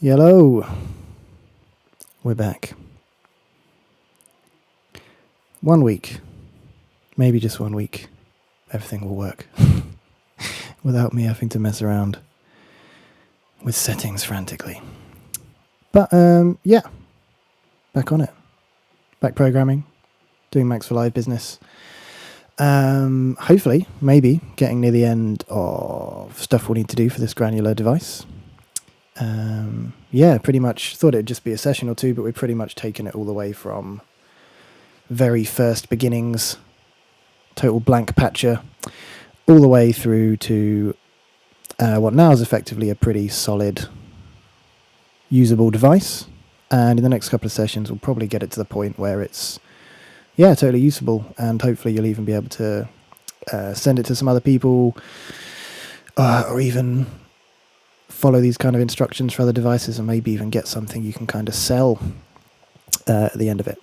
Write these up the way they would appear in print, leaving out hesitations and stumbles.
Hello, we're back. 1 week, maybe just 1 week, everything will work without me having to mess around with settings frantically. But yeah, back on it, back programming, doing Max for Live business. Hopefully, maybe getting near the end of stuff we'll need to do for this granular device. Yeah, pretty much thought it'd just be a session or two, but we've pretty much taken it all the way from very first beginnings, total blank patcher, all the way through to what now is effectively a pretty solid, usable device. And in the next couple of sessions, we'll probably get it to the point where it's, yeah, totally usable. And hopefully you'll even be able to send it to some other people or even follow these kind of instructions for other devices and maybe even get something you can kind of sell at the end of it.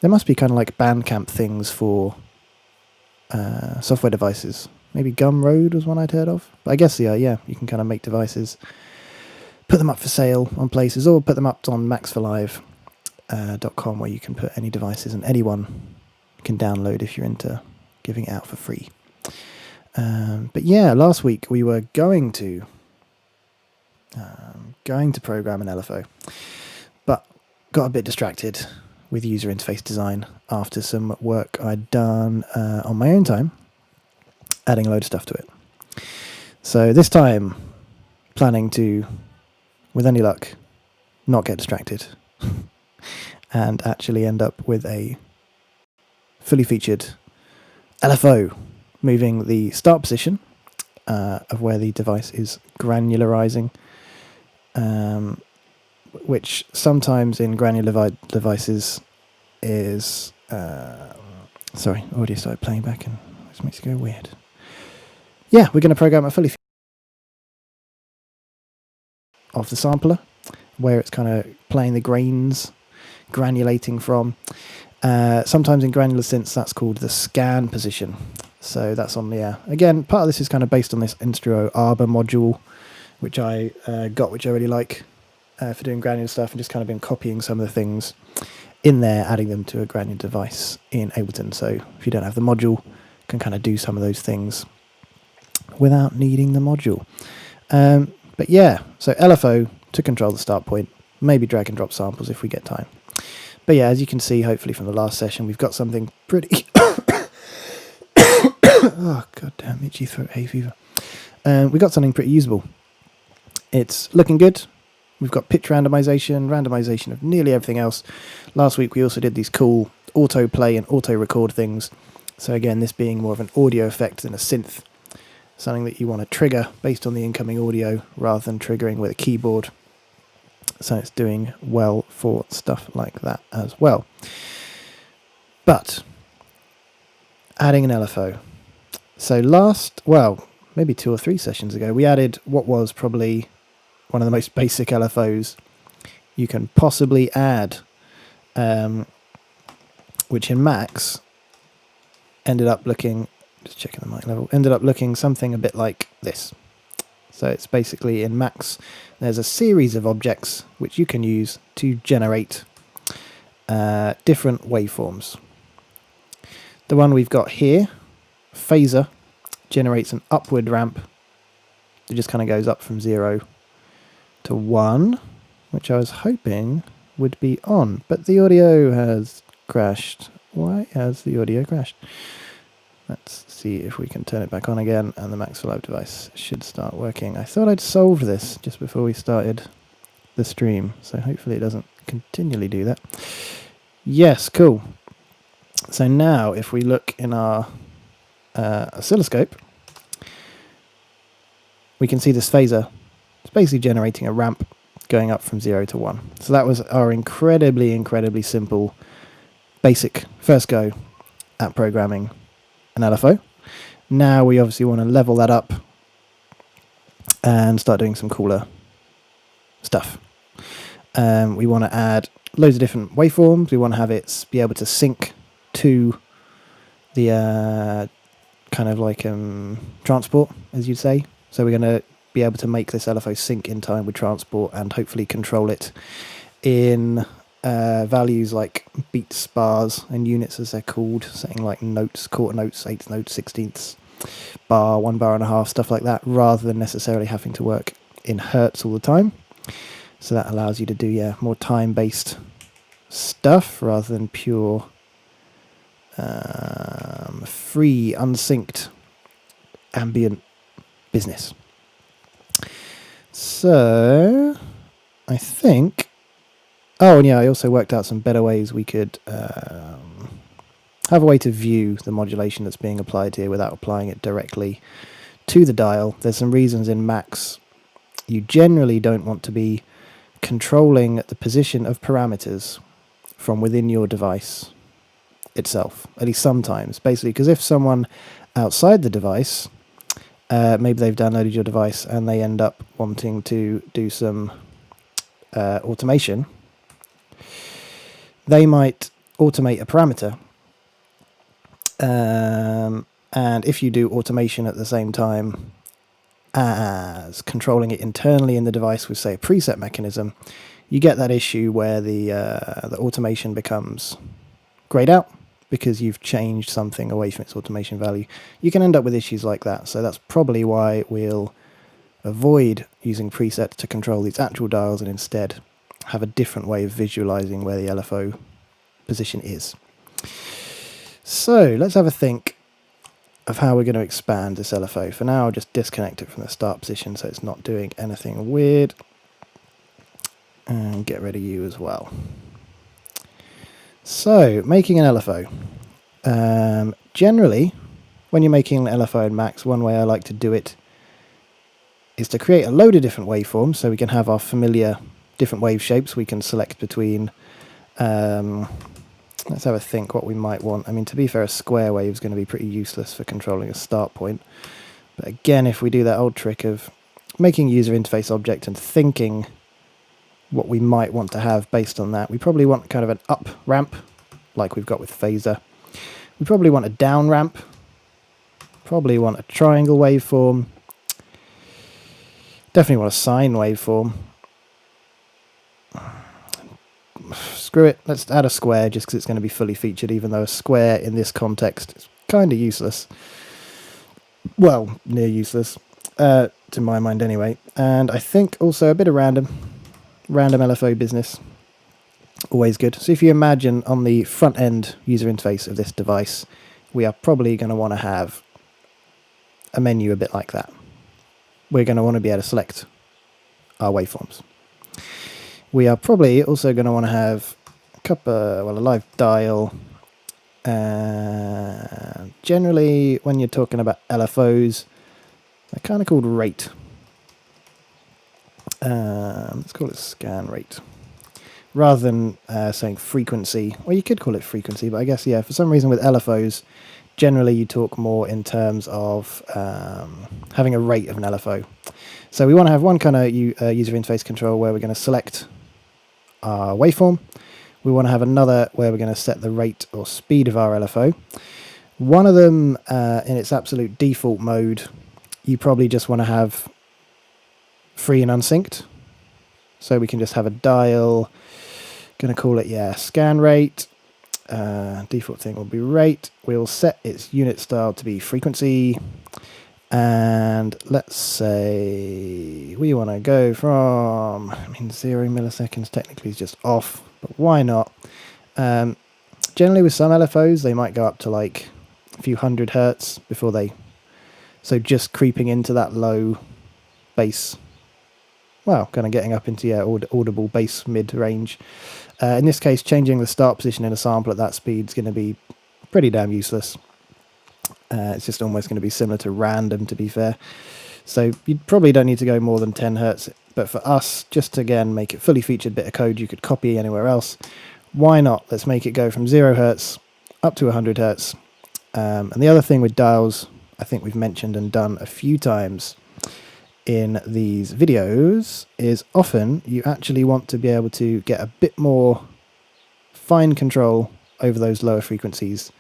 There must be kind of like Bandcamp things for software devices. Maybe Gumroad was one I'd heard of. But I guess, yeah, you can kind of make devices, put them up for sale on places, or put them up on maxforlive.com where you can put any devices and anyone can download if you're into giving it out for free. But yeah, last week we were going to program an LFO, but got a bit distracted with user interface design after some work I'd done on my own time, adding a load of stuff to it. So this time, planning to, with any luck, not get distracted and actually end up with a fully featured LFO, moving the start position of where the device is granularizing, which sometimes in granular devices is... sorry, audio started playing back and this makes it go weird. Yeah, we're going to program a fully of the sampler, where it's kind of playing the grains, granulating from. Sometimes in Granular Synths that's called the scan position. So that's on the again, part of this is kind of based on this Instro Arbor module, which I got, which I really like for doing granular stuff, and just kind of been copying some of the things in there, adding them to a granular device in Ableton. So if you don't have the module, you can kind of do some of those things without needing the module. But yeah, so LFO to control the start point, maybe drag and drop samples if we get time. But yeah, as you can see, hopefully from the last session, we've got something pretty... oh, goddamn, itchy throat, hay fever. We got something pretty usable. It's looking good. We've got pitch randomization of nearly everything else. Last week, we also did these cool auto play and auto record things. So again, this being more of an audio effect than a synth, something that you want to trigger based on the incoming audio rather than triggering with a keyboard. So it's doing well for stuff like that as well. But adding an LFO. So maybe 2 or 3 sessions ago, we added what was probably one of the most basic LFOs you can possibly add, which in Max ended up looking, just checking the mic level, ended up looking something a bit like this. So it's basically in Max, there's a series of objects which you can use to generate different waveforms. The one we've got here, phaser, generates an upward ramp. It just kind of goes up from 0 to 1, which I was hoping would be on, but the audio has crashed. Why has the audio crashed? Let's see if we can turn it back on again, and the Max for Live device should start working. I thought I'd solved this just before we started the stream, so hopefully it doesn't continually do that. Yes, cool. So now if we look in our oscilloscope, we can see this phaser. It's basically generating a ramp going up from 0 to 1. So that was our incredibly simple, basic first go at programming an LFO. Now we obviously want to level that up and start doing some cooler stuff. We want to add loads of different waveforms. We want to have it be able to sync to the kind of like transport, as you'd say. So we're going to be be able to make this LFO sync in time with transport and hopefully control it in values like beats, bars, and units as they're called, something like notes, quarter notes, eighth notes, sixteenths, bar, 1 bar and a half, stuff like that, rather than necessarily having to work in hertz all the time. So that allows you to do more time-based stuff rather than pure free, unsynced ambient business. So I think, oh, and yeah, I also worked out some better ways we could have a way to view the modulation that's being applied here without applying it directly to the dial. There's some reasons in Macs you generally don't want to be controlling the position of parameters from within your device itself, at least sometimes, basically, because if someone outside the device, maybe they've downloaded your device and they end up wanting to do some automation, they might automate a parameter, and if you do automation at the same time as controlling it internally in the device with, say, a preset mechanism, you get that issue where the automation becomes grayed out because you've changed something away from its automation value. You can end up with issues like that, so that's probably why we'll avoid using presets to control these actual dials and instead have a different way of visualizing where the LFO position is. So let's have a think of how we're going to expand this LFO. For now, I'll just disconnect it from the start position so it's not doing anything weird. And get rid of you as well. So, making an LFO. Generally, when you're making an LFO in Macs, one way I like to do it is to create a load of different waveforms, so we can have our familiar different wave shapes. We can select between, let's have a think what we might want. I mean, to be fair, a square wave is going to be pretty useless for controlling a start point. But again, if we do that old trick of making a user interface object and thinking what we might want to have based on that, we probably want kind of an up ramp, like we've got with phaser. We probably want a down ramp. Probably want a triangle waveform. Definitely want a sine waveform. Screw it, let's add a square just because it's going to be fully featured, even though a square in this context is kind of useless. Well, near useless, to my mind anyway. And I think also a bit of random LFO business, always good. So if you imagine on the front end user interface of this device, we are probably going to want to have a menu a bit like that. We're going to want to be able to select our waveforms. We are probably also going to want to have a live dial. Generally, when you're talking about LFOs, they're kind of called rate. Let's call it scan rate. Rather than saying frequency, well, you could call it frequency, but I guess, yeah, for some reason with LFOs, generally you talk more in terms of having a rate of an LFO. So we want to have one kind of user interface control where we're going to select our waveform. We want to have another where we're going to set the rate or speed of our LFO. One of them, in its absolute default mode, you probably just want to have free and unsynced. So we can just have a dial, going to call it, scan rate. Default thing will be rate. We'll set its unit style to be frequency. And let's say we want to go from, 0 milliseconds technically is just off, but why not? Generally with some LFOs, they might go up to like a few hundred hertz before so just creeping into that low bass, kind of getting up into audible bass mid-range. In this case, changing the start position in a sample at that speed is going to be pretty damn useless. It's just almost going to be similar to random, to be fair. So you probably don't need to go more than 10 hertz. But for us, just to, again, make it fully featured bit of code you could copy anywhere else, why not? Let's make it go from 0 hertz up to 100 hertz. And the other thing with dials, I think we've mentioned and done a few times in these videos, is often you actually want to be able to get a bit more fine control over those lower frequencies.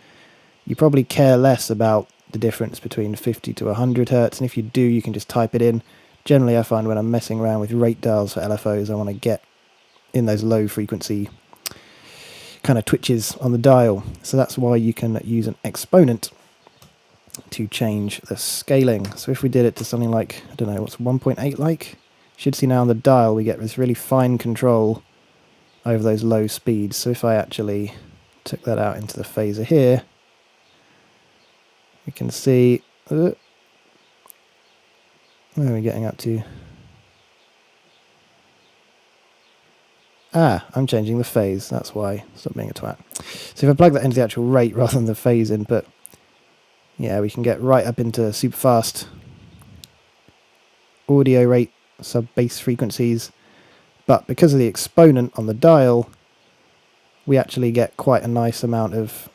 You probably care less about the difference between 50 to 100 hertz, and if you do, you can just type it in generally I find when I'm messing around with rate dials for LFOs, I want to get in those low frequency kind of twitches on the dial. So that's why you can use an exponent to change the scaling. So if we did it to something like, I don't know, what's 1.8 like? You should see now on the dial we get this really fine control over those low speeds. So if I actually took that out into the phaser here, we can see, where are we getting up to? I'm changing the phase, that's why. Stop being a twat. So if I plug that into the actual rate rather than the phase input, yeah, we can get right up into super fast audio rate sub-bass frequencies. But because of the exponent on the dial, we actually get quite a nice amount of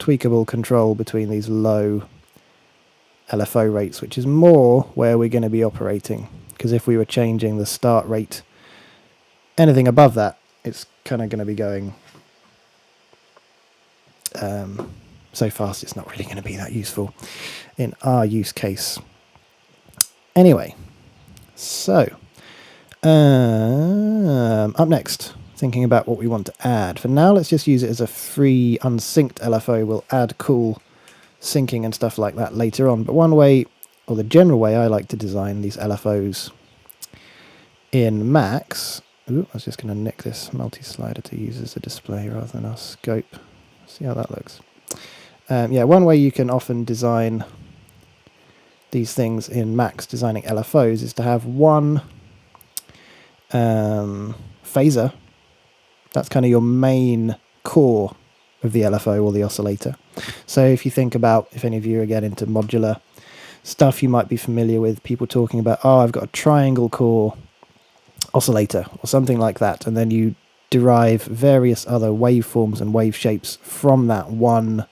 tweakable control between these low LFO rates, which is more where we're going to be operating. Because if we were changing the start rate, anything above that, it's kind of going to be going so fast it's not really going to be that useful in our use case. Anyway, so up next, thinking about what we want to add. For now, let's just use it as a free unsynced LFO. We'll add cool syncing and stuff like that later on. But one way, or the general way I like to design these LFOs in Max. Ooh, I was just going to nick this multi-slider to use as a display rather than our scope. See how that looks. Yeah, one way you can often design these things in Max, designing LFOs, is to have one phaser. That's kind of your main core of the LFO or the oscillator. So if you think about, if any of you are getting into modular stuff, you might be familiar with people talking about, oh, I've got a triangle core oscillator or something like that, and then you derive various other waveforms and wave shapes from that one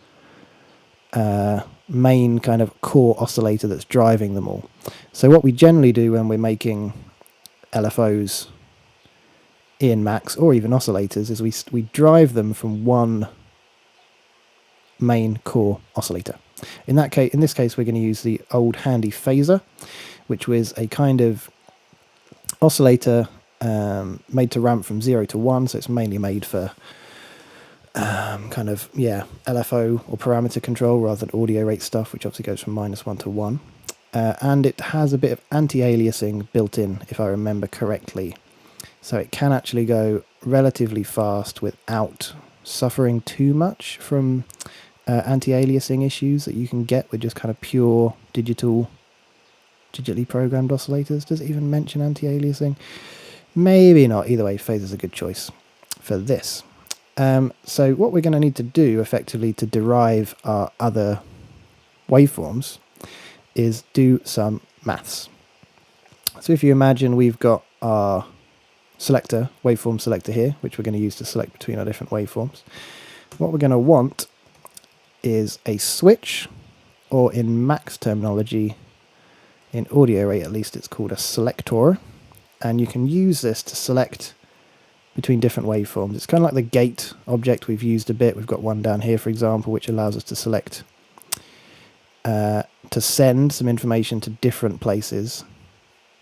main kind of core oscillator that's driving them all. So what we generally do when we're making LFOs in Max or even oscillators is we drive them from one main core oscillator. In this case we're going to use the old handy phaser, which was a kind of oscillator made to ramp from 0 to 1, so it's mainly made for kind of, yeah, LFO or parameter control rather than audio rate stuff, which obviously goes from -1 to 1. And it has a bit of anti-aliasing built in, if I remember correctly. So it can actually go relatively fast without suffering too much from anti-aliasing issues that you can get with just kind of pure digitally programmed oscillators. Does it even mention anti-aliasing? Maybe not. Either way, phaser's a good choice for this. So what we're going to need to do effectively to derive our other waveforms is do some maths. So if you imagine we've got our selector, waveform selector here, which we're going to use to select between our different waveforms. What we're going to want is a switch, or in Max terminology, in audio rate at least, it's called a selector, and you can use this to select between different waveforms. It's kind of like the gate object we've used a bit. We've got one down here, for example, which allows us to select to send some information to different places.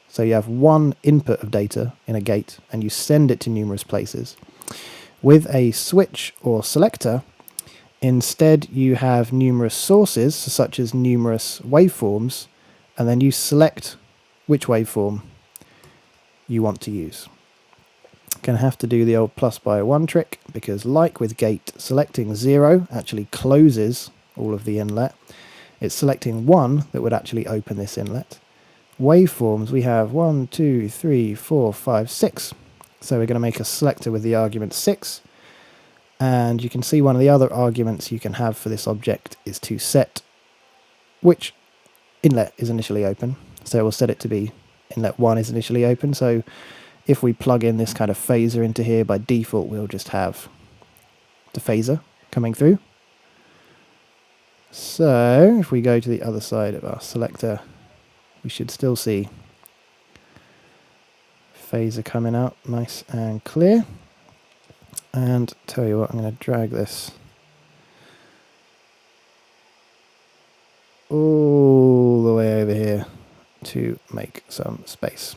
So you have one input of data in a gate and you send it to numerous places. With a switch or selector, instead you have numerous sources, such as numerous waveforms, and then you select which waveform you want to use. Going to have to do the old plus by 1 trick, because like with gate, selecting 0 actually closes all of the inlet. It's selecting 1 that would actually open this inlet. Waveforms, we have 1, 2, 3, 4, 5, 6. So we're going to make a selector with the argument 6. And you can see one of the other arguments you can have for this object is to set which inlet is initially open. So we'll set it to be inlet 1 is initially open. So if we plug in this kind of phaser into here, by default we'll just have the phaser coming through. So if we go to the other side of our selector, we should still see phaser coming out nice and clear. And tell you what, I'm going to drag this all the way over here to make some space.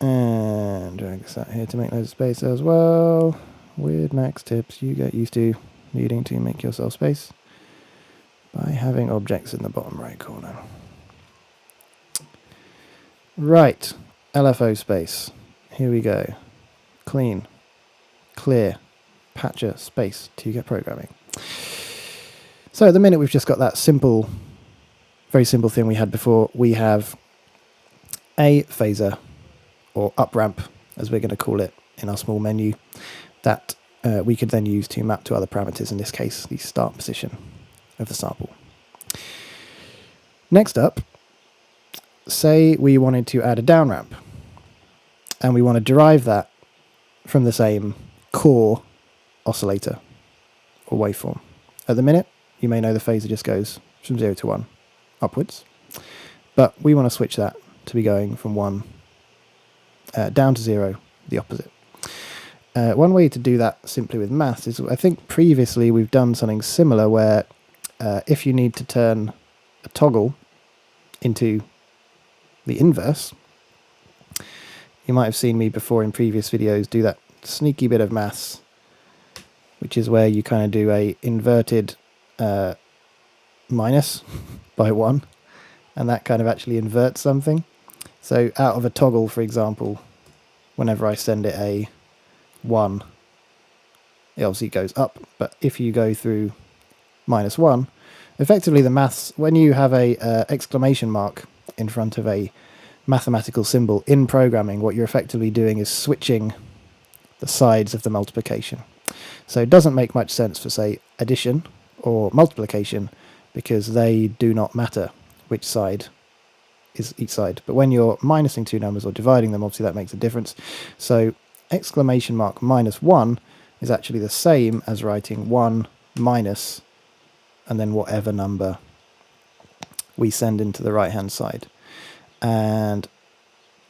And drag this out here to make loads of space as well. Weird Max tips you get used to needing to make yourself space by having objects in the bottom right corner. Right, LFO space. Here we go. Clean, clear, patcher, space to get programming. So at the minute we've just got that simple, very simple thing we had before. We have a phaser, or up ramp, as we're going to call it in our small menu, that we could then use to map to other parameters, in this case, the start position of the sample. Next up, say we wanted to add a down ramp, and we want to derive that from the same core oscillator or waveform. At the minute, you may know the phaser just goes from 0 to 1 upwards, but we want to switch that to be going from 1 down to 0, the opposite. One way to do that simply with maths is, I think previously we've done something similar where if you need to turn a toggle into the inverse, you might have seen me before in previous videos do that sneaky bit of maths, which is where you kind of do a inverted minus by 1, and that kind of actually inverts something. So out of a toggle, for example, whenever I send it a 1, it obviously goes up, but if you go through -1, effectively the maths, when you have a exclamation mark in front of a mathematical symbol in programming, what you're effectively doing is switching the sides of the multiplication. So it doesn't make much sense for, say, addition or multiplication, because they do not matter which side is each side. But when you're minusing two numbers or dividing them, obviously that makes a difference. So exclamation mark -1 is actually the same as writing 1 minus and then whatever number we send into the right hand side. And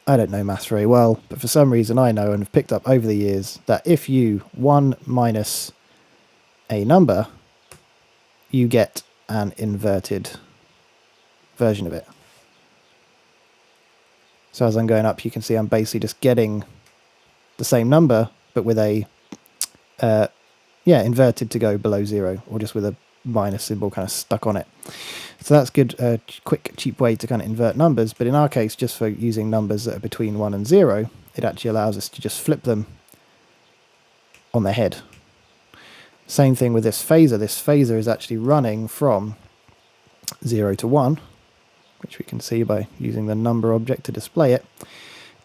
I don't know maths very well, but for some reason I know and have picked up over the years that if you 1 minus a number, you get an inverted version of it. So as I'm going up, you can see I'm basically just getting the same number, but with a inverted to go below 0, or just with a minus symbol kind of stuck on it. So that's good, quick, cheap way to kind of invert numbers. But in our case, just for using numbers that are between 1 and 0, it actually allows us to just flip them on their head. Same thing with this phaser. This phaser is actually running from 0 to 1, which we can see by using the number object to display it.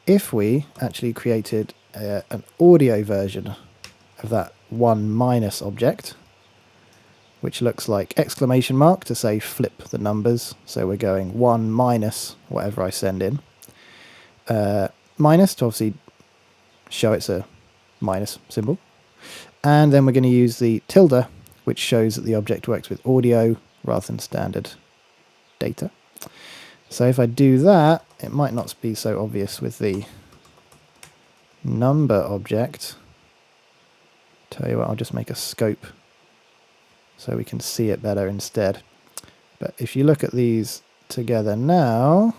If we actually created an audio version of that 1 minus object, which looks like exclamation mark to say flip the numbers, so we're going 1 minus whatever I send in, minus to obviously show it's a minus symbol, and then we're going to use the tilde, which shows that the object works with audio rather than standard data. So if I do that, it might not be so obvious with the number object. Tell you what, I'll just make a scope so we can see it better instead. But if you look at these together now,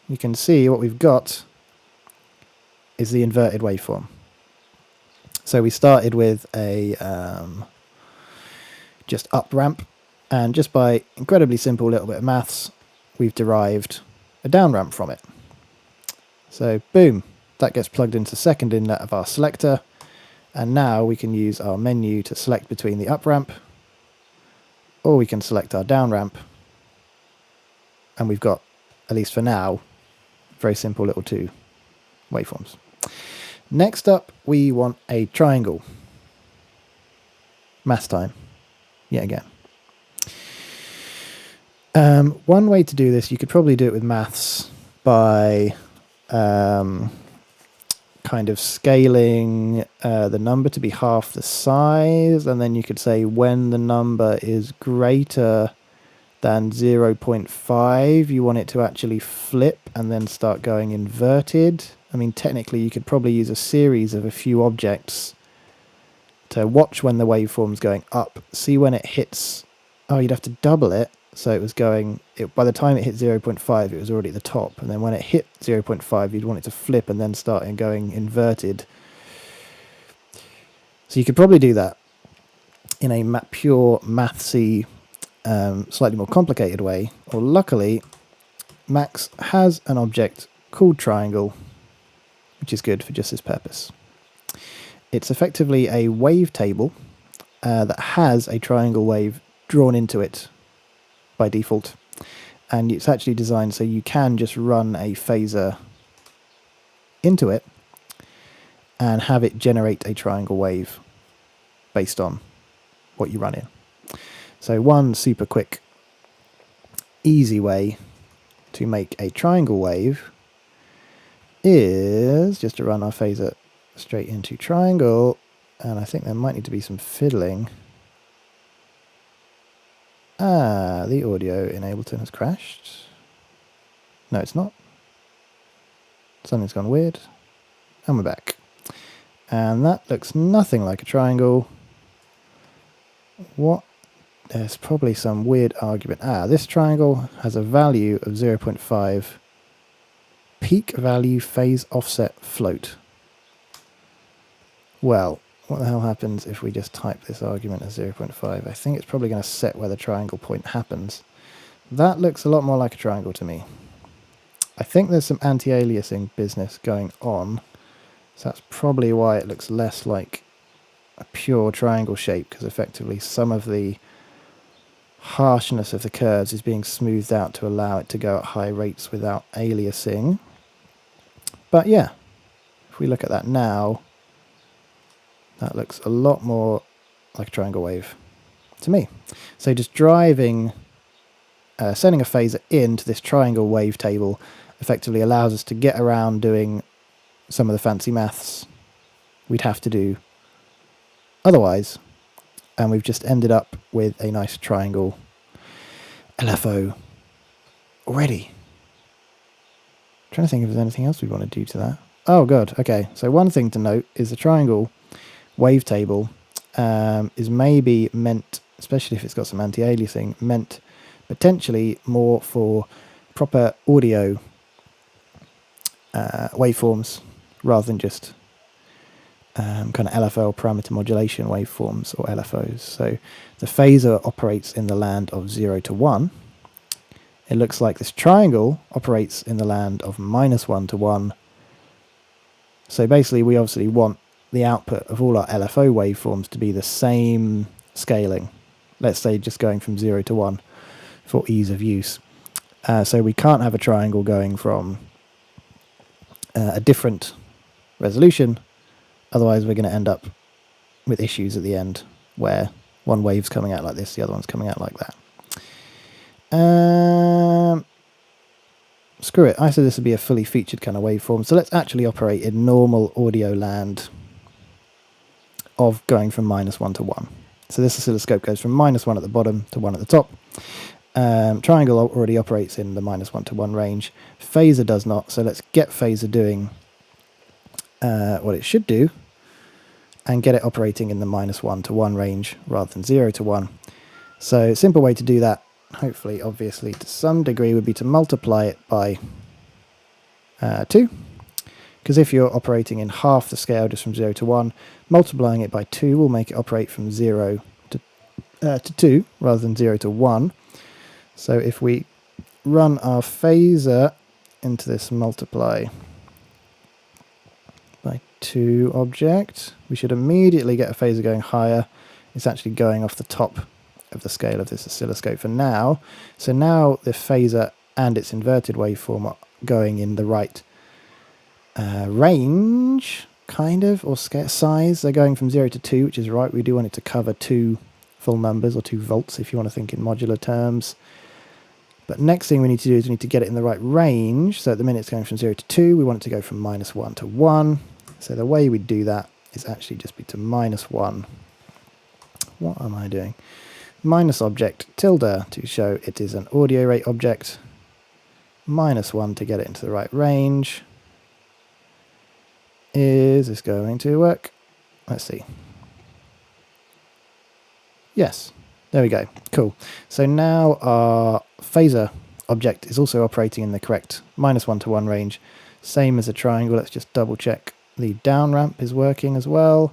you can see what we've got is the inverted waveform. So we started with a just up ramp, and just by incredibly simple little bit of maths, we've derived a down ramp from it. So boom, that gets plugged into second inlet of our selector, and now we can use our menu to select between the up ramp, or we can select our down ramp, and we've got, at least for now, very simple little two waveforms. Next up, we want a triangle. Math time, yet again. One way to do this, you could probably do it with maths by kind of scaling the number to be half the size, and then you could say when the number is greater than 0.5, you want it to actually flip and then start going inverted. I mean, technically you could probably use a series of a few objects to watch when the waveform's going up, see when it hits Oh, you'd have to double it. So it was going, by the time it hit 0.5, it was already at the top. And then when it hit 0.5, you'd want it to flip and then start going inverted. So you could probably do that in a pure mathsy, slightly more complicated way. Or luckily, Max has an object called triangle, which is good for just this purpose. It's effectively a wavetable that has a triangle wave drawn into it by default, and it's actually designed so you can just run a phaser into it and have it generate a triangle wave based on what you run in. So one super quick, easy way to make a triangle wave is just to run our phaser straight into triangle, and I think there might need to be some fiddling. The audio in Ableton has crashed. No, it's not. Something's gone weird. And we're back. And that looks nothing like a triangle. What? There's probably some weird argument. This triangle has a value of 0.5. Peak value phase offset float. Well, what the hell happens if we just type this argument as 0.5? I think it's probably going to set where the triangle point happens. That looks a lot more like a triangle to me. I think there's some anti-aliasing business going on, so that's probably why it looks less like a pure triangle shape, because effectively some of the harshness of the curves is being smoothed out to allow it to go at high rates without aliasing. But yeah, if we look at that now, that looks a lot more like a triangle wave to me. So just driving, sending a phaser into this triangle wavetable effectively allows us to get around doing some of the fancy maths we'd have to do otherwise. And we've just ended up with a nice triangle LFO already. I'm trying to think if there's anything else we want to do to that. Oh god, okay. So one thing to note is the triangle wavetable is maybe meant, especially if it's got some anti-aliasing, meant potentially more for proper audio waveforms rather than just kind of LFO, parameter modulation waveforms, or LFOs. So the phaser operates in the land of 0 to 1. It looks like this triangle operates in the land of -1 to 1. So basically we obviously want the output of all our LFO waveforms to be the same scaling. Let's say just going from 0 to 1 for ease of use. So we can't have a triangle going from a different resolution, otherwise we're going to end up with issues at the end where one wave's coming out like this, the other one's coming out like that. Screw it, I said this would be a fully featured kind of waveform, so let's actually operate in normal audio land of going from -1 to 1. So this oscilloscope goes from -1 at the bottom to 1 at the top. Triangle already operates in the -1 to 1 range. Phaser does not, so let's get phaser doing what it should do and get it operating in the -1 to 1 range rather than 0 to 1. So a simple way to do that, hopefully, obviously, to some degree, would be to multiply it by 2. Because if you're operating in half the scale just from 0 to 1, multiplying it by 2 will make it operate from 0 to 2 rather than 0 to 1. So if we run our phaser into this multiply by 2 object, we should immediately get a phaser going higher. It's actually going off the top of the scale of this oscilloscope for now. So now the phaser and its inverted waveform are going in the right range, kind of, or size. They're going from 0 to 2, which is right. We do want it to cover 2 full numbers, or 2 volts if you want to think in modular terms. But next thing we need to do is we need to get it in the right range. So at the minute it's going from 0 to 2, we want it to go from -1 to 1. So the way we do that is actually just be to -1. What am I doing? Minus object tilde to show it is an audio rate object. -1 to get it into the right range. Is this going to work? Let's see. Yes. There we go. Cool. So now our phaser object is also operating in the correct -1 to 1 range. Same as a triangle. Let's just double check the down ramp is working as well.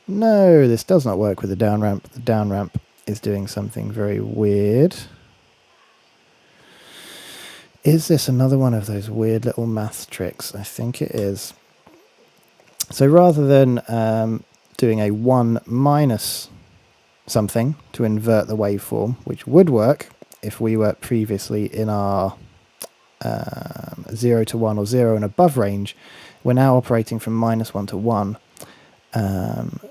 No, this does not work with the down ramp. The down ramp is doing something very weird. Is this another one of those weird little maths tricks? I think it is. So rather than doing a 1 minus something to invert the waveform, which would work if we were previously in our 0 to 1 or 0 and above range, we're now operating from -1 to 1.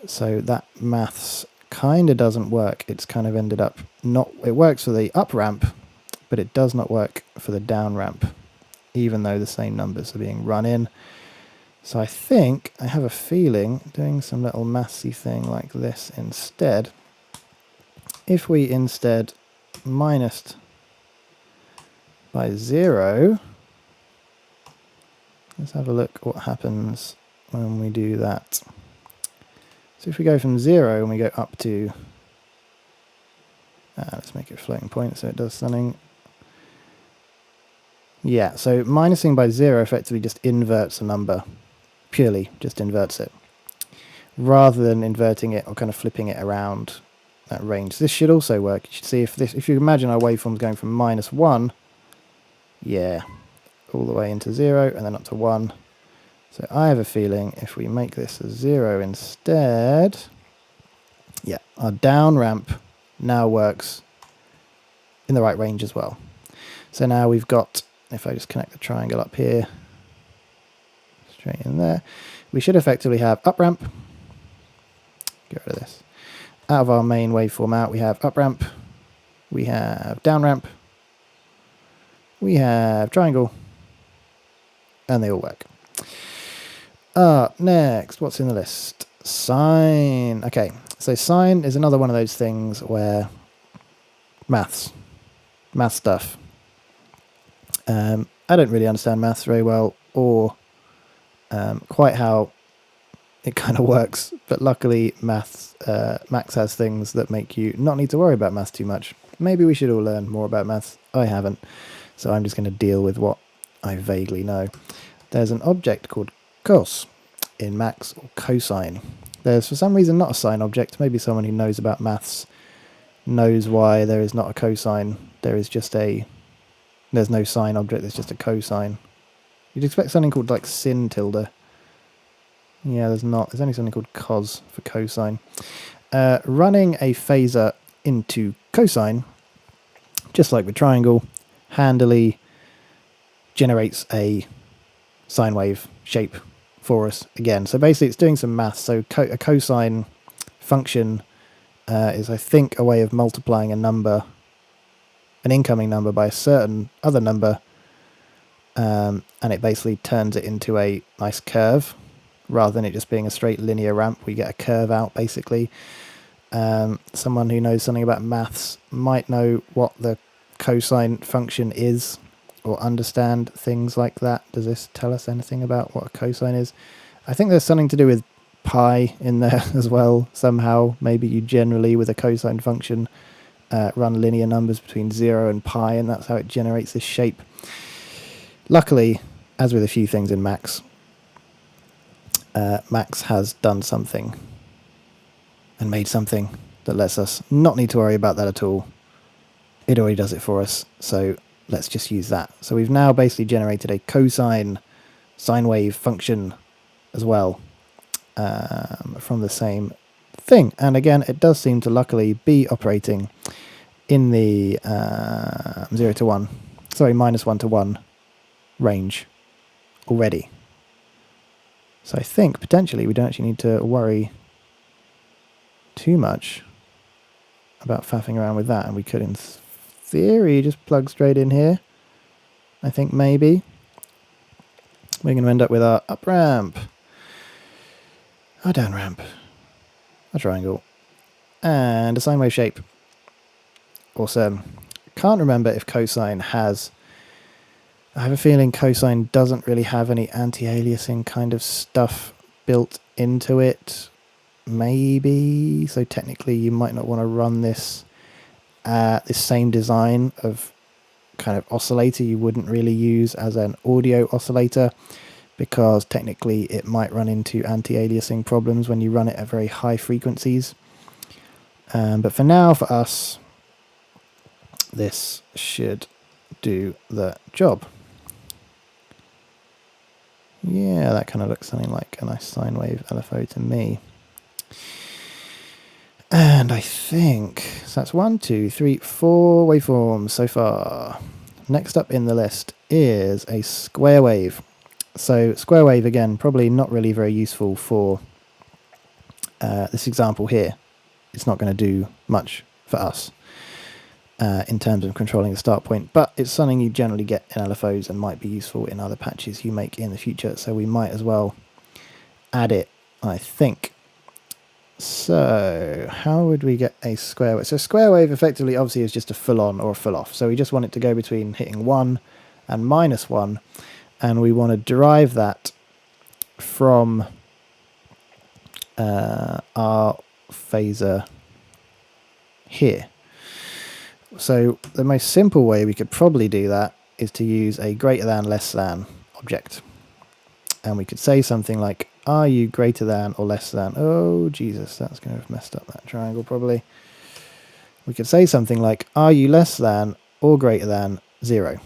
So that maths kind of doesn't work. It's kind of ended up not, it works for the up ramp, but it does not work for the down ramp, even though the same numbers are being run in. So I think, I have a feeling, doing some little mathsy thing like this instead, if we instead minused by 0, let's have a look what happens when we do that. So if we go from 0 and we go up to, let's make it a floating point so it does something. Yeah, so minusing by 0 effectively just inverts a number, purely just inverts it, rather than inverting it or kind of flipping it around that range. This should also work. You should see if you imagine our waveforms going from -1, yeah, all the way into 0 and then up to 1. So I have a feeling if we make this a 0 instead, yeah, our down ramp now works in the right range as well. So now we've got, if I just connect the triangle up here, straight in there, we should effectively have up ramp, get rid of this, out of our main waveform out, we have up ramp, we have down ramp, we have triangle, and they all work. Next, what's in the list? Sine. Okay, so sine is another one of those things where math stuff. I don't really understand maths very well, or quite how it kind of works, but luckily Max has things that make you not need to worry about maths too much. Maybe we should all learn more about maths. I haven't, so I'm just going to deal with what I vaguely know. There's an object called cos in Max, or cosine. There's for some reason not a sine object. Maybe someone who knows about maths knows why there is not a cosine. There's no sine object, there's just a cosine. You'd expect something called like sin tilde. Yeah, there's not. There's only something called cos for cosine. Running a phaser into cosine, just like the triangle, handily generates a sine wave shape for us again. So basically it's doing some maths. So a cosine function is, I think, a way of multiplying a number, an incoming number, by a certain other number, and it basically turns it into a nice curve. Rather than it just being a straight linear ramp, we get a curve out, basically. Someone who knows something about maths might know what the cosine function is, or understand things like that. Does this tell us anything about what a cosine is? I think there's something to do with pi in there as well, somehow. Maybe you generally, with a cosine function, run linear numbers between 0 and pi, and that's how it generates this shape. Luckily, as with a few things in Max, Max has done something and made something that lets us not need to worry about that at all. It already does it for us, so let's just use that. So we've now basically generated a cosine sine wave function as well, from the same thing. And again, it does seem to luckily be operating in the -1 to 1 range already. So I think potentially we don't actually need to worry too much about faffing around with that, and we could in theory just plug straight in here. I think maybe we're going to end up with our up ramp, our down ramp, a triangle, and a sine wave shape. Awesome. Can't remember if cosine has, I have a feeling cosine doesn't really have any anti-aliasing kind of stuff built into it. maybe. So technically you might not want to run this same design of kind of oscillator you wouldn't really use as an audio oscillator, because technically it might run into anti-aliasing problems when you run it at very high frequencies. But for now, for us, this should do the job. Yeah, that kind of looks something like a nice sine wave LFO to me. And I think, so that's 1, 2, 3, 4 waveforms so far. Next up in the list is a square wave. So square wave, again, probably not really very useful for this example here. It's not going to do much for us in terms of controlling the start point, but it's something you generally get in LFOs and might be useful in other patches you make in the future, so we might as well add it, I think. So how would we get a square wave? So square wave effectively obviously is just a full on or a full off, so we just want it to go between hitting 1 and -1, and we want to derive that from our phaser here. So the most simple way we could probably do that is to use a greater than, less than object. And we could say something like, are you greater than or less than? Oh, Jesus, that's going to have messed up that triangle probably. We could say something like, are you less than or greater than 0?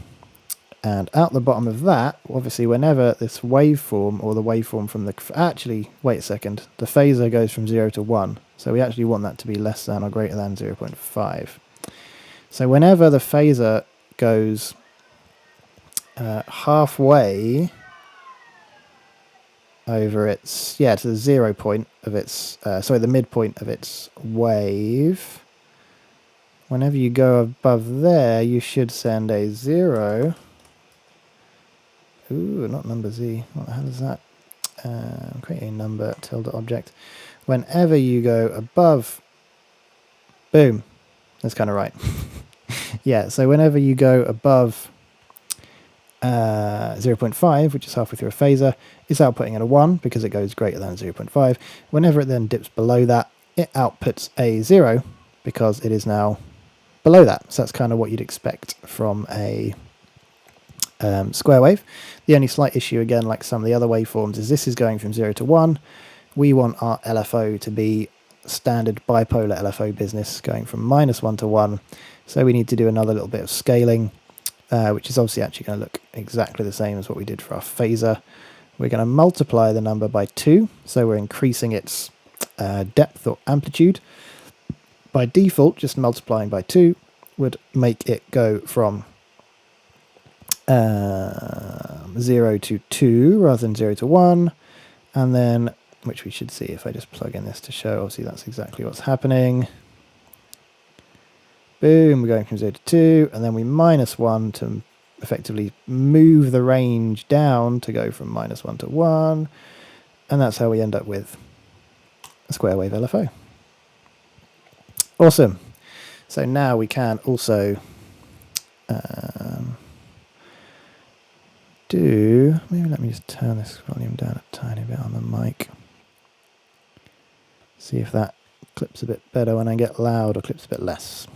And out the bottom of that, obviously, whenever this waveform or the waveform from the... Actually, wait a second. The phaser goes from 0 to 1. So we actually want that to be less than or greater than 0.5. So whenever the phaser goes halfway over its... Yeah, to the 0 point of its... sorry, the midpoint of its wave. Whenever you go above there, you should send a 0... Ooh, not number Z. What the hell is that? Create a number tilde object. Whenever you go above... Boom. That's kind of right. Yeah, so whenever you go above 0.5, which is halfway through a phaser, it's outputting at a 1 because it goes greater than 0.5. Whenever it then dips below that, it outputs a 0 because it is now below that. So that's kind of what you'd expect from a square wave. The only slight issue, again, like some of the other waveforms, is this is going from 0 to 1. We want our LFO to be standard bipolar LFO business, going from -1 to 1. So we need to do another little bit of scaling, which is obviously actually going to look exactly the same as what we did for our phaser. We're going to multiply the number by 2, so we're increasing its depth or amplitude. By default, just multiplying by 2 would make it go from 0 to 2 rather than 0 to 1, and then, which we should see if I just plug in this to show, obviously that's exactly what's happening. Boom, we're going from 0 to 2, and then we -1 to effectively move the range down to go from -1 to 1, and that's how we end up with a square wave LFO. Awesome. So now we can also maybe let me just turn this volume down a tiny bit on the mic. See if that clips a bit better when I get loud, or clips a bit less.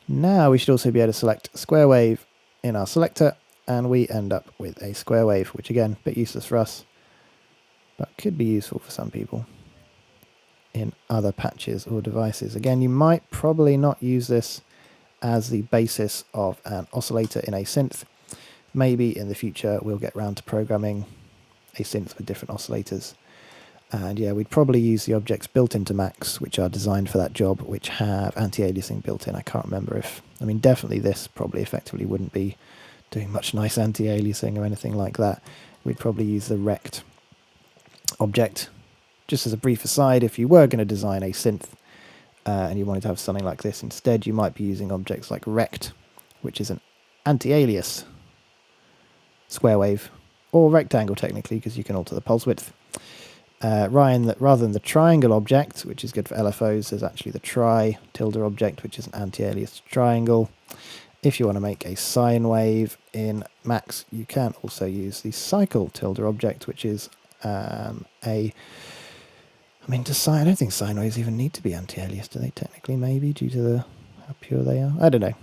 Now we should also be able to select square wave in our selector, and we end up with a square wave, which again, a bit useless for us, but could be useful for some people in other patches or devices. Again, you might probably not use this as the basis of an oscillator in a synth. Maybe in the future we'll get round to programming a synth with different oscillators. And yeah, we'd probably use the objects built into Max, which are designed for that job, which have anti-aliasing built in. I can't remember if... I mean, definitely this probably effectively wouldn't be doing much nice anti-aliasing or anything like that. We'd probably use the rect object. Just as a brief aside, if you were going to design a synth and you wanted to have something like this instead, you might be using objects like rect, which is an anti-alias square wave, or rectangle technically, because you can alter the pulse width. Rather than the triangle object, which is good for LFOs, there's actually the tri tilde object, which is an anti-alias triangle. If you want to make a sine wave in Max, you can also use the cycle tilde object, which is a I mean, I don't think sine waves even need to be anti-aliased, do they technically, maybe, due to how pure they are? I don't know.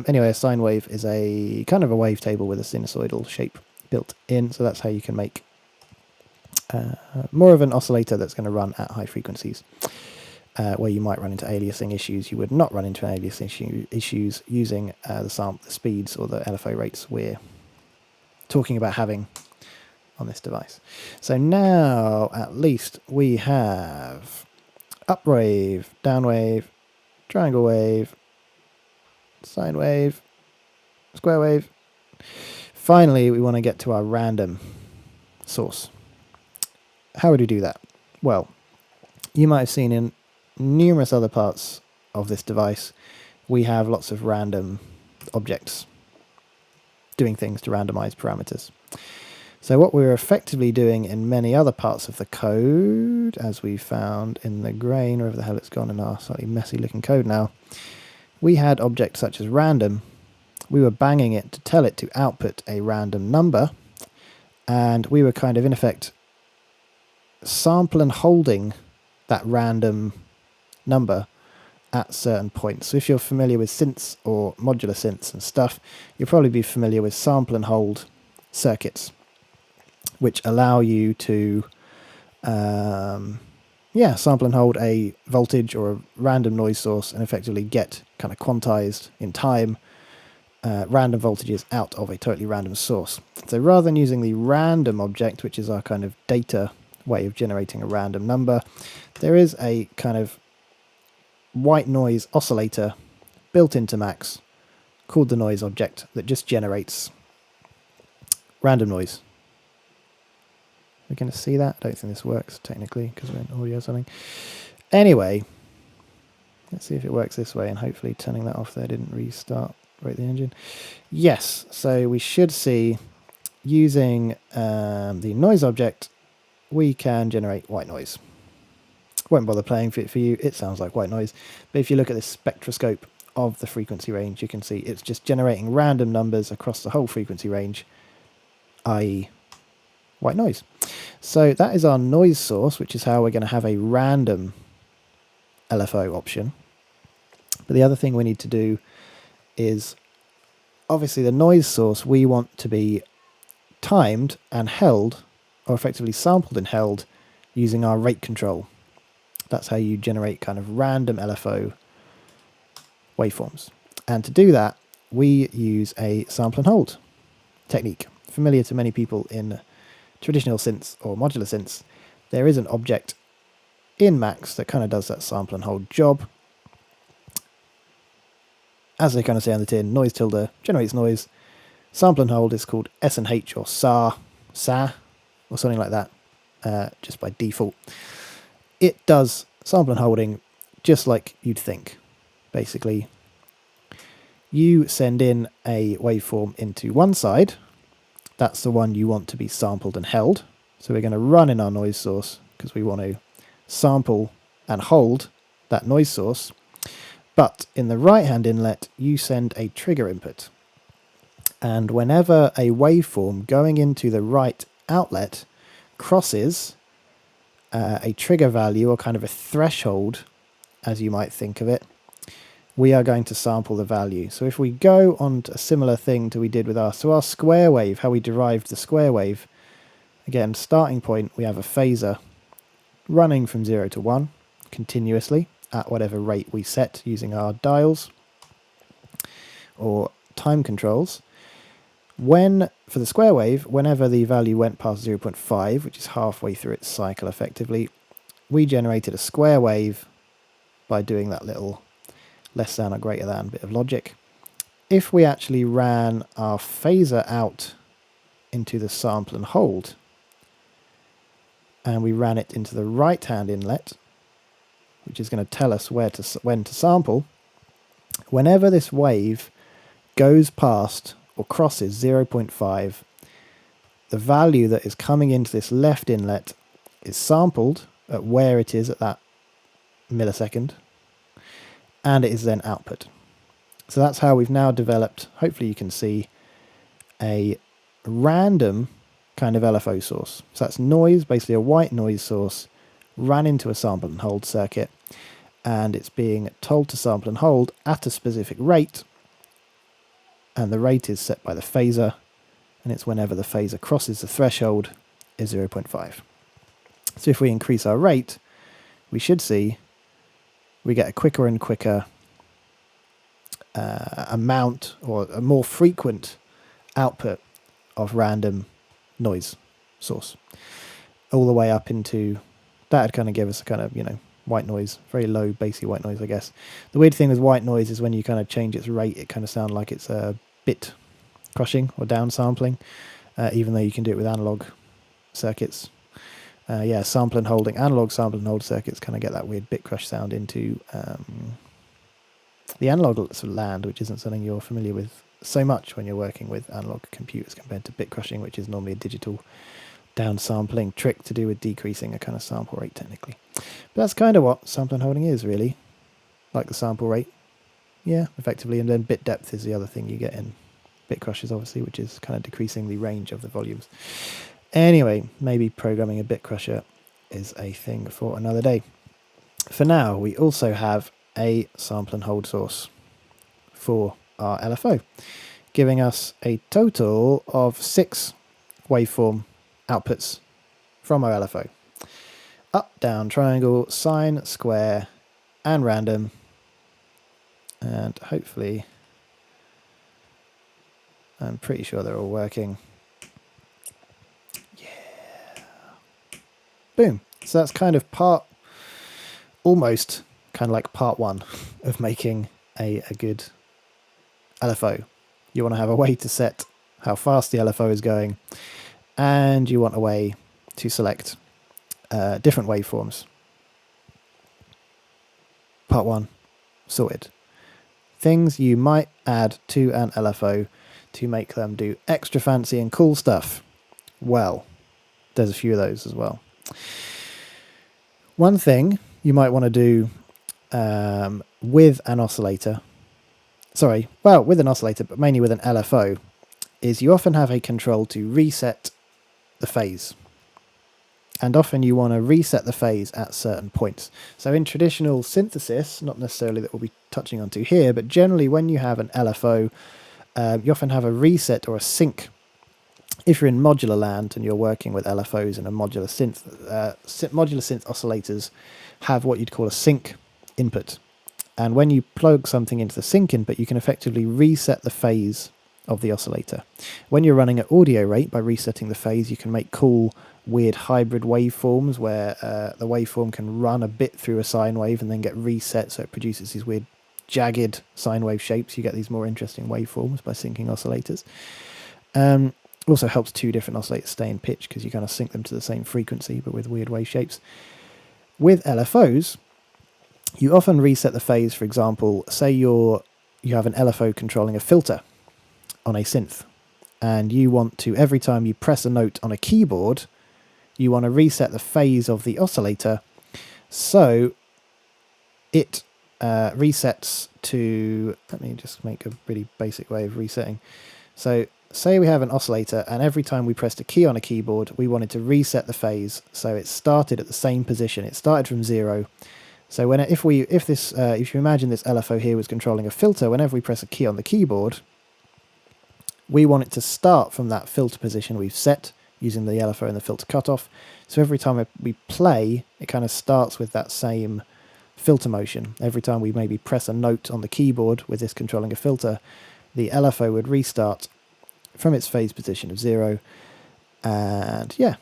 Anyway, a sine wave is a kind of a wavetable with a sinusoidal shape built in, so that's how you can make more of an oscillator that's going to run at high frequencies, where you might run into aliasing issues. You would not run into aliasing issues using the speeds or the LFO rates we're talking about having on this device. So now at least we have up wave, down wave, triangle wave, sine wave, square wave. Finally, we want to get to our random source. How would we do that? Well, you might have seen in numerous other parts of this device, we have lots of random objects doing things to randomize parameters. So what we're effectively doing in many other parts of the code, as we found in the grain, wherever the hell it's gone in our slightly messy looking code now, we had objects such as random. We were banging it to tell it to output a random number, and we were kind of in effect sample and holding that random number at certain points. So if you're familiar with synths or modular synths and stuff, you'll probably be familiar with sample and hold circuits, which allow you to sample and hold a voltage or a random noise source and effectively get kind of quantized in time random voltages out of a totally random source. So rather than using the random object, which is our kind of data way of generating a random number, there is a kind of white noise oscillator built into Max called the noise object that just generates random noise. We're going to see that. I don't think this works technically because we're in audio or something. Anyway, let's see if it works this way, and hopefully turning that off there didn't restart the engine. Yes, so we should see using the noise object we can generate white noise. Won't bother playing for it for you, it sounds like white noise, but if you look at the spectroscope of the frequency range, you can see it's just generating random numbers across the whole frequency range, i.e. white noise. So that is our noise source, which is how we're going to have a random LFO option. But the other thing we need to do is, obviously the noise source we want to be timed and held, or effectively sampled and held, using our rate control. That's how you generate kind of random LFO waveforms. And to do that, we use a sample and hold technique, familiar to many people in traditional synths or modular synths. There is an object in Max that kind of does that sample and hold job. As they kind of say on the tin, noise tilde generates noise. Sample and hold is called S&H or SA, or something like that, just by default. It does sample and holding just like you'd think. Basically, you send in a waveform into one side. That's the one you want to be sampled and held. So we're going to run in our noise source because we want to sample and hold that noise source. But in the right-hand inlet, you send a trigger input. And whenever a waveform going into the right outlet crosses a trigger value, or kind of a threshold, as you might think of it, we are going to sample the value. So if we go on to a similar thing to we did with our square wave, how we derived the square wave, again, starting point, we have a phasor running from 0 to 1 continuously at whatever rate we set using our dials or time controls. For the square wave, whenever the value went past 0.5, which is halfway through its cycle effectively, we generated a square wave by doing that little less than or greater than bit of logic. If we actually ran our phasor out into the sample and hold, and we ran it into the right-hand inlet, which is going to tell us when to sample, whenever this wave goes past or crosses 0.5, the value that is coming into this left inlet is sampled at where it is at that millisecond, and it is then output. So that's how we've now developed, hopefully you can see, a random kind of LFO source. So that's noise, basically a white noise source, ran into a sample and hold circuit, and it's being told to sample and hold at a specific rate, and the rate is set by the phaser, and it's whenever the phaser crosses the threshold is 0.5. So if we increase our rate, we should see we get a quicker and quicker amount, or a more frequent output of random noise source, all the way up into that would kind of give us a kind of, white noise, very low bassy white noise, I guess. The weird thing with white noise is when you kind of change its rate, it kind of sounds like it's a bit crushing or downsampling, even though you can do it with analog circuits. Sample and holding, analog sample and hold circuits kind of get that weird bit crush sound into the analog sort of land, which isn't something you're familiar with so much when you're working with analog computers compared to bit crushing, which is normally a digital downsampling trick to do with decreasing a kind of sample rate technically. But that's kind of what sample and holding is, really, like the sample rate. Yeah, effectively. And then bit depth is the other thing you get in bit crushes, obviously, which is kind of decreasing the range of the volumes. Anyway, maybe programming a bit crusher is a thing for another day. For now, we also have a sample and hold source for our LFO, giving us a total of 6 waveform outputs from our LFO. Up, down, triangle, sine, square, and random. And hopefully, I'm pretty sure they're all working. Yeah. Boom. So that's kind of almost kind of like part one of making a good LFO. You want to have a way to set how fast the LFO is going, and you want a way to select different waveforms. Part one, sorted. Things you might add to an LFO to make them do extra fancy and cool stuff. Well, there's a few of those as well. One thing you might want to do with an oscillator, with an oscillator, but mainly with an LFO, is you often have a control to reset the phase. And often you want to reset the phase at certain points. So in traditional synthesis, not necessarily that we'll be touching onto here, but generally when you have an LFO, you often have a reset or a sync. If you're in modular land and you're working with LFOs and a modular synth, modular synth oscillators have what you'd call a sync input. And when you plug something into the sync input, you can effectively reset the phase of the oscillator. When you're running at audio rate, by resetting the phase, you can make cool, weird hybrid waveforms where the waveform can run a bit through a sine wave and then get reset, so it produces these weird jagged sine wave shapes. You get these more interesting waveforms by syncing oscillators. Also helps two different oscillators stay in pitch because you kind of sync them to the same frequency but with weird wave shapes. With LFOs, you often reset the phase. For example, say you have an LFO controlling a filter on a synth, and you want to, every time you press a note on a keyboard, you want to reset the phase of the oscillator so it resets to, let me just make a really basic way of resetting. So say we have an oscillator, and every time we pressed a key on a keyboard, we wanted to reset the phase so it started at the same position. It started from 0. So if you imagine this LFO here was controlling a filter, whenever we press a key on the keyboard, we want it to start from that filter position we've set using the LFO and the filter cutoff. So every time we play, it kind of starts with that same filter motion. Every time we maybe press a note on the keyboard with this controlling a filter, the LFO would restart from its phase position of 0. And yeah,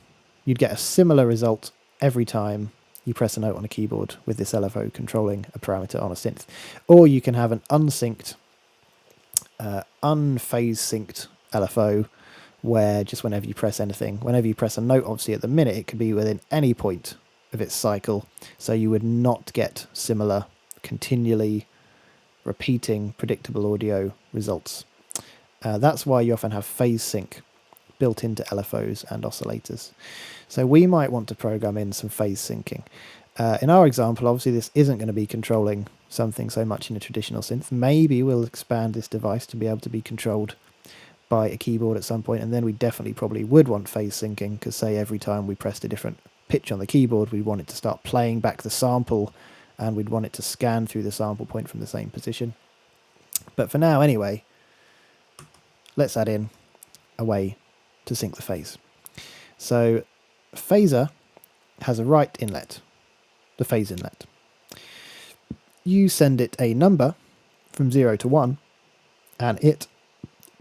you'd get a similar result every time you press a note on a keyboard with this LFO controlling a parameter on a synth. Or you can have an unphase synced LFO, where just whenever you press anything, whenever you press a note, obviously at the minute, it could be within any point of its cycle, so you would not get similar, continually repeating, predictable audio results. That's why you often have phase sync built into LFOs and oscillators. So we might want to program in some phase syncing. In our example, obviously this isn't going to be controlling something so much in a traditional synth. Maybe we'll expand this device to be able to be controlled by a keyboard at some point, and then we definitely probably would want phase syncing, because say every time we pressed a different pitch on the keyboard, we'd want it to start playing back the sample, and we'd want it to scan through the sample point from the same position. But for now anyway, let's add in a way to sync the phase. So phaser has a right inlet, the phase inlet. You send it a number from 0 to 1, and it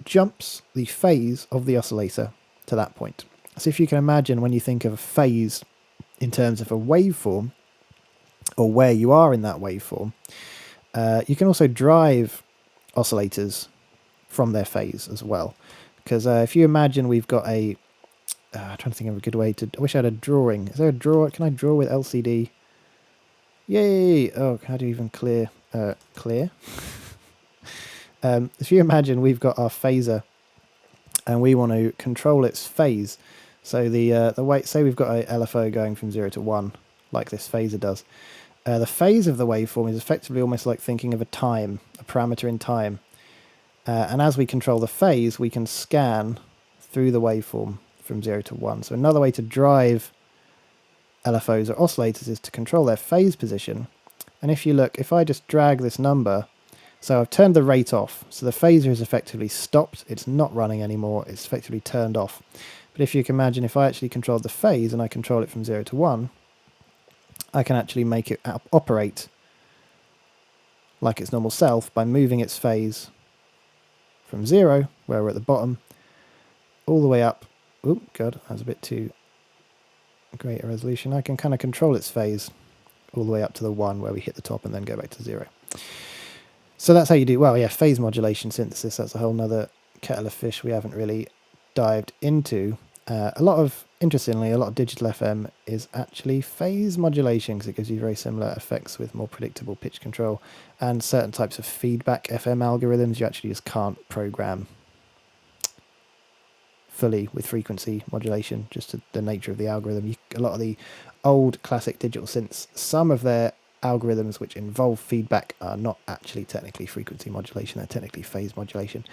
jumps the phase of the oscillator to that point. So if you can imagine, when you think of a phase in terms of a waveform, or where you are in that waveform, you can also drive oscillators from their phase as well. Because if you imagine we've got a... I'm trying to think of a good way to... I wish I had a drawing. Is there a draw? Can I draw with LCD? Yay! Oh, how do you even clear? Clear? If you imagine we've got our phaser and we want to control its phase. So the way, say we've got a LFO going from 0 to 1, like this phaser does. The phase of the waveform is effectively almost like thinking of a time, a parameter in time. And as we control the phase, we can scan through the waveform from 0 to 1. So another way to drive LFOs or oscillators is to control their phase position. And if you look, if I just drag this number, so I've turned the rate off, so the phaser is effectively stopped, it's not running anymore, it's effectively turned off. But if you can imagine, if I actually controlled the phase and I control it from 0 to 1, I can actually make it operate like its normal self by moving its phase from 0, where we're at the bottom, all the way up. Oh god, that's a bit too great a resolution. I can kind of control its phase all the way up to the 1, where we hit the top and then go back to 0. So that's how you do, well, yeah, phase modulation synthesis. That's a whole nother kettle of fish we haven't really dived into. Interestingly, a lot of digital FM is actually phase modulation, because it gives you very similar effects with more predictable pitch control, and certain types of feedback FM algorithms you actually just can't program fully with frequency modulation, just to the nature of the algorithm. A lot of the old classic digital synths, some of their algorithms which involve feedback are not actually technically frequency modulation, they're technically phase modulation.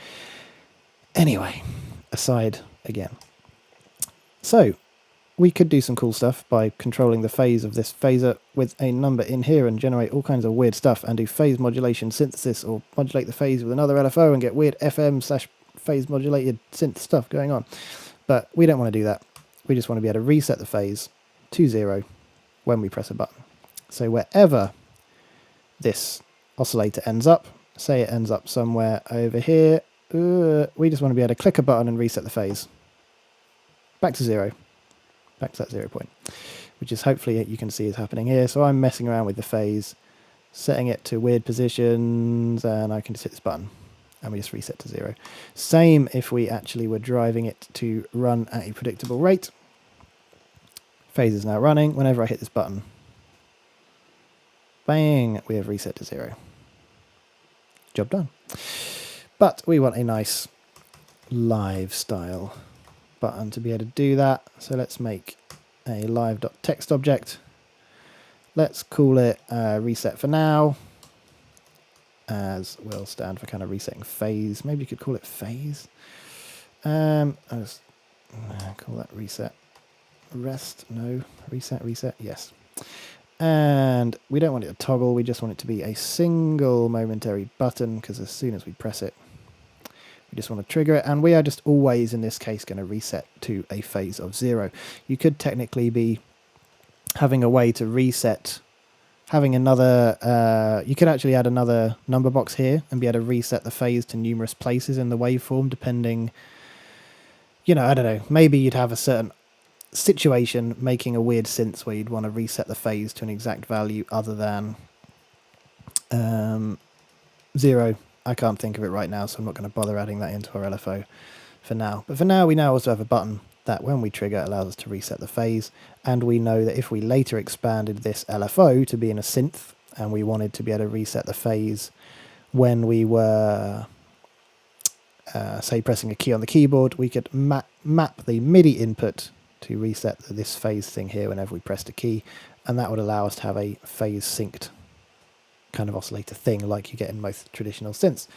Anyway, aside again. So we could do some cool stuff by controlling the phase of this phaser with a number in here and generate all kinds of weird stuff and do phase modulation synthesis, or modulate the phase with another LFO and get weird FM/phase modulated synth stuff going on. But we don't want to do that. We just want to be able to reset the phase to 0 when we press a button. So wherever this oscillator ends up, say it ends up somewhere over here, we just want to be able to click a button and reset the phase back to 0, back to that 0 point, which is hopefully you can see is happening here. So I'm messing around with the phase, setting it to weird positions, and I can just hit this button and we just reset to 0. Same if we actually were driving it to run at a predictable rate. Phase is now running. Whenever I hit this button, bang, we have reset to 0. Job done. But we want a nice live style button to be able to do that. So let's make a live.text object. Let's call it reset for now, as will stand for kind of resetting phase. Maybe you could call it phase. I'll just call that reset. Rest, no. Reset, yes. And we don't want it to toggle, we just want it to be a single momentary button, because as soon as we press it, we just want to trigger it, and we are just always, in this case, going to reset to a phase of 0. You could technically be having a way to reset, having another, you could actually add another number box here and be able to reset the phase to numerous places in the waveform, depending, I don't know, maybe you'd have a certain situation making a weird synth where you'd want to reset the phase to an exact value other than 0. I can't think of it right now, so I'm not going to bother adding that into our LFO for now. But for now, we now also have a button that when we trigger allows us to reset the phase, and we know that if we later expanded this LFO to be in a synth and we wanted to be able to reset the phase when we were say pressing a key on the keyboard, we could map the MIDI input to reset this phase thing here whenever we pressed a key, and that would allow us to have a phase synced kind of oscillator thing like you get in most traditional synths.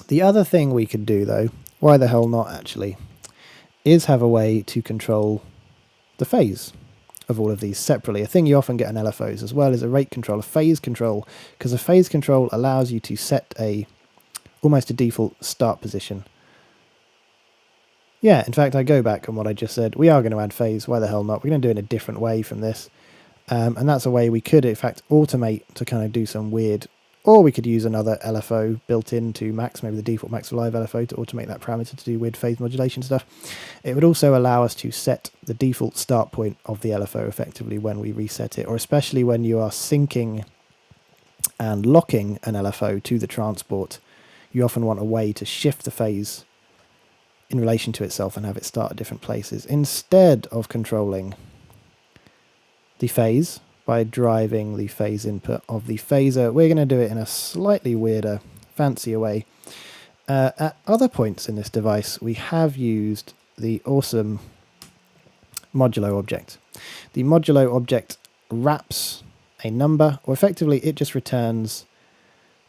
The other thing we could do, though, why the hell not actually, is have a way to control the phase of all of these separately. A thing you often get in LFOs as well is a rate control, a phase control, because a phase control allows you to set almost a default start position. Yeah, in fact, I go back on what I just said. We are going to add phase. Why the hell not? We're going to do it in a different way from this. And that's a way we could, in fact, automate to kind of do some weird... Or we could use another LFO built into Max, maybe the default Max Live LFO, to automate that parameter to do weird phase modulation stuff. It would also allow us to set the default start point of the LFO effectively when we reset it, or especially when you are syncing and locking an LFO to the transport. You often want a way to shift the phase in relation to itself and have it start at different places, instead of controlling the phase by driving the phase input of the phaser. We're going to do it in a slightly weirder, fancier way. At other points in this device, we have used the awesome modulo object. The modulo object wraps a number, or effectively it just returns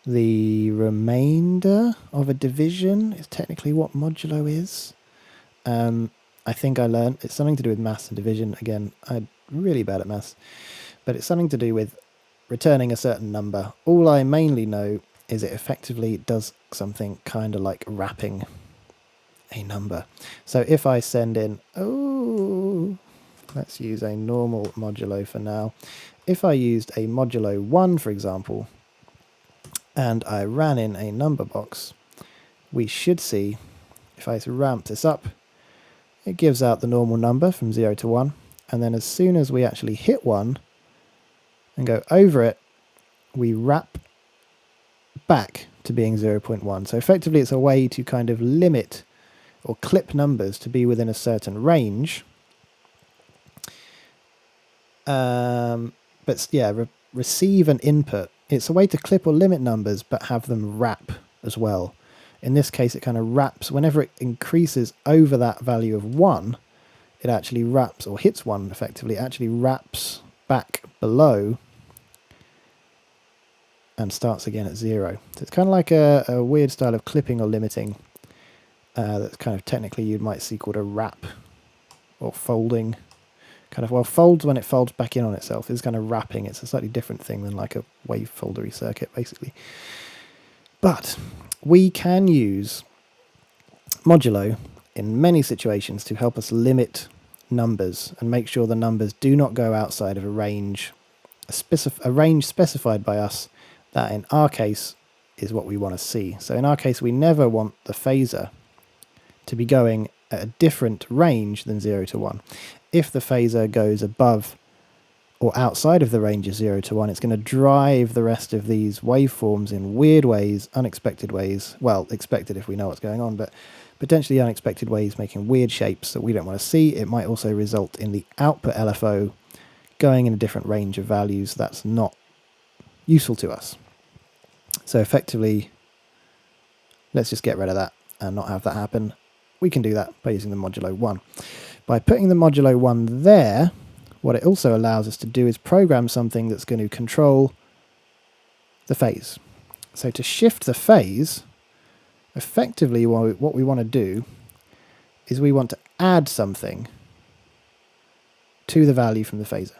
the remainder of a division, is technically what modulo is. I think I learned it's something to do with maths and division. Again, I'm really bad at maths, but it's something to do with returning a certain number. All I mainly know is it effectively does something kind of like wrapping a number. So if I send in, let's use a normal modulo for now. If I used a modulo 1, for example, and I ran in a number box, we should see, if I ramp this up, it gives out the normal number from 0 to 1, and then as soon as we actually hit 1 and go over it, we wrap back to being 0.1. So effectively it's a way to kind of limit or clip numbers to be within a certain range. But yeah, receive an input. It's a way to clip or limit numbers but have them wrap as well. In this case, it kind of wraps, whenever it increases over that value of 1, it actually wraps, or hits 1 effectively, it actually wraps back below and starts again at 0. So it's kind of like a weird style of clipping or limiting that's kind of technically you might see called a wrap or folding. Kind of, well, folds when it folds back in on itself. It's kind of wrapping. It's a slightly different thing than like a wave foldery circuit, basically. But we can use modulo in many situations to help us limit numbers and make sure the numbers do not go outside of a range specified by us, that in our case is what we want to see. So in our case, we never want the phaser to be going at a different range than 0 to 1. If the phaser goes above or outside of the range of 0 to 1, it's going to drive the rest of these waveforms in weird ways, unexpected ways. Well, expected if we know what's going on, but potentially unexpected ways, making weird shapes that we don't want to see. It might also result in the output LFO going in a different range of values that's not useful to us. So effectively, let's just get rid of that and not have that happen. We can do that by using the modulo 1. By putting the modulo 1 there, what it also allows us to do is program something that's going to control the phase. So to shift the phase, effectively what we want to do is we want to add something to the value from the phaser.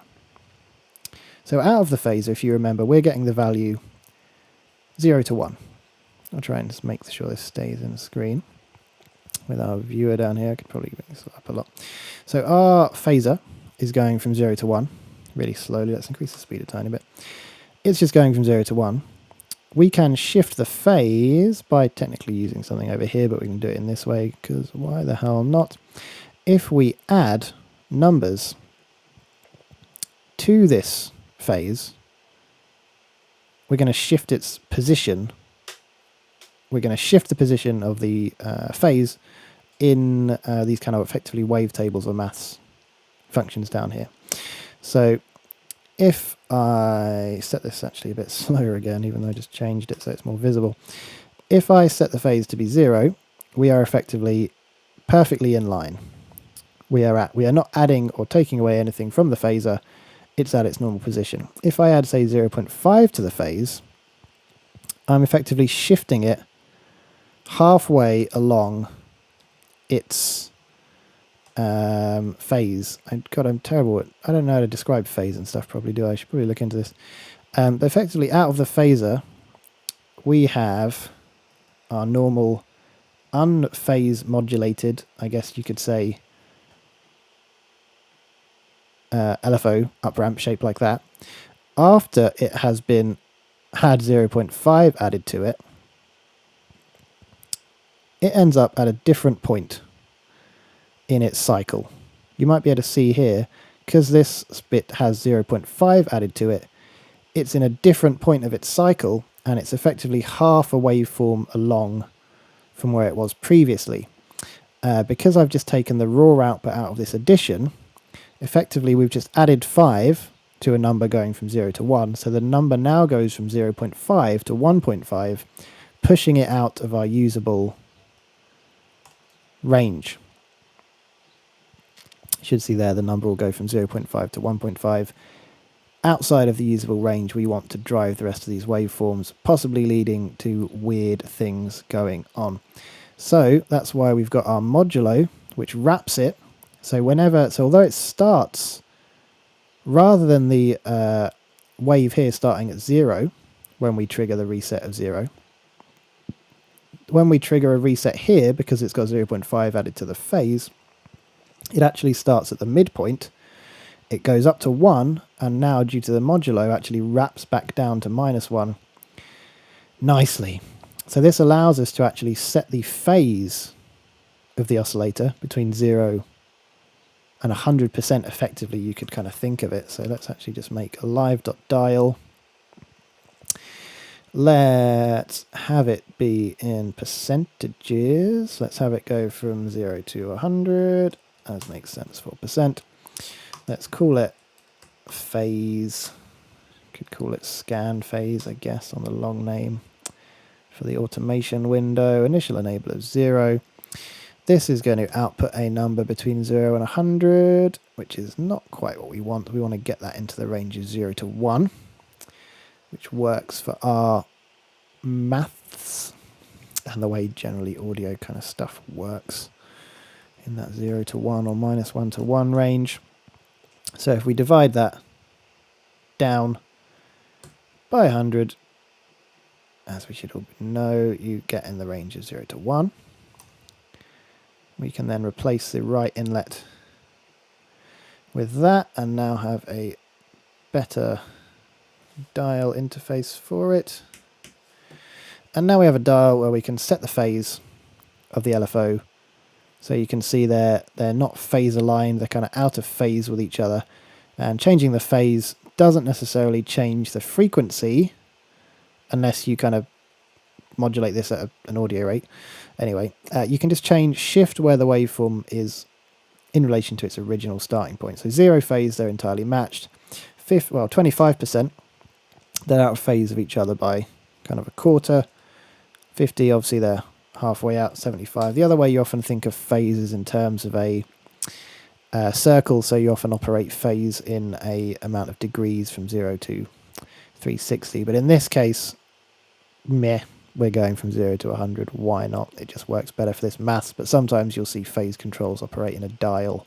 So out of the phaser, if you remember, we're getting the value 0 to 1. I'll try and just make sure this stays in the screen. With our viewer down here, I could probably bring this up a lot. So our phaser is going from 0 to 1 really slowly. Let's increase the speed a tiny bit. It's just going from 0 to 1. We can shift the phase by technically using something over here, but we can do it in this way because why the hell not? If we add numbers to this phase, we're going to shift its position. We're going to shift the position of the phase in these kind of effectively wavetables or maths functions down here. So if I set this actually a bit slower again, even though I just changed it so it's more visible. If I set the phase to be 0, we are effectively perfectly in line. We are not adding or taking away anything from the phaser. It's at its normal position. If I add, say, 0.5 to the phase, I'm effectively shifting it halfway along its phase. God, I'm terrible at, I don't know how to describe phase and stuff properly, do I? I should probably look into this. But effectively, out of the phaser, we have our normal unphase modulated, I guess you could say, LFO up ramp shaped like that. After it has been had 0.5 added to it, it ends up at a different point in its cycle. You might be able to see here, because this bit has 0.5 added to it, it's in a different point of its cycle, and it's effectively half a waveform along from where it was previously. Because I've just taken the raw output out of this addition, effectively we've just added 5 to a number going from 0 to 1, so the number now goes from 0.5 to 1.5, pushing it out of our usable range. You should see there the number will go from 0.5 to 1.5. Outside of the usable range, we want to drive the rest of these waveforms, possibly leading to weird things going on. So that's why we've got our modulo, which wraps it. So although it starts, rather than the wave here starting at 0, when we trigger the reset of 0, when we trigger a reset here, because it's got 0.5 added to the phase, it actually starts at the midpoint. It goes up to 1, and now due to the modulo actually wraps back down to -1 nicely. So this allows us to actually set the phase of the oscillator between 0 and 100% effectively, you could kind of think of it. So let's actually just make a live.dial. Let's have it be in percentages. Let's have it go from 0 to 100, as makes sense for percent. Let's call it phase. Could call it scan phase, I guess, on the long name. For the automation window, initial enabler of 0. This is going to output a number between 0 and 100, which is not quite what we want. We want to get that into the range of 0 to 1, which works for our maths and the way generally audio kind of stuff works in that 0 to 1 or -1 to 1 range. So if we divide that down by 100, as we should all know, you get in the range of 0 to 1. We can then replace the right inlet with that and now have a better dial interface for it. And now we have a dial where we can set the phase of the LFO. So you can see they're not phase aligned, they're kind of out of phase with each other. And changing the phase doesn't necessarily change the frequency unless you kind of modulate this at an audio rate. Anyway, you can just shift where the waveform is in relation to its original starting point. So 0 phase, they're entirely matched. 25%, they're out of phase of each other by kind of a quarter. 50, obviously they're halfway out. 75. The other way you often think of phases in terms of a circle, so you often operate phase in a amount of degrees from 0 to 360. But in this case, meh. We're going from 0 to 100. Why not? It just works better for this maths. But sometimes you'll see phase controls operate in a dial,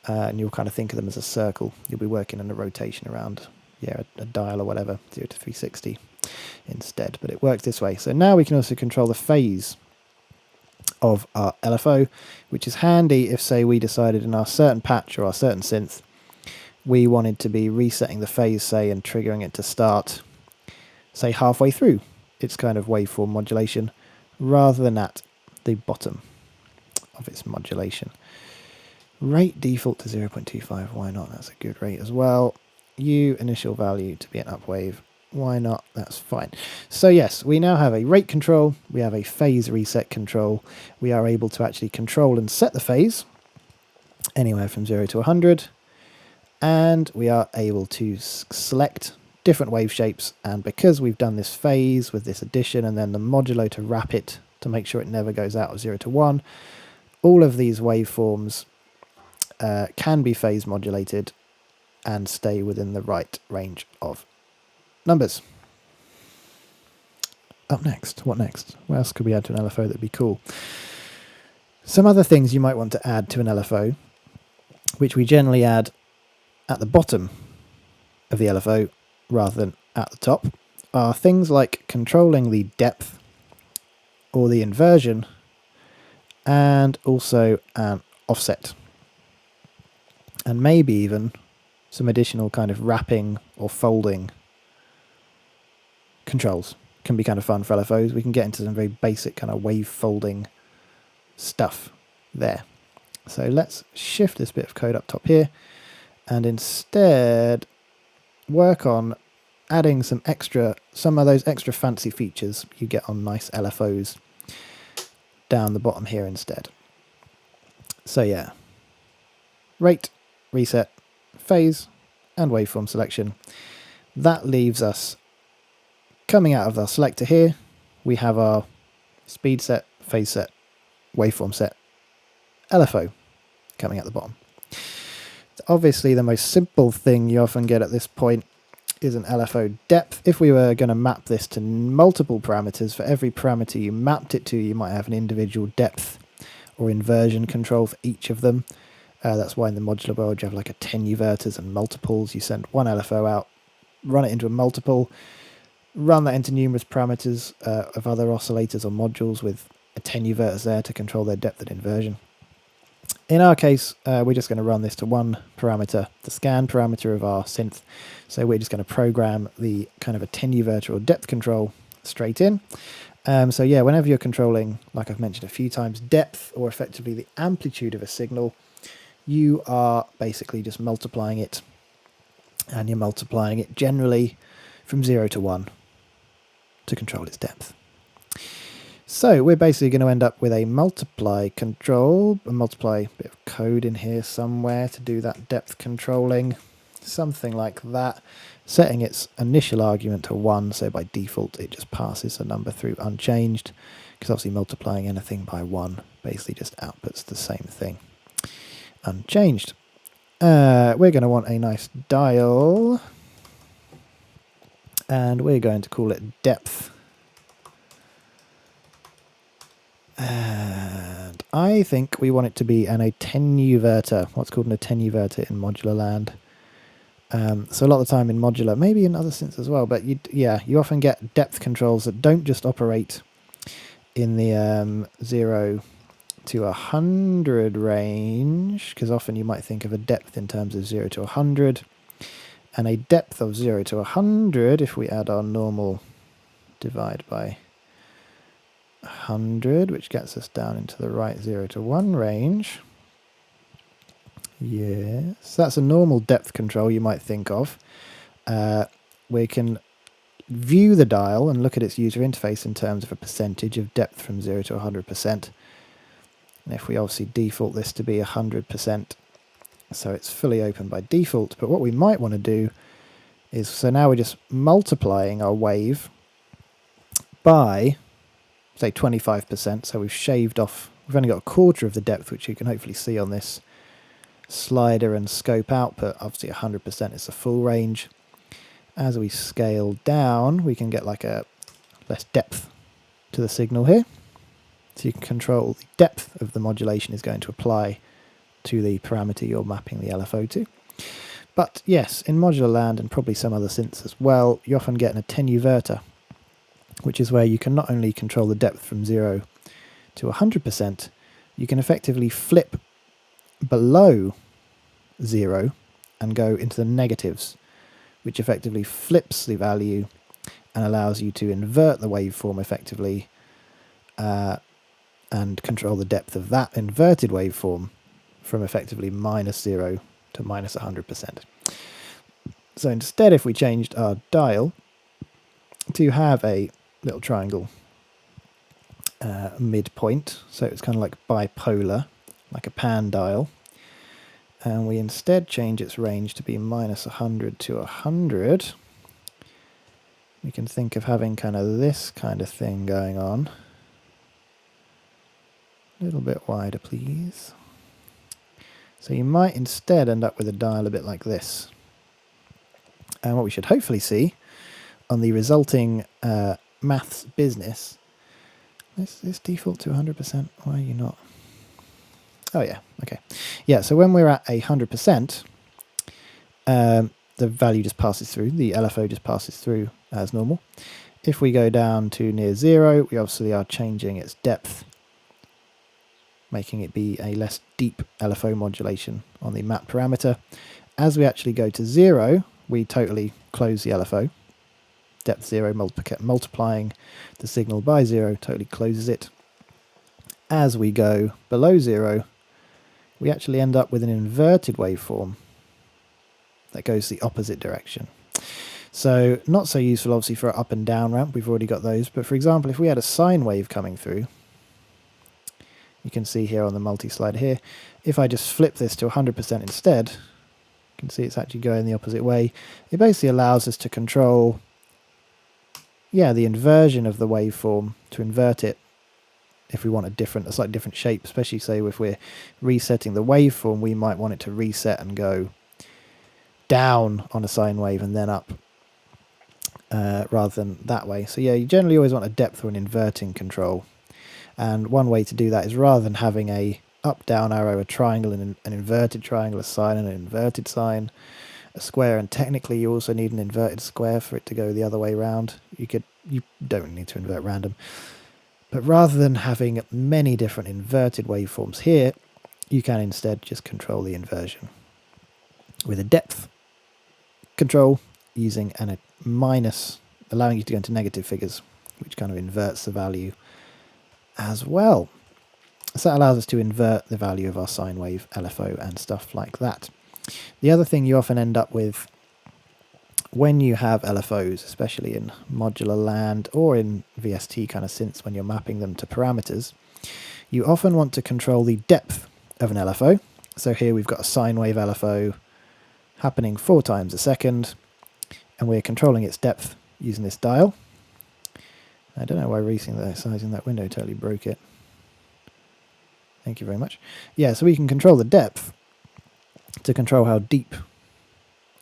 and you'll kind of think of them as a circle. You'll be working on a rotation around, a dial or whatever, 0 to 360 instead. But it works this way. So now we can also control the phase of our LFO, which is handy if, say, we decided in our certain patch or our certain synth, we wanted to be resetting the phase, say, and triggering it to start, say, halfway through its kind of waveform modulation, rather than at the bottom of its modulation. Rate default to 0.25, why not? That's a good rate as well. U initial value to be an up wave, why not? That's fine. So yes, we now have a rate control, we have a phase reset control, we are able to actually control and set the phase anywhere from 0 to 100, and we are able to select different wave shapes, and because we've done this phase with this addition and then the modulo to wrap it to make sure it never goes out of 0 to 1, all of these waveforms can be phase modulated and stay within the right range of numbers. Up next, what next? What else could we add to an LFO that'd be cool? Some other things you might want to add to an LFO, which we generally add at the bottom of the LFO rather than at the top, are things like controlling the depth or the inversion, and also an offset, and maybe even some additional kind of wrapping or folding controls. Can be kind of fun for LFOs. We can get into some very basic kind of wave folding stuff there. So let's shift this bit of code up top here and instead work on adding some of those extra fancy features you get on nice LFOs down the bottom here instead. So yeah, rate, reset, phase, and waveform selection. That leaves us coming out of our selector here. We have our speed set, phase set, waveform set, LFO coming at the bottom. Obviously, the most simple thing you often get at this point is an LFO depth. If we were going to map this to multiple parameters, for every parameter you mapped it to, you might have an individual depth or inversion control for each of them. That's why in the modular world you have like attenuverters and multiples. You send one LFO out, run it into a multiple, run that into numerous parameters of other oscillators or modules with attenuverters there to control their depth and inversion. In our case, we're just going to run this to one parameter, the scan parameter of our synth. So we're just going to program the kind of attenuverter or depth control straight in. So yeah, whenever you're controlling, like I've mentioned a few times, depth or effectively the amplitude of a signal, you are basically just multiplying it, and you're multiplying it generally from 0 to 1 to control its depth. So we're basically going to end up with a multiply control, a multiply bit of code in here somewhere to do that depth controlling, something like that, setting its initial argument to 1, so by default it just passes the number through unchanged, because obviously multiplying anything by 1 basically just outputs the same thing, unchanged. We're going to want a nice dial, and we're going to call it depth. And I think we want it to be an attenuverter, what's called an attenuverter in modular land. So a lot of the time in modular, maybe in other synths as well, but you often get depth controls that don't just operate in the 0 to 100 range, because often you might think of a depth in terms of 0 to 100, and a depth of 0 to 100, if we add our normal divide by 100, which gets us down into the right 0 to 1 range. Yes, that's a normal depth control you might think of. We can view the dial and look at its user interface in terms of a percentage of depth from 0 to 100%. And if we obviously default this to be 100%, so it's fully open by default. But what we might want to do is, so now we're just multiplying our wave by, say, 25%. So we've shaved off, we've only got a quarter of the depth, which you can hopefully see on this slider and scope output. Obviously 100% is the full range. As we scale down, we can get like a less depth to the signal here. So you can control the depth of the modulation is going to apply to the parameter you're mapping the LFO to. But yes, in modular land and probably some other synths as well, you often get an attenuverter, which is where you can not only control the depth from 0 to 100%, you can effectively flip below 0 and go into the negatives, which effectively flips the value and allows you to invert the waveform effectively and control the depth of that inverted waveform from effectively -0 to -100%. So instead, if we changed our dial to have a little triangle midpoint, so it's kind of like bipolar, like a pan dial, and we instead change its range to be -100 to 100, we can think of having kind of this kind of thing going on. A little bit wider, please. So you might instead end up with a dial a bit like this. And what we should hopefully see on the resulting maths business, this default to 100%, why are you not? Oh yeah, okay. Yeah, so when we're at 100%, the value just passes through, the LFO just passes through as normal. If we go down to near 0, we obviously are changing its depth, making it be a less deep LFO modulation on the map parameter. As we actually go to 0, we totally close the LFO. Depth 0, multiplying the signal by 0 totally closes it. As we go below 0, we actually end up with an inverted waveform that goes the opposite direction. So not so useful obviously for an up and down ramp, we've already got those, but for example if we had a sine wave coming through, you can see here on the multi-slide here, if I just flip this to 100% instead, you can see it's actually going the opposite way. It basically allows us to control, yeah, the inversion of the waveform, to invert it if we want a slightly different shape, especially say if we're resetting the waveform, we might want it to reset and go down on a sine wave and then up rather than that way. So yeah, you generally always want a depth or an inverting control. And one way to do that is rather than having a up, down arrow, a triangle, and an inverted triangle, a sine and an inverted sine, a square, and technically you also need an inverted square for it to go the other way around. You don't need to invert random. But rather than having many different inverted waveforms here, you can instead just control the inversion with a depth control using a minus, allowing you to go into negative figures, which kind of inverts the value as well. So that allows us to invert the value of our sine wave, LFO, and stuff like that. The other thing you often end up with when you have LFOs, especially in modular land or in VST kind of synths when you're mapping them to parameters, you often want to control the depth of an LFO. So here we've got a sine wave LFO happening 4 times a second, and we're controlling its depth using this dial. I don't know why resizing that window totally broke it. Thank you very much. Yeah, so we can control the depth to control how deep,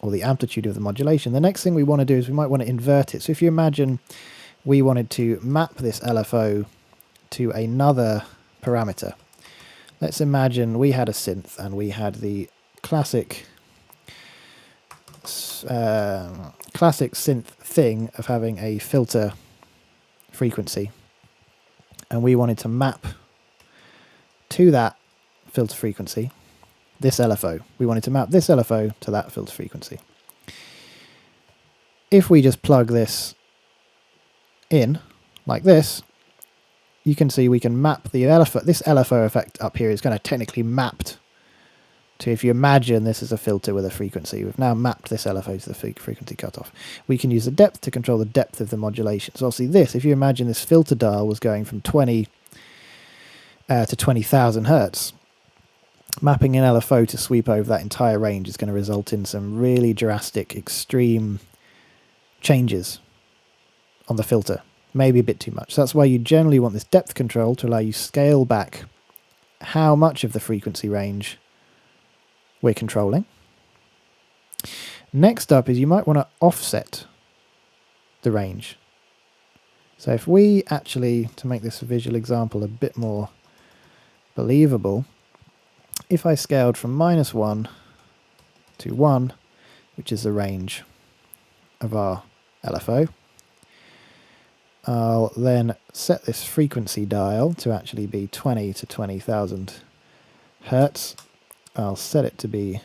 or the amplitude of the modulation. The next thing we want to do is we might want to invert it. So if you imagine we wanted to map this LFO to another parameter. Let's imagine we had a synth and we had the classic synth thing of having a filter frequency, and we wanted to map to that filter frequency this LFO. We wanted to map this LFO to that filter frequency. If we just plug this in like this, you can see we can map the LFO. This LFO effect up here is kind of technically mapped to, if you imagine this is a filter with a frequency, we've now mapped this LFO to the frequency cutoff. We can use the depth to control the depth of the modulation. So obviously this, if you imagine this filter dial was going from 20 to 20,000 hertz, mapping an LFO to sweep over that entire range is going to result in some really drastic, extreme changes on the filter. Maybe a bit too much. So that's why you generally want this depth control to allow you scale back how much of the frequency range we're controlling. Next up is you might want to offset the range. So if we actually, to make this visual example a bit more believable, if I scaled from -1 to 1, which is the range of our LFO, I'll then set this frequency dial to actually be 20 to 20,000 hertz. I'll set it to be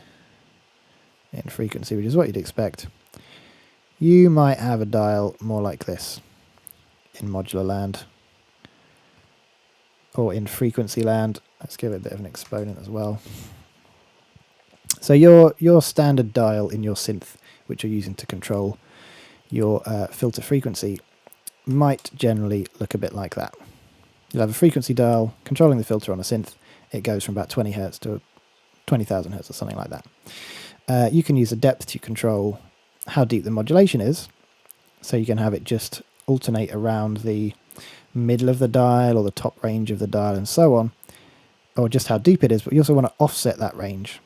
in frequency, which is what you'd expect. You might have a dial more like this in modular land, or in frequency land. Let's give it a bit of an exponent as well. So your standard dial in your synth, which you're using to control your filter frequency, might generally look a bit like that. You'll have a frequency dial controlling the filter on a synth. It goes from about 20 hertz to 20,000 hertz or something like that. You can use a depth to control how deep the modulation is, so you can have it just alternate around the middle of the dial or the top range of the dial and so on, or just how deep it is, but you also want to offset that range.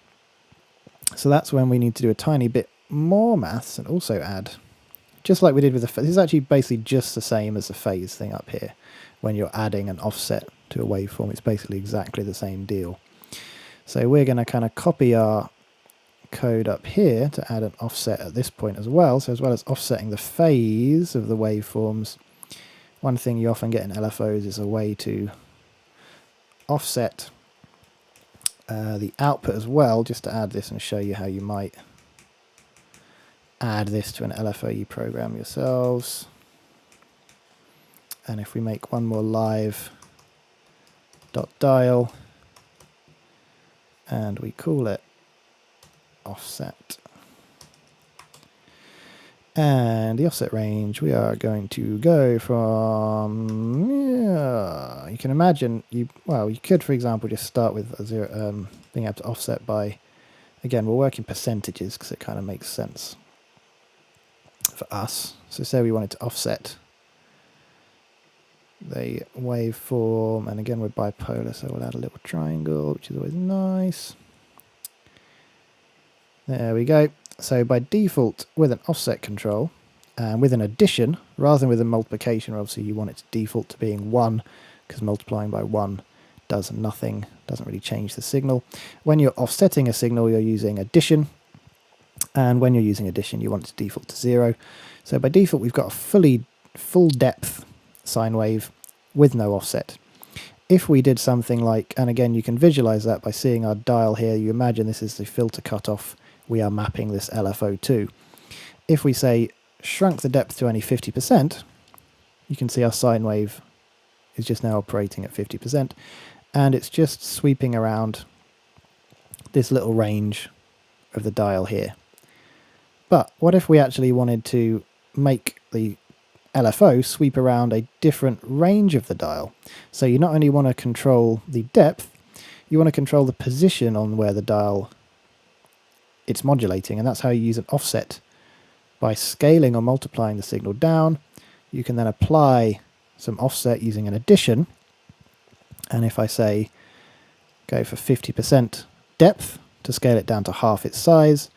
So that's when we need to do a tiny bit more maths and also add, just like we did with the phase. This is actually basically just the same as the phase thing up here. When you're adding an offset to a waveform, it's basically exactly the same deal. So we're going to kind of copy our code up here to add an offset at this point as well. So as well as offsetting the phase of the waveforms, one thing you often get in LFOs is a way to offset the output as well, just to add this and show you how you might add this to an LFO you program yourselves. And if we make one more live dot dial and we call it offset, and the offset range, we are going to go from, you can imagine, you could, for example, just start with a zero, being able to offset by, again, we'll work in percentages because it kind of makes sense for us. So say we wanted to offset the waveform, and again we're bipolar, so we'll add a little triangle, which is always nice. There we go. So by default, with an offset control and with an addition rather than with a multiplication, obviously you want it to default to being 1, because multiplying by 1 does nothing, doesn't really change the signal. When you're offsetting a signal, you're using addition, and when you're using addition, you want it to default to 0. So by default, we've got a full depth sine wave with no offset. If we did something like, and again you can visualize that by seeing our dial here, you imagine this is the filter cutoff we are mapping this LFO to. If we say shrunk the depth to only 50%, you can see our sine wave is just now operating at 50%, and it's just sweeping around this little range of the dial here. But what if we actually wanted to make the LFO sweep around a different range of the dial? So you not only want to control the depth, you want to control the position on where the dial it's modulating, and that's how you use an offset. By scaling or multiplying the signal down, you can then apply some offset using an addition, and if I say go for 50% depth to scale it down to half its size,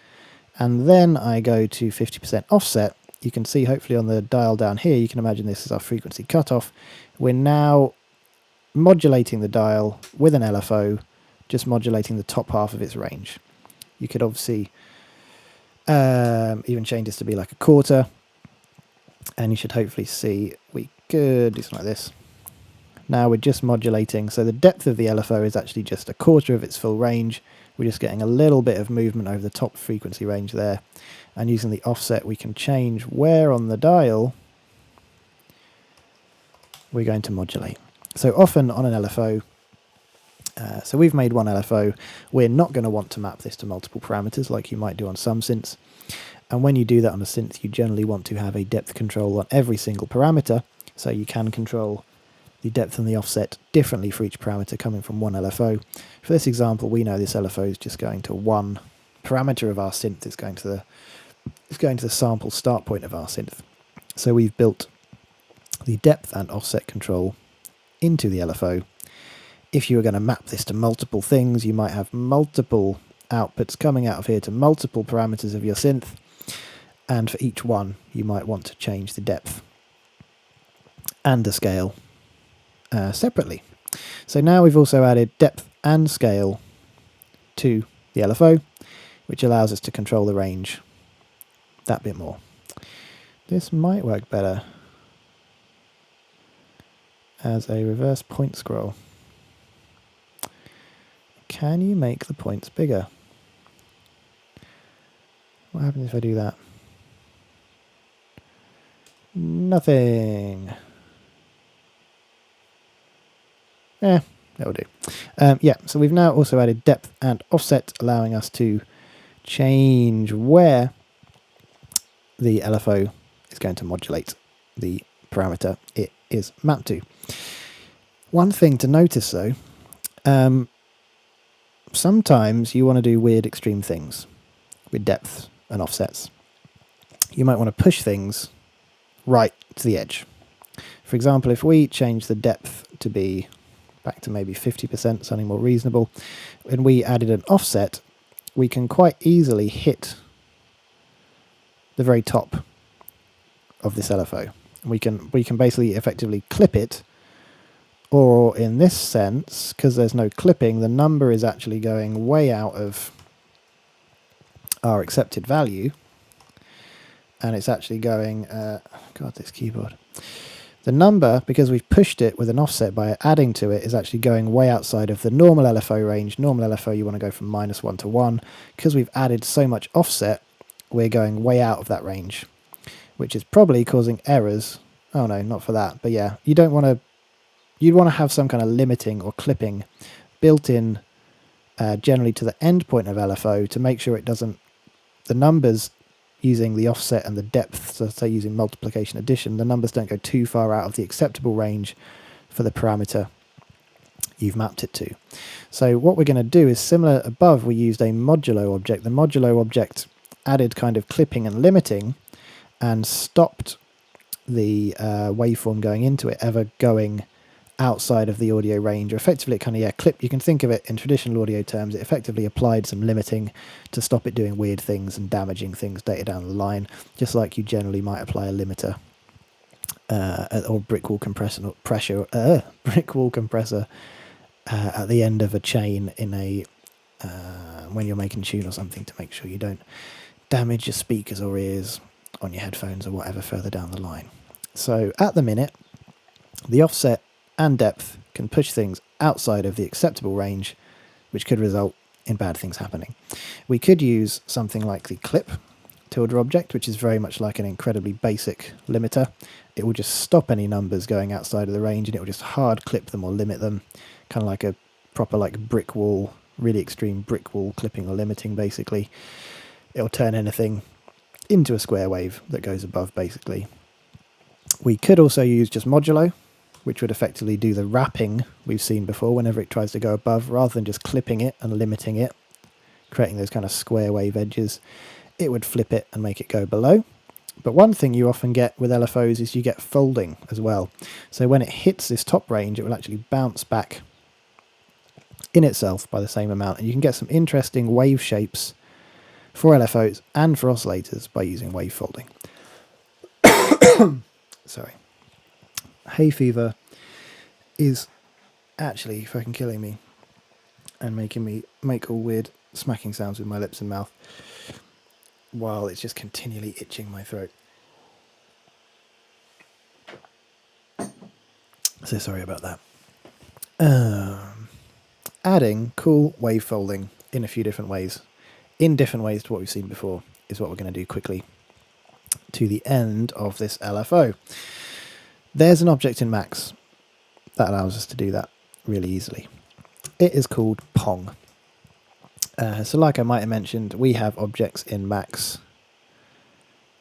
and then I go to 50% offset, you can see hopefully on the dial down here, you can imagine this is our frequency cutoff. We're now modulating the dial with an LFO, just modulating the top half of its range. You could obviously even change this to be like a quarter, and you should hopefully see we could do something like this. Now we're just modulating, so the depth of the LFO is actually just a quarter of its full range. We're just getting a little bit of movement over the top frequency range there, and using the offset we can change where on the dial we're going to modulate. So often on an LFO, so we've made one LFO, we're not going to want to map this to multiple parameters like you might do on some synths, and when you do that on a synth you generally want to have a depth control on every single parameter, so you can control the depth and the offset differently for each parameter coming from one LFO. For this example, we know this LFO is just going to one parameter of our synth, it's going to the sample start point of our synth. So we've built the depth and offset control into the LFO. If you were going to map this to multiple things, you might have multiple outputs coming out of here to multiple parameters of your synth, and for each one you might want to change the depth and the scale separately. So now we've also added depth and scale to the LFO, which allows us to control the range that bit more. This might work better as a reverse point scroll. Can you make the points bigger? What happens if I do that? Nothing. That'll do. Yeah, so we've now also added depth and offset, allowing us to change where the LFO is going to modulate the parameter it is mapped to. One thing to notice though, sometimes you want to do weird extreme things with depth and offsets. You might want to push things right to the edge. For example, if we change the depth to be back to maybe 50%, something more reasonable, and we added an offset, we can quite easily hit the very top of this LFO. We can basically effectively clip it Or in this sense, because there's no clipping, the number is actually going way out of our accepted value, and it's actually going, God, this keyboard. The number, because we've pushed it with an offset by adding to it, is actually going way outside of the normal LFO range. Normal LFO, you want to go from -1 to 1. Because we've added so much offset, we're going way out of that range, which is probably causing errors. Oh no, not for that. But yeah, you don't want to, you'd want to have some kind of limiting or clipping built in generally to the end point of LFO to make sure it doesn't, the numbers using the offset and the depth, so say using multiplication addition, the numbers don't go too far out of the acceptable range for the parameter you've mapped it to. So what we're going to do is similar above, we used a modulo object. The modulo object added kind of clipping and limiting and stopped the waveform going into it ever going outside of the audio range, or effectively it kind of, clip. You can think of it in traditional audio terms, it effectively applied some limiting to stop it doing weird things and damaging things later down the line, just like you generally might apply a limiter or brick wall compressor at the end of a chain in a when you're making tune or something, to make sure you don't damage your speakers or ears on your headphones or whatever further down the line. So at the minute, the offset and depth can push things outside of the acceptable range, which could result in bad things happening. We could use something like the clip tilde object, which is very much like an incredibly basic limiter. It will just stop any numbers going outside of the range, and it will just hard clip them or limit them, kind of like a proper like brick wall, really extreme brick wall clipping or limiting basically. It'll turn anything into a square wave that goes above basically. We could also use just modulo, which would effectively do the wrapping we've seen before whenever it tries to go above, rather than just clipping it and limiting it, creating those kind of square wave edges. It would flip it and make it go below. But one thing you often get with LFOs is you get folding as well. So when it hits this top range, it will actually bounce back in itself by the same amount, and you can get some interesting wave shapes for LFOs and for oscillators by using wave folding. Sorry. Hay fever is actually fucking killing me and making me make all weird smacking sounds with my lips and mouth while it's just continually itching my throat. So sorry about that. Adding cool wave folding in a few different ways, in different ways to what we've seen before, is what we're going to do quickly to the end of this LFO. There's an object in Max that allows us to do that really easily. It is called Pong. So like I might have mentioned, we have objects in Max,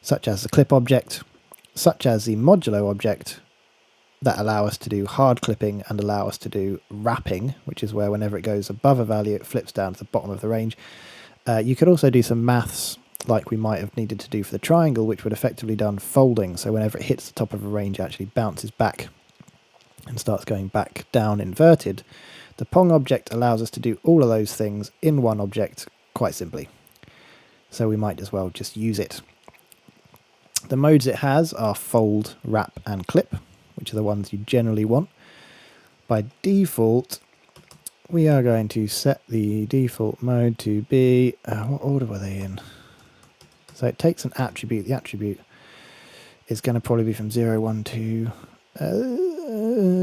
such as the clip object, such as the modulo object, that allow us to do hard clipping and allow us to do wrapping, which is where whenever it goes above a value, it flips down to the bottom of the range. You could also do some maths like we might have needed to do for the triangle, which would effectively done folding. So whenever it hits the top of a range, it actually bounces back and starts going back down inverted. The Pong object allows us to do all of those things in one object quite simply. So we might as well just use it. The modes it has are fold, wrap and clip, which are the ones you generally want. By default, we are going to set the default mode to be, what order were they in? So it takes an attribute. The attribute is going to probably be from 0, 1, 2.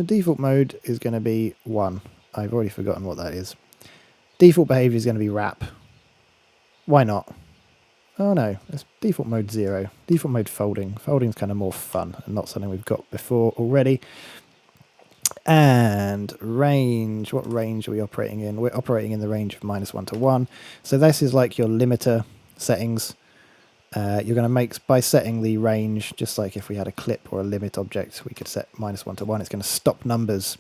Default mode is going to be 1. I've already forgotten what that is. Default behavior is going to be wrap. Why not? Oh no, it's default mode 0. Default mode folding. Folding is kind of more fun and not something we've got before already. And range, what range are we operating in? We're operating in the range of -1 to 1. So this is like your limiter settings. You're going to make, by setting the range, just like if we had a clip or a limit object, we could set -1 to 1. It's going to stop numbers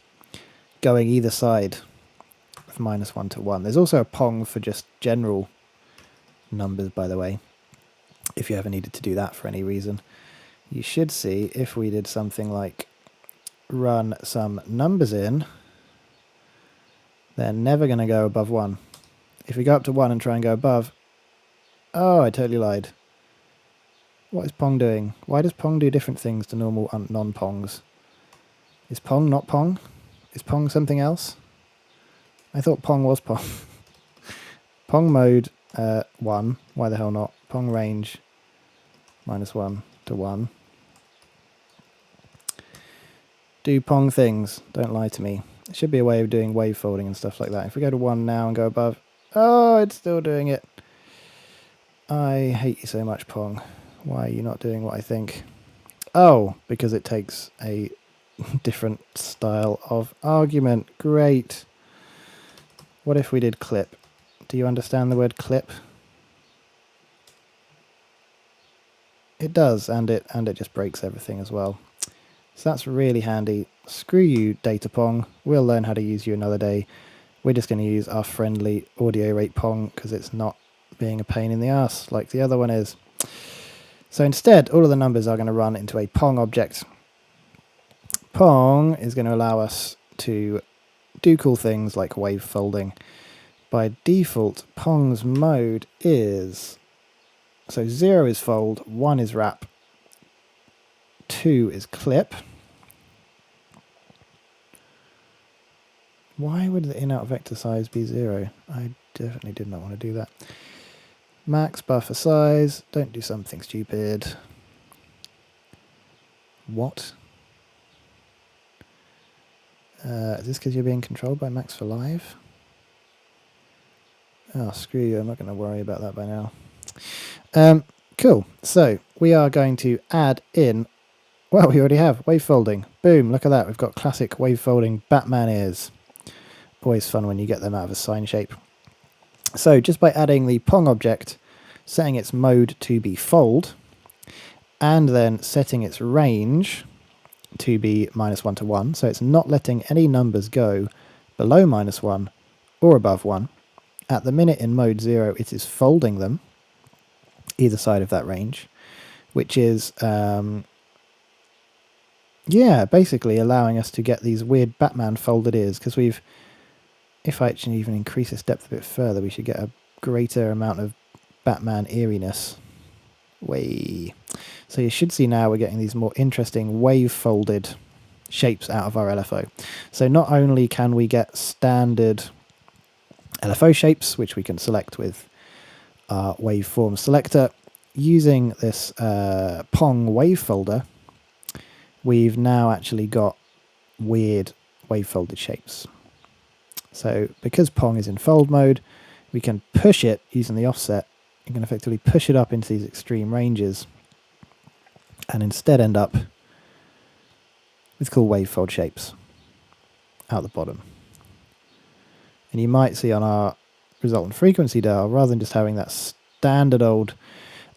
going either side of -1 to 1. There's also a Pong for just general numbers, by the way, if you ever needed to do that for any reason. You should see if we did something like run some numbers in, they're never going to go above 1. If we go up to 1 and try and go above, oh, I totally lied. What is Pong doing? Why does Pong do different things to normal non-Pongs? Is Pong not Pong? Is Pong something else? I thought Pong was Pong. Pong mode 1. Why the hell not? Pong range -1 to 1. Do Pong things. Don't lie to me. There should be a way of doing wave folding and stuff like that. If we go to 1 now and go above... Oh, it's still doing it. I hate you so much, Pong. Why are you not doing what I think? Oh, because it takes a different style of argument. Great. What if we did clip? Do you understand the word clip? It does, and it just breaks everything as well. So that's really handy. Screw you, Data Pong. We'll learn how to use you another day. We're just going to use our friendly audio rate Pong because it's not being a pain in the ass like the other one is. So instead, all of the numbers are going to run into a Pong object. Pong is going to allow us to do cool things like wave folding. By default, Pong's mode is... So 0 is fold, 1 is wrap, 2 is clip. Why would the in-out vector size be 0? I definitely did not want to do that. Max buffer size. Don't do something stupid. What? Is this because you're being controlled by Max for Live? Oh, screw you. I'm not going to worry about that by now. Cool. So we are going to add in... Well, we already have wave folding. Boom, look at that. We've got classic wave folding Batman ears. Always fun when you get them out of a sine shape. So just by adding the Pong object, setting its mode to be fold, and then setting its range to be -1 to 1, so it's not letting any numbers go below -1 or above 1. At the minute in mode 0, it is folding them, either side of that range, which is, yeah, basically allowing us to get these weird Batman folded ears, because we've... If I actually even increase this depth a bit further, we should get a greater amount of Batman eeriness. Way. So you should see now we're getting these more interesting wave-folded shapes out of our LFO. So not only can we get standard LFO shapes, which we can select with our waveform selector, using this Pong wave folder, we've now actually got weird wave-folded shapes. So because Pong is in fold mode, we can push it using the offset. You can effectively push it up into these extreme ranges and instead end up with cool wavefold shapes out the bottom. And you might see on our resultant frequency dial, rather than just having that standard old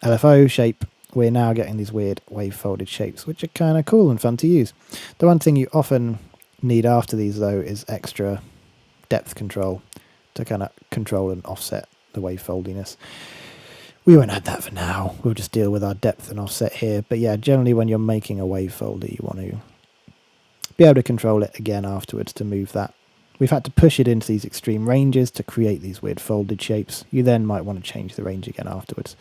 LFO shape, we're now getting these weird wave-folded shapes, which are kind of cool and fun to use. The one thing you often need after these, though, is extra depth control to kind of control and offset the wave foldiness. We won't add that for now. We'll just deal with our depth and offset here. But yeah, generally when you're making a wave folder, you want to be able to control it again afterwards to move that. We've had to push it into these extreme ranges to create these weird folded shapes. You then might want to change the range again afterwards.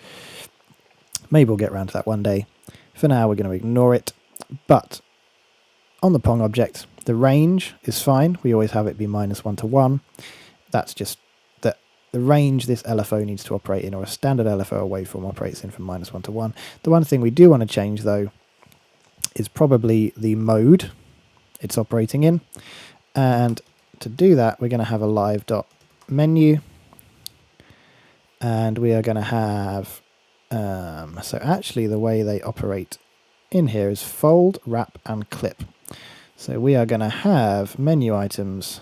Maybe we'll get around to that one day. For now, we're going to ignore it. But on the Pong object, the range is fine. We always have it be -1 to 1. That's just that the range this LFO needs to operate in, or a standard LFO waveform operates in, from -1 to 1. The one thing we do want to change, though, is probably the mode it's operating in. And to do that, we're going to have a live.menu. And we are going to have... so actually the way they operate in here is fold, wrap, and clip. So we are going to have menu items,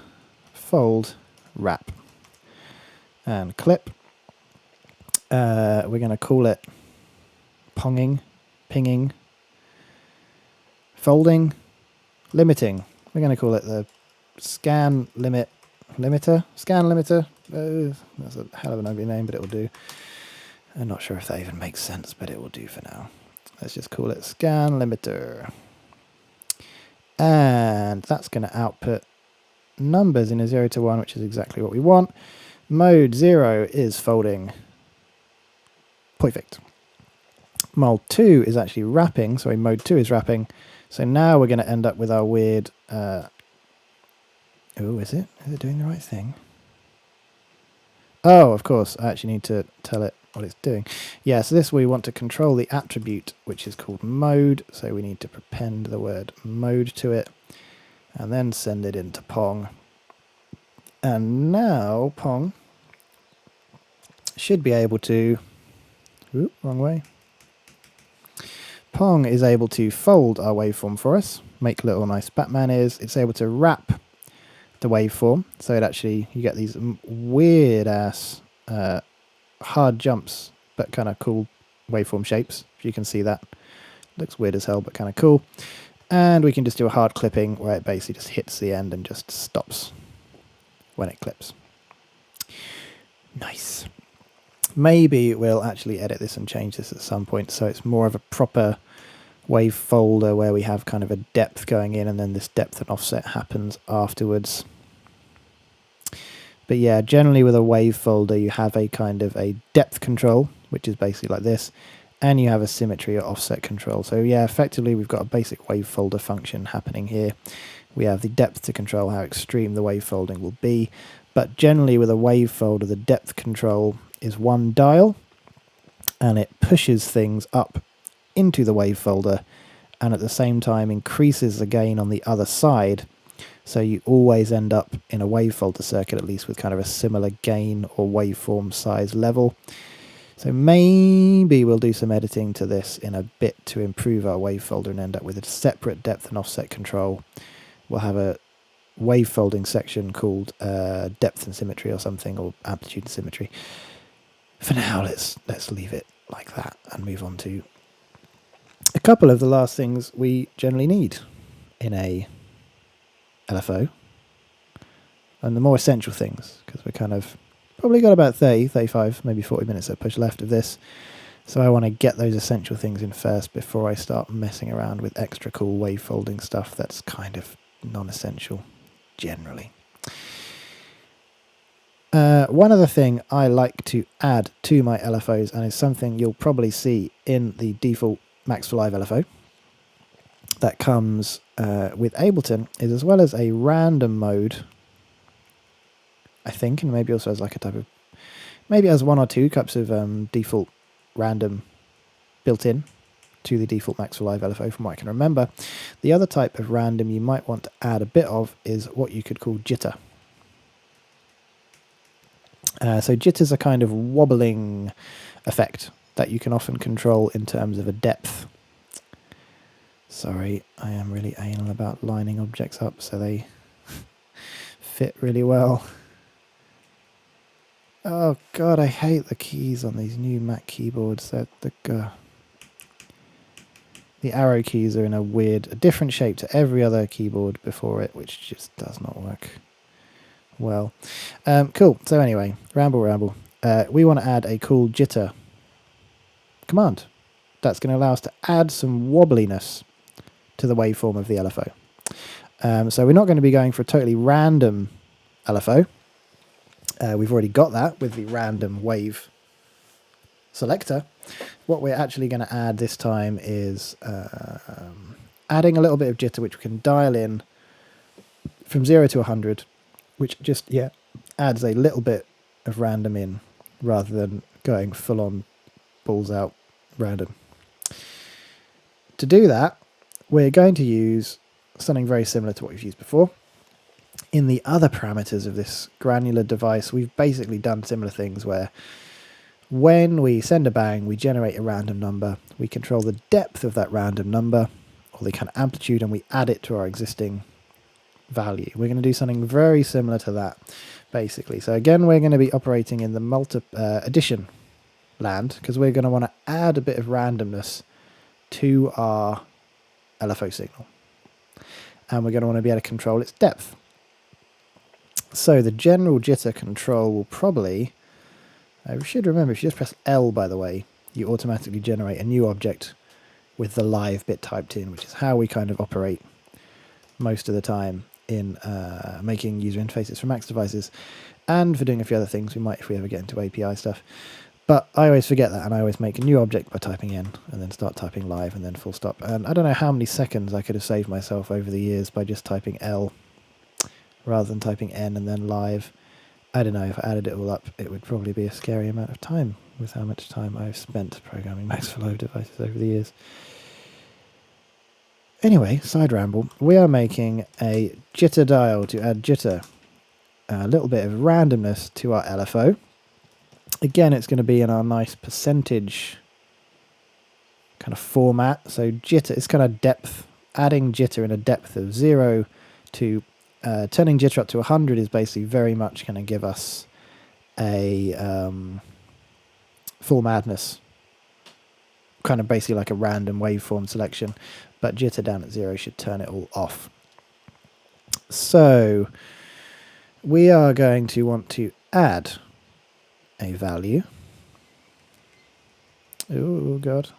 fold, wrap, and clip. We're going to call it ponging, pinging, folding, limiting. We're going to call it the scan limiter. That's a hell of an ugly name, but it will do. I'm not sure if that even makes sense, but it will do for now. Let's just call it scan limiter. And that's going to output numbers in a 0 to 1, which is exactly what we want. Mode 0 is folding. Perfect. Mode 2 is actually wrapping. Sorry, mode 2 is wrapping. So now we're going to end up with our weird Oh, is it? Is it doing the right thing? Oh, of course, I actually need to tell it what it's doing. Yeah, so this we want to control the attribute, which is called mode. So we need to prepend the word mode to it, and then send it into Pong. And now Pong should be able to... Ooh, wrong way. Pong is able to fold our waveform for us, make little nice Batman ears. It's able to wrap the waveform, so it actually, you get these weird ass hard jumps, but kind of cool waveform shapes. If you can see that, looks weird as hell, but kind of cool. And we can just do a hard clipping where it basically just hits the end and just stops when it clips. Nice. Maybe we'll actually edit this and change this at some point, so it's more of a proper wave folder where we have kind of a depth going in, and then this depth and offset happens afterwards. But yeah, generally with a wave folder you have a kind of a depth control, which is basically like this, and you have a symmetry or offset control. So yeah, effectively we've got a basic wave folder function happening here. We have the depth to control how extreme the wave folding will be, but generally with a wave folder the depth control is one dial, and it pushes things up into the wave folder, and at the same time increases the gain on the other side, so you always end up in a wave folder circuit at least with kind of a similar gain or waveform size level. So maybe we'll do some editing to this in a bit to improve our wave folder and end up with a separate depth and offset control. We'll have a wave folding section called depth and symmetry or something, or amplitude and symmetry. For now, let's leave it like that and move on to a couple of the last things we generally need in a LFO, and the more essential things, because we're kind of probably got about 30, 35, maybe 40 minutes at push left of this, so I want to get those essential things in first before I start messing around with extra cool wave folding stuff that's kind of non-essential generally. One other thing I like to add to my LFOs, and is something you'll probably see in the default Max for Live LFO that comes with Ableton, is as well as a random mode, I think, and maybe also as like a type of, maybe it has one or two cups of default random built in to the default Max for Live LFO from what I can remember. The other type of random you might want to add a bit of is what you could call jitter. So jitter's a kind of wobbling effect that you can often control in terms of a depth. Sorry, I am really anal about lining objects up so they fit really well. Oh god, I hate the keys on these new Mac keyboards. The arrow keys are in a different shape to every other keyboard before it, which just does not work well. Cool, so anyway, ramble. We want to add a cool jitter command that's going to allow us to add some wobbliness to the waveform of the LFO. So we're not going to be going for a totally random LFO. We've already got that with the random wave selector. What we're actually going to add this time is adding a little bit of jitter, which we can dial in from 0 to 100, which just adds a little bit of random in rather than going full on balls out random. To do that, we're going to use something very similar to what we've used before. In the other parameters of this granular device, we've basically done similar things where when we send a bang, we generate a random number, we control the depth of that random number, or the kind of amplitude, and we add it to our existing value. We're going to do something very similar to that, basically. So again, we're going to be operating in the addition land, because we're going to want to add a bit of randomness to our LFO signal. And we're going to want to be able to control its depth. So the general jitter control will probably, I should remember, if you just press L, by the way, you automatically generate a new object with the live bit typed in, which is how we kind of operate most of the time in making user interfaces for Mac devices, and for doing a few other things we might if we ever get into API stuff. But I always forget that, and I always make a new object by typing in, and then start typing live, and then full stop. And I don't know how many seconds I could have saved myself over the years by just typing L rather than typing N and then live. I don't know, if I added it all up, it would probably be a scary amount of time with how much time I've spent programming Max for Low devices over the years. Anyway, side ramble. We are making a jitter dial to add jitter, a little bit of randomness to our LFO. Again, it's going to be in our nice percentage kind of format. So jitter is kind of depth, adding jitter in a depth of 0 to turning jitter up to 100 is basically very much going to give us a full madness, kind of basically like a random waveform selection, but jitter down at 0 should turn it all off. So we are going to want to add a value. Oh god.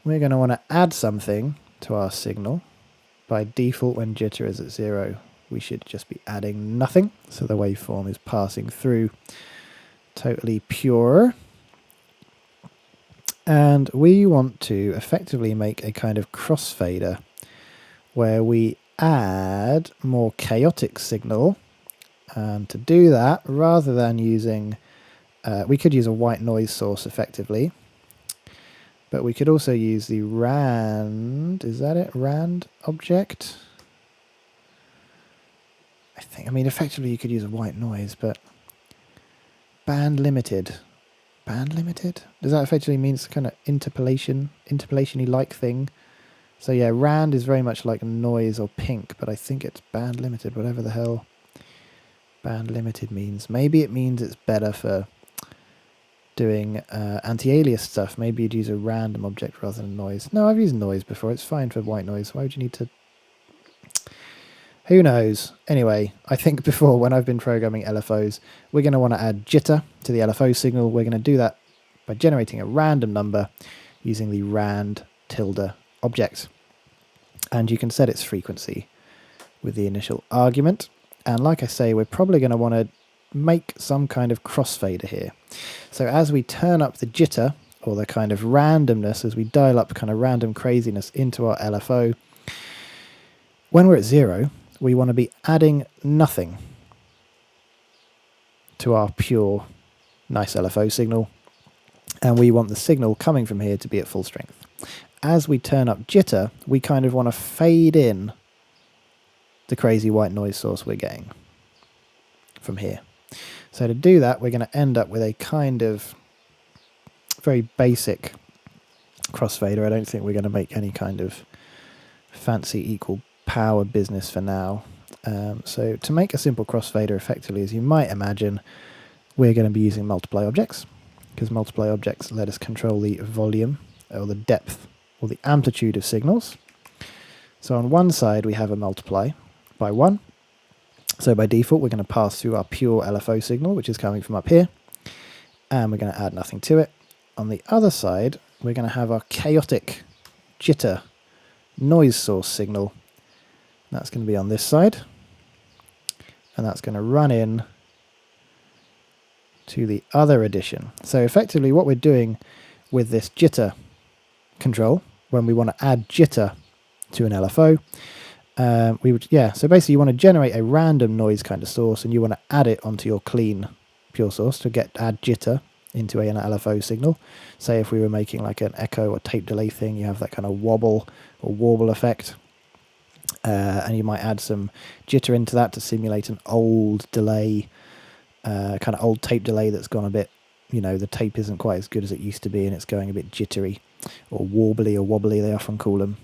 We're going to want to add something to our signal. By default, when jitter is at 0, we should just be adding nothing, so the waveform is passing through totally pure. And we want to effectively make a kind of crossfader where we add more chaotic signal. And to do that, rather than using, we could use a white noise source effectively, but we could also use the rand, is that it? Rand object? I mean, effectively you could use a white noise, but band limited. Band limited? Does that effectively mean it's kind of interpolation-y like thing? So yeah, rand is very much like noise or pink, but I think it's band limited, whatever the hell band limited means. Maybe it means it's better for doing anti-alias stuff. Maybe you'd use a random object rather than noise. No, I've used noise before. It's fine for white noise. Why would you need to... Who knows? Anyway, I think before, when I've been programming LFOs, we're going to want to add jitter to the LFO signal. We're going to do that by generating a random number using the rand tilde object. And you can set its frequency with the initial argument. And like I say, we're probably going to want to make some kind of crossfader here. So as we turn up the jitter, or the kind of randomness, as we dial up kind of random craziness into our LFO, when we're at 0, we want to be adding nothing to our pure, nice LFO signal, and we want the signal coming from here to be at full strength. As we turn up jitter, we kind of want to fade in the crazy white noise source we're getting from here. So to do that, we're going to end up with a kind of very basic crossfader. I don't think we're going to make any kind of fancy equal power business for now. So to make a simple crossfader effectively, as you might imagine, we're going to be using multiply objects, because multiply objects let us control the volume or the depth or the amplitude of signals. So on one side we have a multiply by 1. So by default we're going to pass through our pure LFO signal, which is coming from up here, and we're going to add nothing to it. On the other side we're going to have our chaotic jitter noise source signal. That's going to be on this side, and that's going to run in to the other addition. So effectively what we're doing with this jitter control, when we want to add jitter to an LFO, so basically you want to generate a random noise kind of source, and you want to add it onto your clean pure source to add jitter into an LFO signal. Say if we were making like an echo or tape delay thing, you have that kind of wobble or warble effect, and you might add some jitter into that to simulate an old delay, kind of old tape delay that's gone a bit, the tape isn't quite as good as it used to be and it's going a bit jittery or warbly or wobbly, they often call them,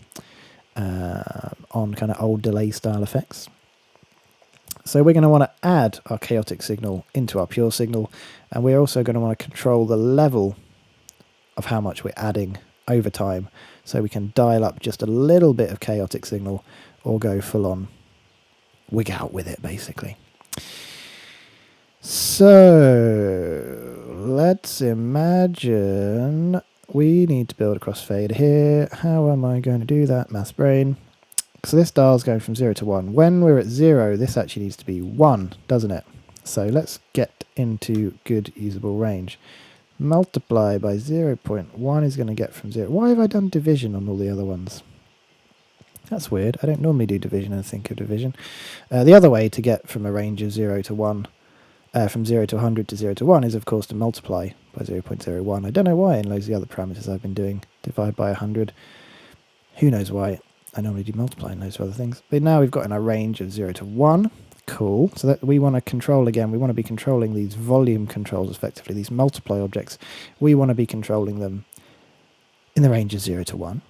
on kind of old delay style effects. So we're going to want to add our chaotic signal into our pure signal, and we're also going to want to control the level of how much we're adding over time, so we can dial up just a little bit of chaotic signal or go full on wig out with it basically. So let's imagine we need to build a crossfader here. How am I going to do that? Maths brain. So this dial's going from 0 to 1. When we're at 0, this actually needs to be 1, doesn't it? So let's get into good usable range. Multiply by 0.1 is going to get from 0. Why have I done division on all the other ones? That's weird. I don't normally do division and think of division. The other way to get from a range of 0 to 1, from 0 to 100 to 0 to 1 is of course to multiply by 0.01. I don't know why in loads of the other parameters I've been doing divide by 100. Who knows why? I normally do multiply and loads of other things. But now we've got in our range of 0 to 1. Cool. So that we want to control again, we want to be controlling these volume controls effectively, these multiply objects. We want to be controlling them in the range of 0 to 1.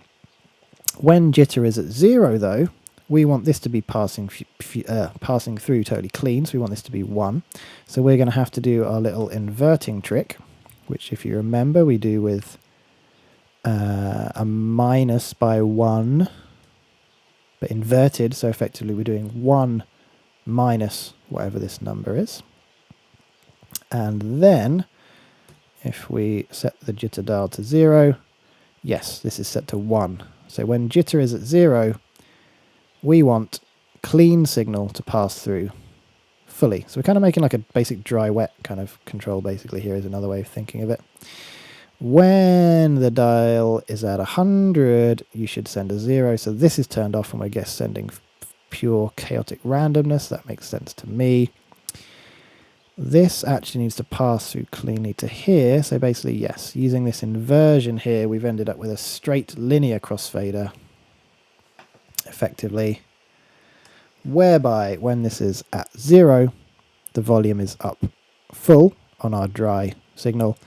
When jitter is at 0 though, we want this to be passing through totally clean, so we want this to be 1. So we're going to have to do our little inverting trick, which if you remember we do with a minus by 1, but inverted, so effectively we're doing 1 minus whatever this number is. And then if we set the jitter dial to 0, yes, this is set to 1. So when jitter is at 0, we want clean signal to pass through fully. So we're kind of making like a basic dry wet kind of control basically here is another way of thinking of it. When the dial is at 100, you should send a 0. So this is turned off and we're just sending pure chaotic randomness. That makes sense to me. This actually needs to pass through cleanly to here. So basically, yes, using this inversion here, we've ended up with a straight linear crossfader, effectively, whereby when this is at 0, the volume is up full on our dry signal.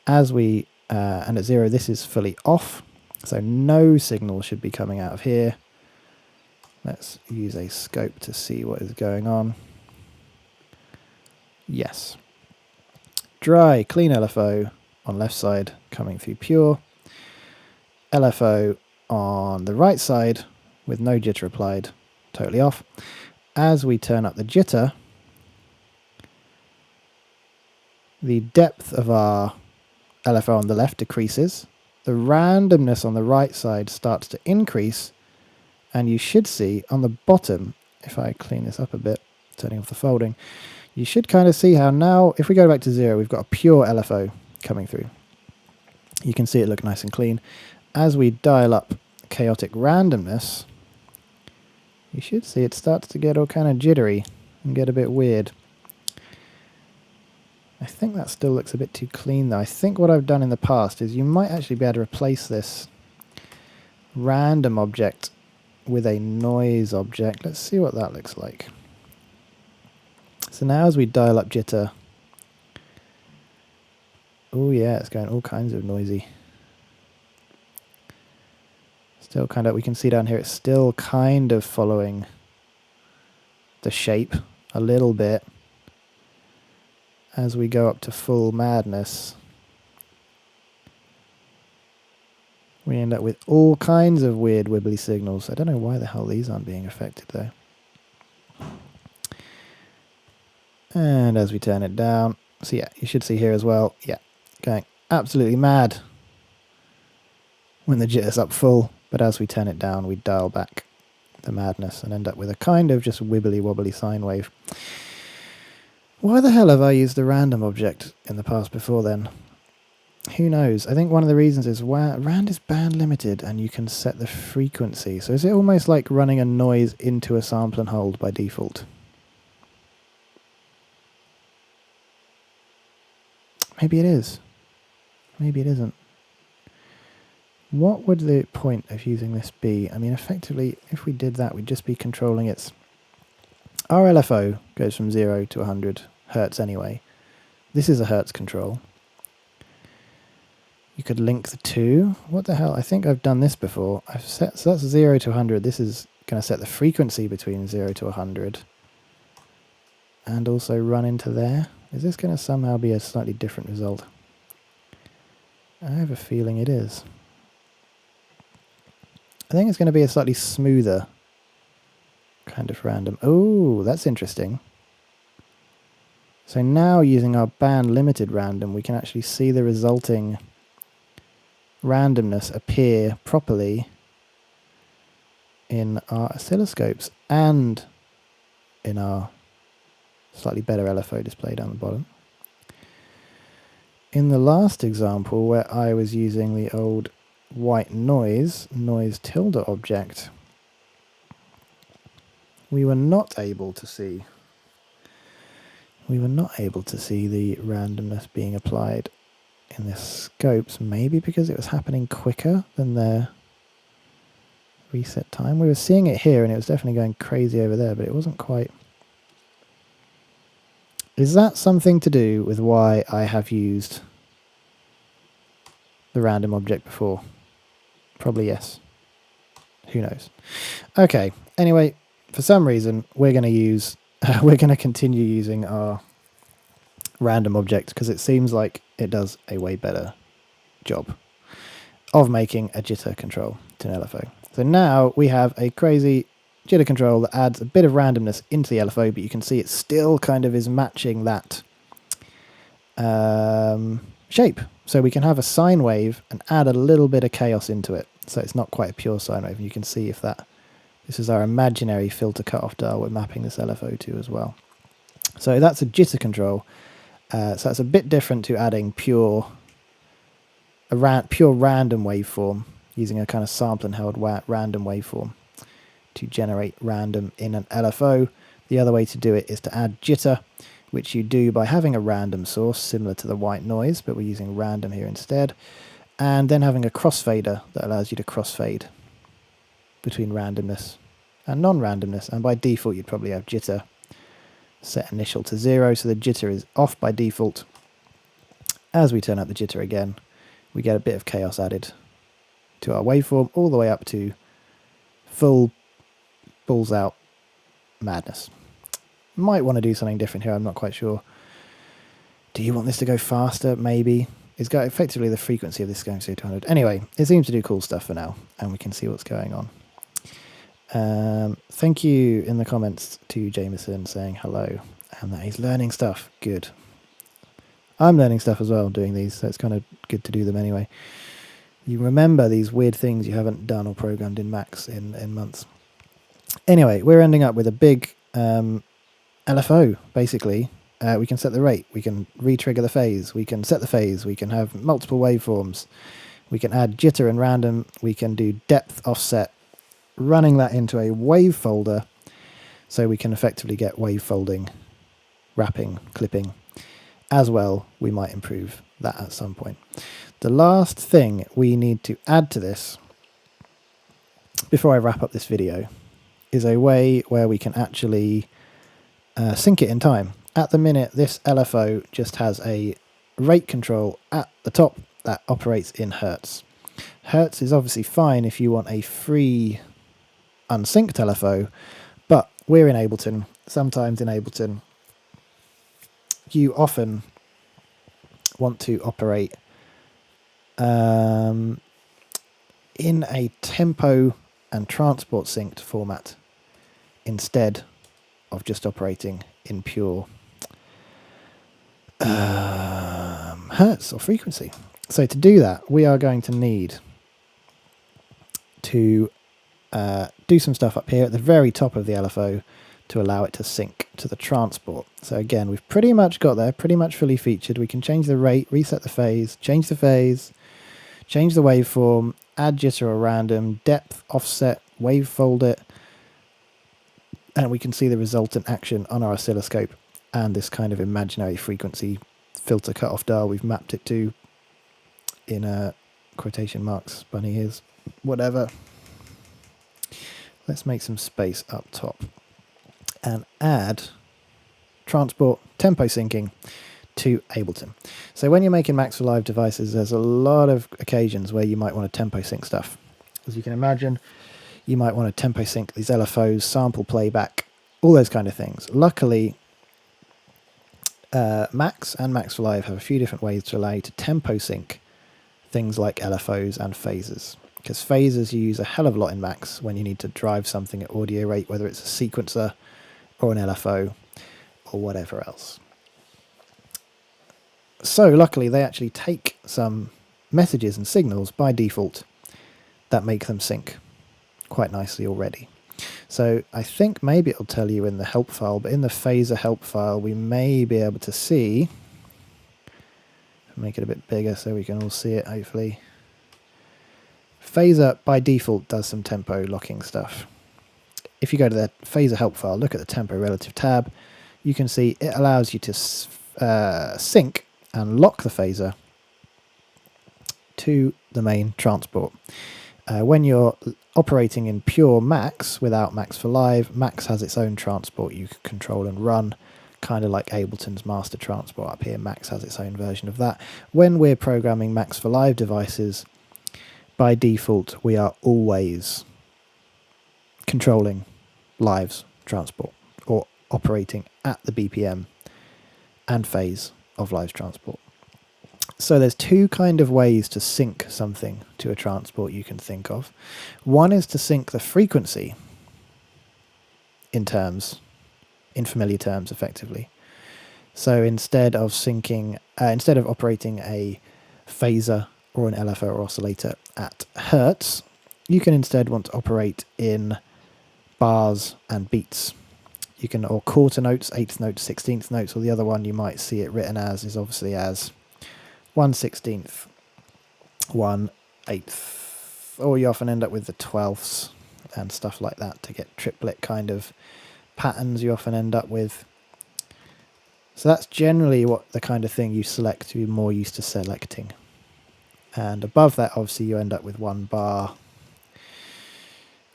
As we and at 0, this is fully off, so no signal should be coming out of here. Let's use a scope to see what is going on. Yes. Dry, clean LFO on left side coming through pure. LFO on the right side with no jitter applied, totally off. As we turn up the jitter, the depth of our LFO on the left decreases. The randomness on the right side starts to increase. And you should see on the bottom, if I clean this up a bit, turning off the folding, you should kind of see how now, if we go back to 0, we've got a pure LFO coming through. You can see it look nice and clean. As we dial up chaotic randomness, you should see it starts to get all kind of jittery and get a bit weird. I think that still looks a bit too clean though. I think what I've done in the past is you might actually be able to replace this random object with a noise object. Let's see what that looks like. So now as we dial up jitter, oh yeah, it's going all kinds of noisy. Still kind of, we can see down here, it's still kind of following the shape a little bit. As we go up to full madness, we end up with all kinds of weird wibbly signals. I don't know why the hell these aren't being affected though. And as we turn it down, so yeah, you should see here as well, yeah, going absolutely mad when the jitter's up full, but as we turn it down, we dial back the madness and end up with a kind of just wibbly wobbly sine wave. Why the hell have I used a random object in the past before then? Who knows? I think one of the reasons is rand is band limited and you can set the frequency. So is it almost like running a noise into a sample and hold by default? Maybe it is. Maybe it isn't. What would the point of using this be? I mean, effectively, if we did that, we'd just be controlling its... Our LFO goes from 0 to 100 hertz anyway. This is a hertz control. You could link the two. What the hell? I think I've done this before. I've set, so that's 0 to 100. This is going to set the frequency between 0 to 100. And also run into there. Is this going to somehow be a slightly different result? I have a feeling it is. I think it's going to be a slightly smoother kind of random. Oh, that's interesting. So now using our band limited random, we can actually see the resulting randomness appear properly in our oscilloscopes and in our slightly better LFO display down the bottom. In the last example where I was using the old white noise tilde object, we were not able to see the randomness being applied in the scopes, maybe because it was happening quicker than their reset time. We were seeing it here and it was definitely going crazy over there, but it wasn't quite. Is that something to do with why I have used the random object before? Probably yes. Who knows? Okay, anyway, for some reason we're going to use we're going to continue using our random object because it seems like it does a way better job of making a jitter control to an LFO. So now we have a crazy jitter control that adds a bit of randomness into the LFO, but you can see it still kind of is matching that shape. So we can have a sine wave and add a little bit of chaos into it. So it's not quite a pure sine wave. And you can see if that, this is our imaginary filter cutoff dial we're mapping this LFO to as well. So that's a jitter control. So that's a bit different to adding pure random waveform, using a kind of sample and held random waveform to generate random in an LFO. The other way to do it is to add jitter, which you do by having a random source similar to the white noise, but we're using random here instead, and then having a crossfader that allows you to crossfade between randomness and non-randomness. And by default you'd probably have jitter set initial to 0, so the jitter is off by default. As we turn up the jitter again, we get a bit of chaos added to our waveform, all the way up to full balls out madness. Might want to do something different here, I'm not quite sure. Do you want this to go faster? Maybe. It's got effectively the frequency of this going to 200. Anyway, it seems to do cool stuff for now, and we can see what's going on. Thank you in the comments to Jameson saying hello and that he's learning stuff. Good. I'm learning stuff as well doing these, so it's kind of good to do them anyway. You remember these weird things you haven't done or programmed in Max in months. Anyway, we're ending up with a big LFO, basically. We can set the rate, we can re-trigger the phase, we can set the phase, we can have multiple waveforms, we can add jitter and random, we can do depth offset, running that into a wave folder, so we can effectively get wave folding, wrapping, clipping. As well, we might improve that at some point. The last thing we need to add to this, before I wrap up this video, is a way where we can actually sync it in time. At the minute, this LFO just has a rate control at the top that operates in Hertz. Hertz is obviously fine if you want a free unsynced LFO, but we're in Ableton. Sometimes in Ableton you often want to operate in a tempo and transport synced format instead of just operating in pure hertz or frequency. So to do that, we are going to need to do some stuff up here at the very top of the LFO to allow it to sync to the transport. So again, we've pretty much got there, pretty much fully featured. We can change the rate, reset the phase, change the waveform, add jitter or random, depth, offset, wave fold it, and we can see the resultant action on our oscilloscope and this kind of imaginary frequency filter cutoff dial we've mapped it to in quotation marks, bunny ears, whatever. Let's make some space up top and add transport tempo syncing to Ableton. So when you're making Max for Live devices, there's a lot of occasions where you might want to tempo sync stuff. As you can imagine, you might want to tempo sync these LFOs, sample playback, all those kind of things. Luckily, Max and Max for Live have a few different ways to allow you to tempo sync things like LFOs and phasers. Because phasers you use a hell of a lot in Max when you need to drive something at audio rate, whether it's a sequencer or an LFO or whatever else. So luckily they actually take some messages and signals by default that make them sync quite nicely already. So I think maybe it'll tell you in the help file, but in the phaser help file we may be able to see, make it a bit bigger so we can all see it hopefully. Phaser by default does some tempo locking stuff. if you go to the phaser help file, look at the tempo relative tab, you can see it allows you to sync and lock the phaser to the main transport. When you're operating in pure Max without Max for Live, Max has its own transport you can control and run, kind of like Ableton's master transport up here. Max has its own version of that. When we're programming Max for Live devices, by default we are always controlling Live's transport, or operating at the BPM and phase of Live's transport. So there's two kind of ways to sync something to a transport you can think of. One is to sync the frequency in familiar terms, effectively. So instead of operating a phaser or an LFO or oscillator at hertz, you can instead want to operate in bars and beats. You can, or quarter notes, eighth notes, 16th notes, or the other one you might see it written as is obviously as 1/16, 1/8, or you often end up with the 12ths and stuff like that to get triplet kind of patterns you often end up with. So that's generally what the kind of thing you select to be more used to selecting. And above that, obviously, you end up with 1 bar,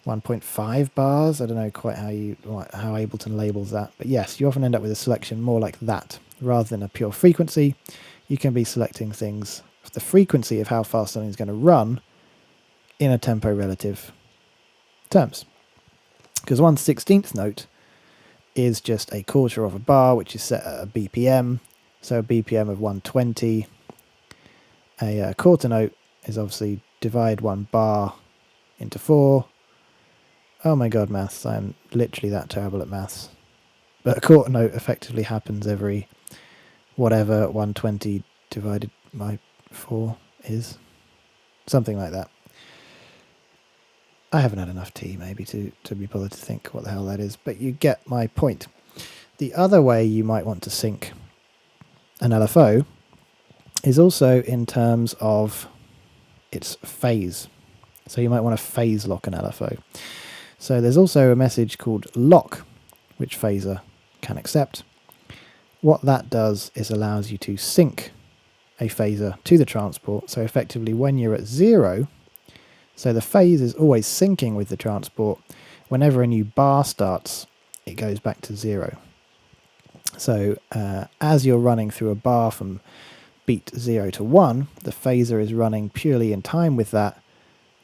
1.5 bars. I don't know quite how Ableton labels that, but yes, you often end up with a selection more like that rather than a pure frequency. You can be selecting things, the frequency of how fast something's going to run in a tempo relative terms. Because 1/16th note is just a quarter of a bar, which is set at a BPM. So a BPM of 120. A quarter note is obviously divide 1 bar into 4. Oh my god, maths. I'm literally that terrible at maths. But a quarter note effectively happens every whatever 120 divided by 4 is. Something like that. I haven't had enough tea maybe to be bothered to think what the hell that is, but you get my point. The other way you might want to sync an LFO is also in terms of its phase. So you might want to phase lock an LFO. So there's also a message called lock, which phaser can accept. What that does is allows you to sync a phaser to the transport. So effectively when you're at 0, so the phase is always syncing with the transport. Whenever a new bar starts, it goes back to 0. So as you're running through a bar from beat 0 to 1, the phaser is running purely in time with that,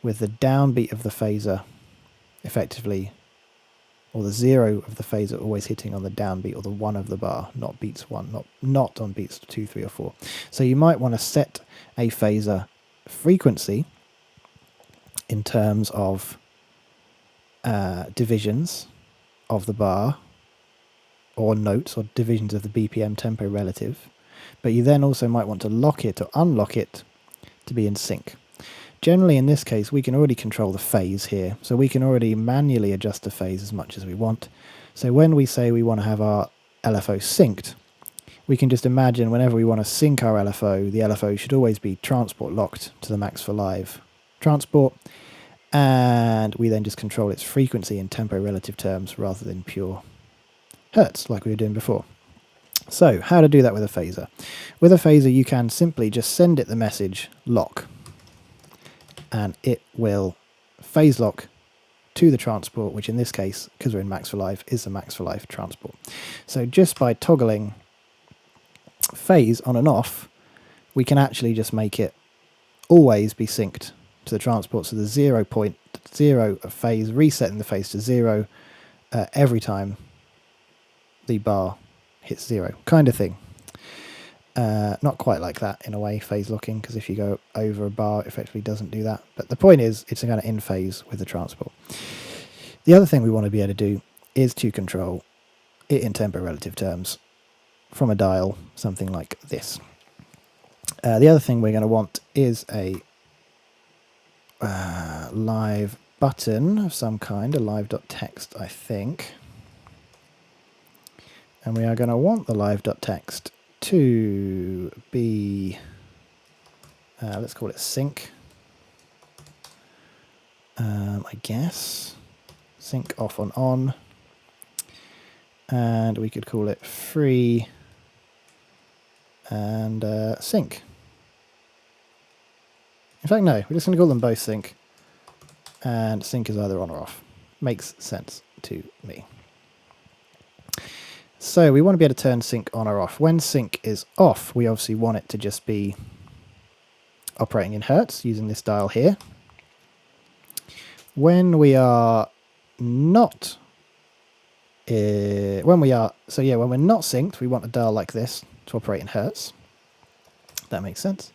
with the downbeat of the phaser effectively, or the 0 of the phaser always hitting on the downbeat, or the 1 of the bar, not beats 1, not on beats 2, 3, or 4. So you might want to set a phaser frequency in terms of divisions of the bar, or notes, or divisions of the BPM tempo relative, but you then also might want to lock it or unlock it to be in sync. Generally in this case we can already control the phase here, so we can already manually adjust the phase as much as we want. So when we say we want to have our LFO synced, we can just imagine whenever we want to sync our LFO, the LFO should always be transport locked to the Max for Live transport, and we then just control its frequency in tempo relative terms rather than pure hertz like we were doing before. So how to do that with a phaser? With a phaser you can simply just send it the message lock, and it will phase lock to the transport, which in this case, because we're in Max for Live, is the Max for Live transport. So just by toggling phase on and off, we can actually just make it always be synced to the transport. So the 0.0 of phase, resetting the phase to 0 every time the bar hits 0, kind of thing. Not quite like that in a way, phase locking, because if you go over a bar, it effectively doesn't do that. But the point is, it's kind of in phase with the transport. The other thing we want to be able to do is to control it in tempo relative terms from a dial, something like this. The other thing we're going to want is a live button of some kind, a live.txt, I think. And we are going to want the live.txt to be, let's call it sync, I guess. sync off on, and we could call it free and sync. In fact, no, we're just going to call them both sync, and sync is either on or off. Makes sense to me. So we want to be able to turn sync on or off. When sync is off, we obviously want it to just be operating in hertz using this dial here. When we are not, when we're not synced, we want a dial like this to operate in hertz. That makes sense.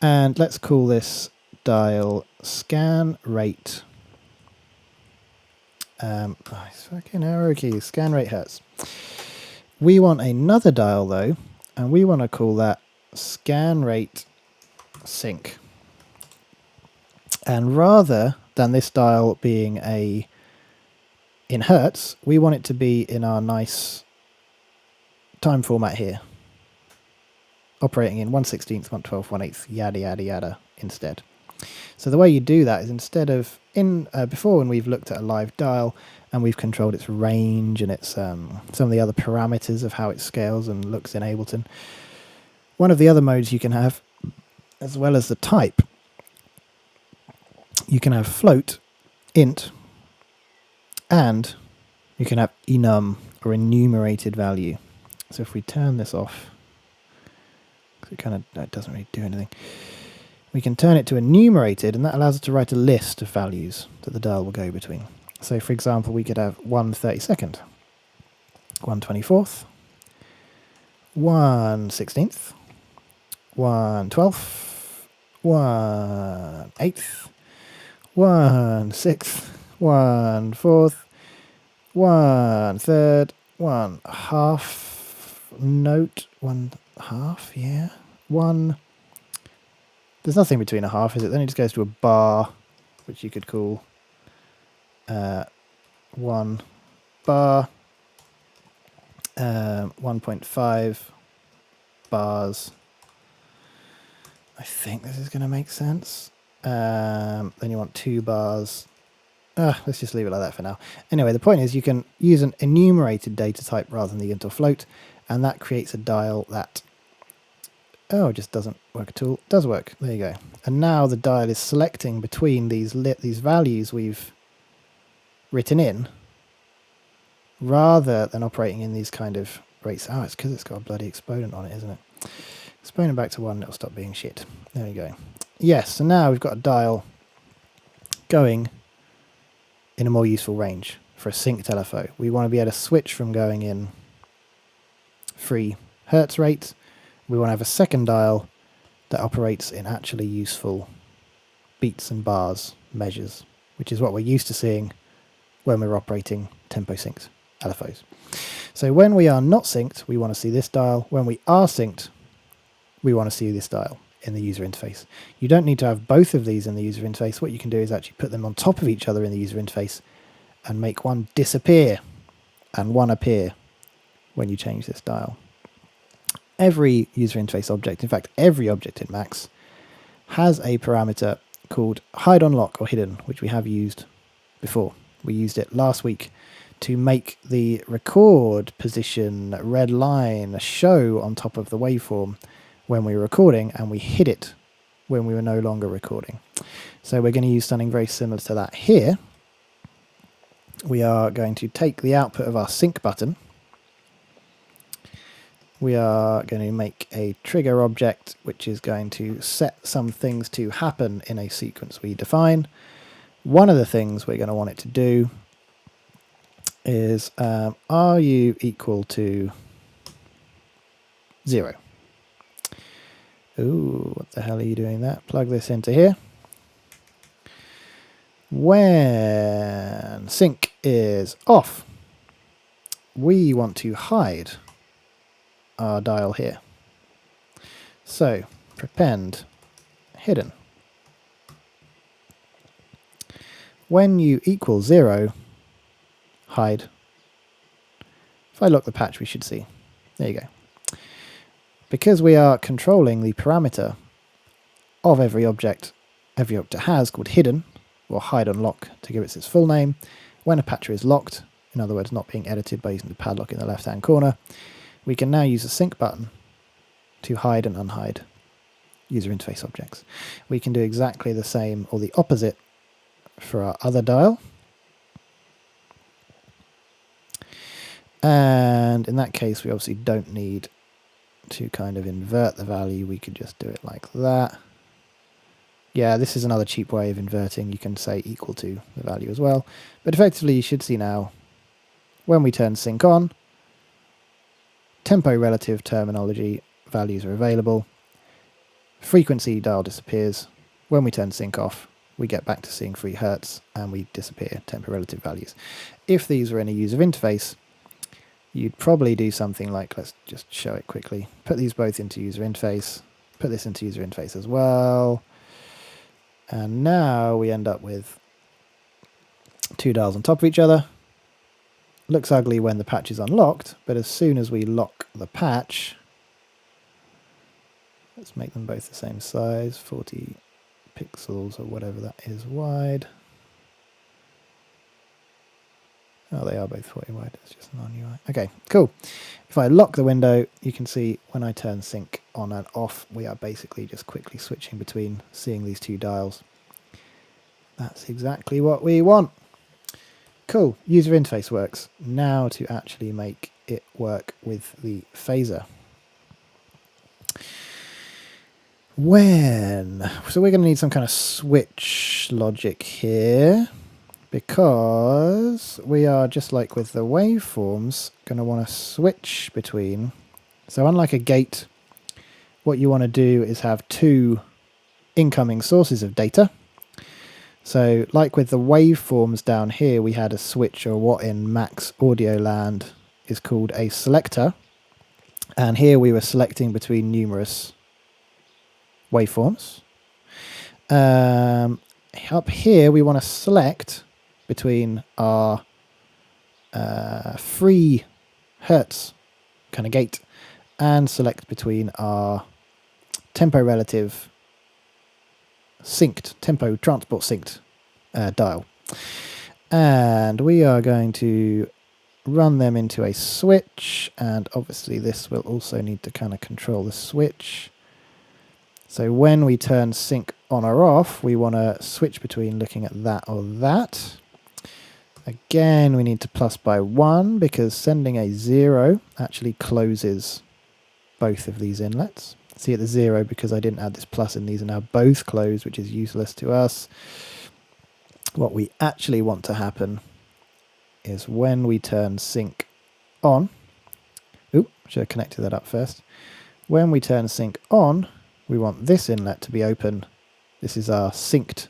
And let's call this dial scan rate. Fucking arrow keys, scan rate hertz. We want another dial though, and we want to call that scan rate sync. And rather than this dial being in hertz, we want it to be in our nice time format here, operating in 1/16, 1/12, 1/8, yada yada yada instead. So the way you do that is instead of before, when we've looked at a live dial and we've controlled its range and its some of the other parameters of how it scales and looks in Ableton, one of the other modes you can have, as well as the type, you can have float, int, and you can have enum or enumerated value. So if we turn this off, it doesn't really do anything. We can turn it to enumerated, and that allows us to write a list of values that the dial will go between. So for example, we could have 1/32, 1/24, 1/16, 1/12, 1/8, 1/6, 1/4, 1/3, 1/2 note, 1/2, yeah, 1. There's nothing between a half, is it? Then it just goes to a bar, which you could call 1 bar, 1.5 bars. I think this is going to make sense. Then you want 2 bars. Let's just leave it like that for now. Anyway, the point is you can use an enumerated data type rather than the int or float, and that creates a dial that it just doesn't work at all. It does work. There you go. And now the dial is selecting between these values we've written in, rather than operating in these kind of rates. Oh, it's because it's got a bloody exponent on it, isn't it? Exponent back to 1, it'll stop being shit. There we go. Yes, so now we've got a dial going in a more useful range for a synced LFO. We want to be able to switch from going in free hertz rate. We want to have a second dial that operates in actually useful beats and bars measures, which is what we're used to seeing when we're operating tempo synced LFOs. So when we are not synced, we want to see this dial. When we are synced, we want to see this dial in the user interface. You don't need to have both of these in the user interface. What you can do is actually put them on top of each other in the user interface and make one disappear and one appear when you change this dial. Every user interface object, in fact every object in Max, has a parameter called hide on lock or hidden, which we have used before. We used it last week to make the record position red line show on top of the waveform when we were recording, and we hid it when we were no longer recording. So we're going to use something very similar to that here. We are going to take the output of our sync button. We are going to make a trigger object which is going to set some things to happen in a sequence we define. One of the things we're going to want it to do is are you equal to 0? Ooh, what the hell are you doing that? Plug this into here. When sync is off, we want to hide our dial here. So prepend hidden. When you equal 0, hide. If I lock the patch, we should see. There you go. Because we are controlling the parameter of every object has called hidden, or hide on lock to give it its full name, when a patcher is locked, in other words, not being edited by using the padlock in the left-hand corner, we can now use the sync button to hide and unhide user interface objects. We can do exactly the same or the opposite for our other dial. And in that case, we obviously don't need to kind of invert the value. We could just do it like that. Yeah, this is another cheap way of inverting. You can say equal to the value as well. But effectively, you should see now, when we turn sync on, tempo relative terminology values are available. Frequency dial disappears. When we turn sync off, we get back to seeing 3 Hertz and we disappear tempo relative values. If these were in a user interface, you'd probably do something like, let's just show it quickly, put these both into user interface, put this into user interface as well, and now we end up with 2 dials on top of each other. Looks ugly when the patch is unlocked, but as soon as we lock the patch, let's make them both the same size, 40 pixels or whatever that is wide. Oh, they are both 40 wide, it's just non-UI. Okay, cool. If I lock the window, you can see when I turn sync on and off, we are basically just quickly switching between seeing these 2 dials. That's exactly what we want. Cool, user interface works. Now to actually make it work with the phaser. So we're going to need some kind of switch logic here, because we are, just like with the waveforms, going to want to switch between. So unlike a gate, what you want to do is have 2 incoming sources of data. So like with the waveforms down here, we had a switch, or what in Mac's audio land is called a selector. And here we were selecting between numerous waveforms. Up here we want to select between our 3 Hertz kind of gate and select between our tempo relative synced, tempo transport synced dial. And we are going to run them into a switch, and obviously this will also need to kind of control the switch. So when we turn sync on or off, we want to switch between looking at that or that. Again, we need to plus by 1 because sending a 0 actually closes both of these inlets. See at the 0 because I didn't add this plus in, these are now both closed, which is useless to us. What we actually want to happen is when we turn sync on, should have connected that up first. When we turn sync on, we want this inlet to be open. This is our synced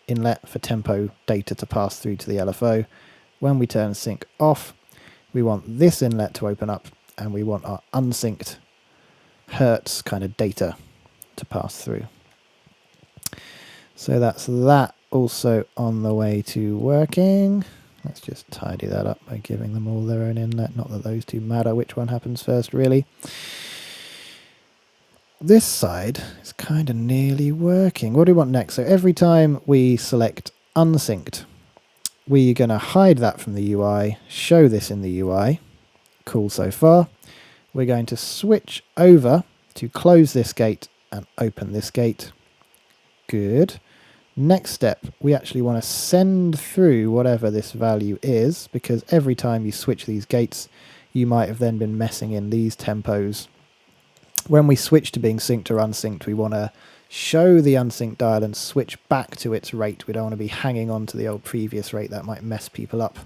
inlet for tempo data to pass through to the LFO. When we turn sync off, we want this inlet to open up, and we want our unsynced Hertz kind of data to pass through. So that's that also on the way to working. Let's just tidy that up by giving them all their own inlet. Not that those two matter which one happens first, really. This side is kind of nearly working. What do we want next? So every time we select unsynced, we're going to hide that from the UI, show this in the UI. Cool so far. We're going to switch over to close this gate and open this gate. Good. Next step, we actually want to send through whatever this value is, because every time you switch these gates, you might have then been messing in these tempos. When we switch to being synced or unsynced, we want to show the unsynced dial and switch back to its rate. We don't want to be hanging on to the old previous rate. That might mess people up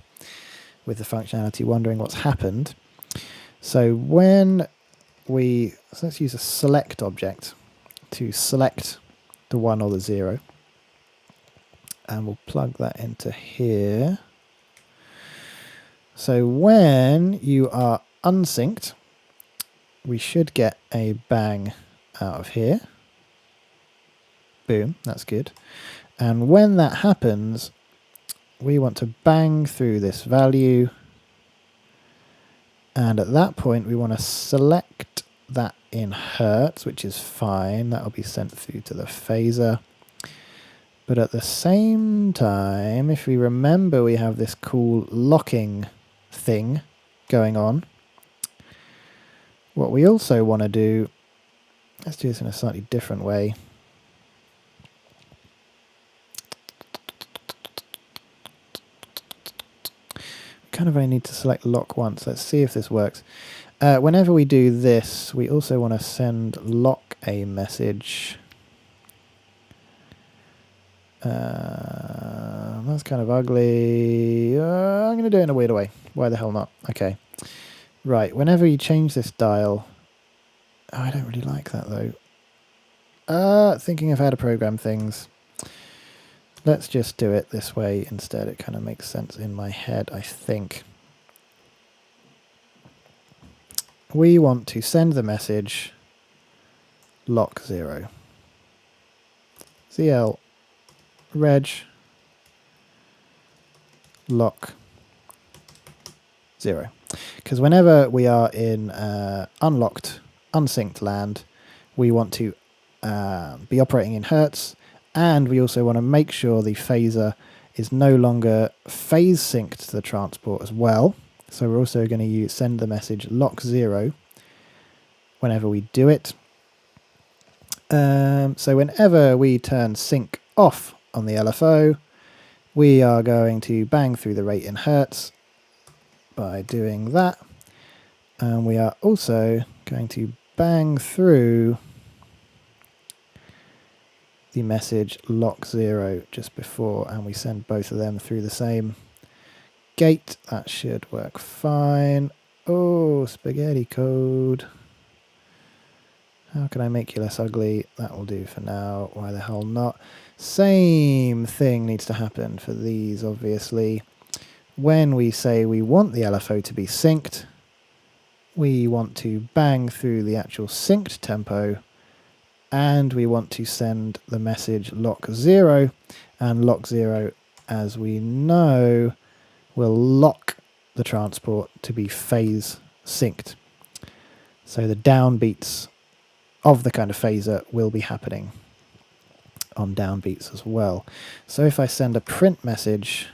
with the functionality, wondering what's happened. So when so let's use a select object to select the 1 or the 0. And we'll plug that into here. So when you are unsynced, we should get a bang out of here. Boom, that's good. And when that happens, we want to bang through this value. And at that point, we want to select that in Hertz, which is fine. That will be sent through to the phaser. But at the same time, if we remember, we have this cool locking thing going on. What we also want to do, let's do this in a slightly different way. We kind of only need to select lock once. Let's see if this works. Whenever we do this, we also want to send lock a message. That's kind of ugly. I'm going to do it in a weird way. Why the hell not? Okay. Right, whenever you change this dial... Oh, I don't really like that, though. Thinking of how to program things. Let's just do it this way instead. It kind of makes sense in my head, I think. We want to send the message lock 0. ZL reg lock 0. Because whenever we are in unlocked, unsynced land, we want to be operating in hertz, and we also want to make sure the phaser is no longer phase synced to the transport as well. So we're also going to send the message lock 0 whenever we do it. So whenever we turn sync off on the LFO, we are going to bang through the rate in hertz by doing that. And we are also going to bang through the message lock 0 just before, and we send both of them through the same gate. That should work fine. Oh, spaghetti code. How can I make you less ugly? That will do for now. Why the hell not? Same thing needs to happen for these, obviously. When we say we want the LFO to be synced, we want to bang through the actual synced tempo, and we want to send the message lock 0, and lock 0, as we know, will lock the transport to be phase synced. So the downbeats of the kind of phaser will be happening on downbeats as well. So if I send a print message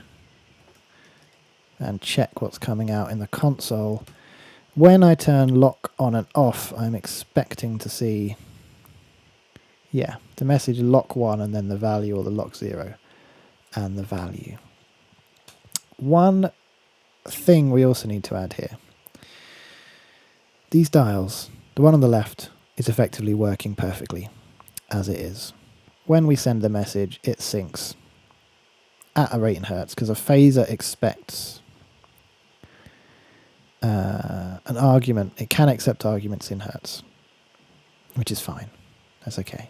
and check what's coming out in the console, when I turn lock on and off, I'm expecting to see, yeah, the message lock 1 and then the value, or the lock 0 and the value. One thing we also need to add here. These dials, the one on the left is effectively working perfectly as it is. When we send the message, it syncs at a rate in hertz, because a phaser expects an argument. It can accept arguments in hertz, which is fine. That's okay.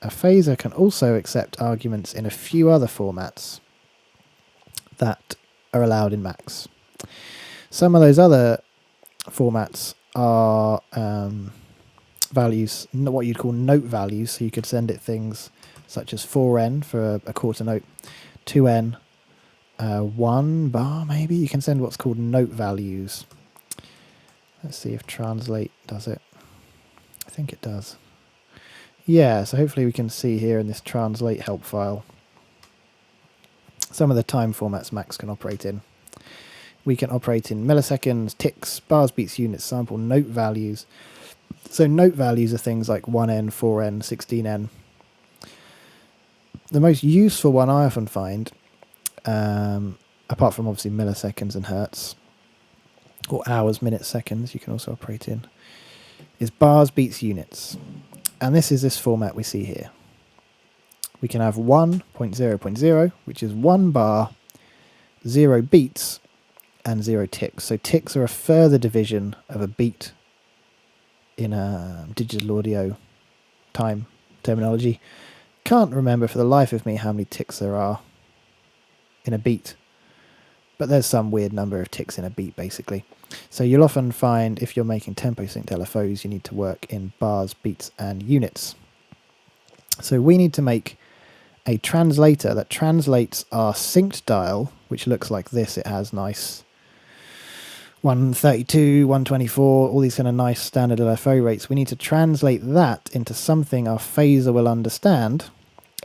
A phaser can also accept arguments in a few other formats that are allowed in Max. Some of those other formats are values, what you'd call note values, so you could send it things such as 4n for a quarter note, 2n, 1 bar maybe. You can send what's called note values. Let's see if translate does it. I think it does. Yeah, so hopefully we can see here in this translate help file some of the time formats Max can operate in. We can operate in milliseconds, ticks, bars, beats, units, sample, note values. So note values are things like 1n, 4n, 16n. The most useful one I often find, apart from obviously milliseconds and hertz, or hours, minutes, seconds, you can also operate in, is bars, beats, units. And this is this format we see here. We can have 1.0.0, which is 1 bar, 0 beats, and 0 ticks. So ticks are a further division of a beat in a digital audio time terminology. Can't remember for the life of me how many ticks there are in a beat, but there's some weird number of ticks in a beat basically. So you'll often find if you're making tempo synced LFOs, you need to work in bars, beats and units. So we need to make a translator that translates our synced dial, which looks like this. It has nice 132, 124, all these kind of nice standard LFO rates. We need to translate that into something our phaser will understand,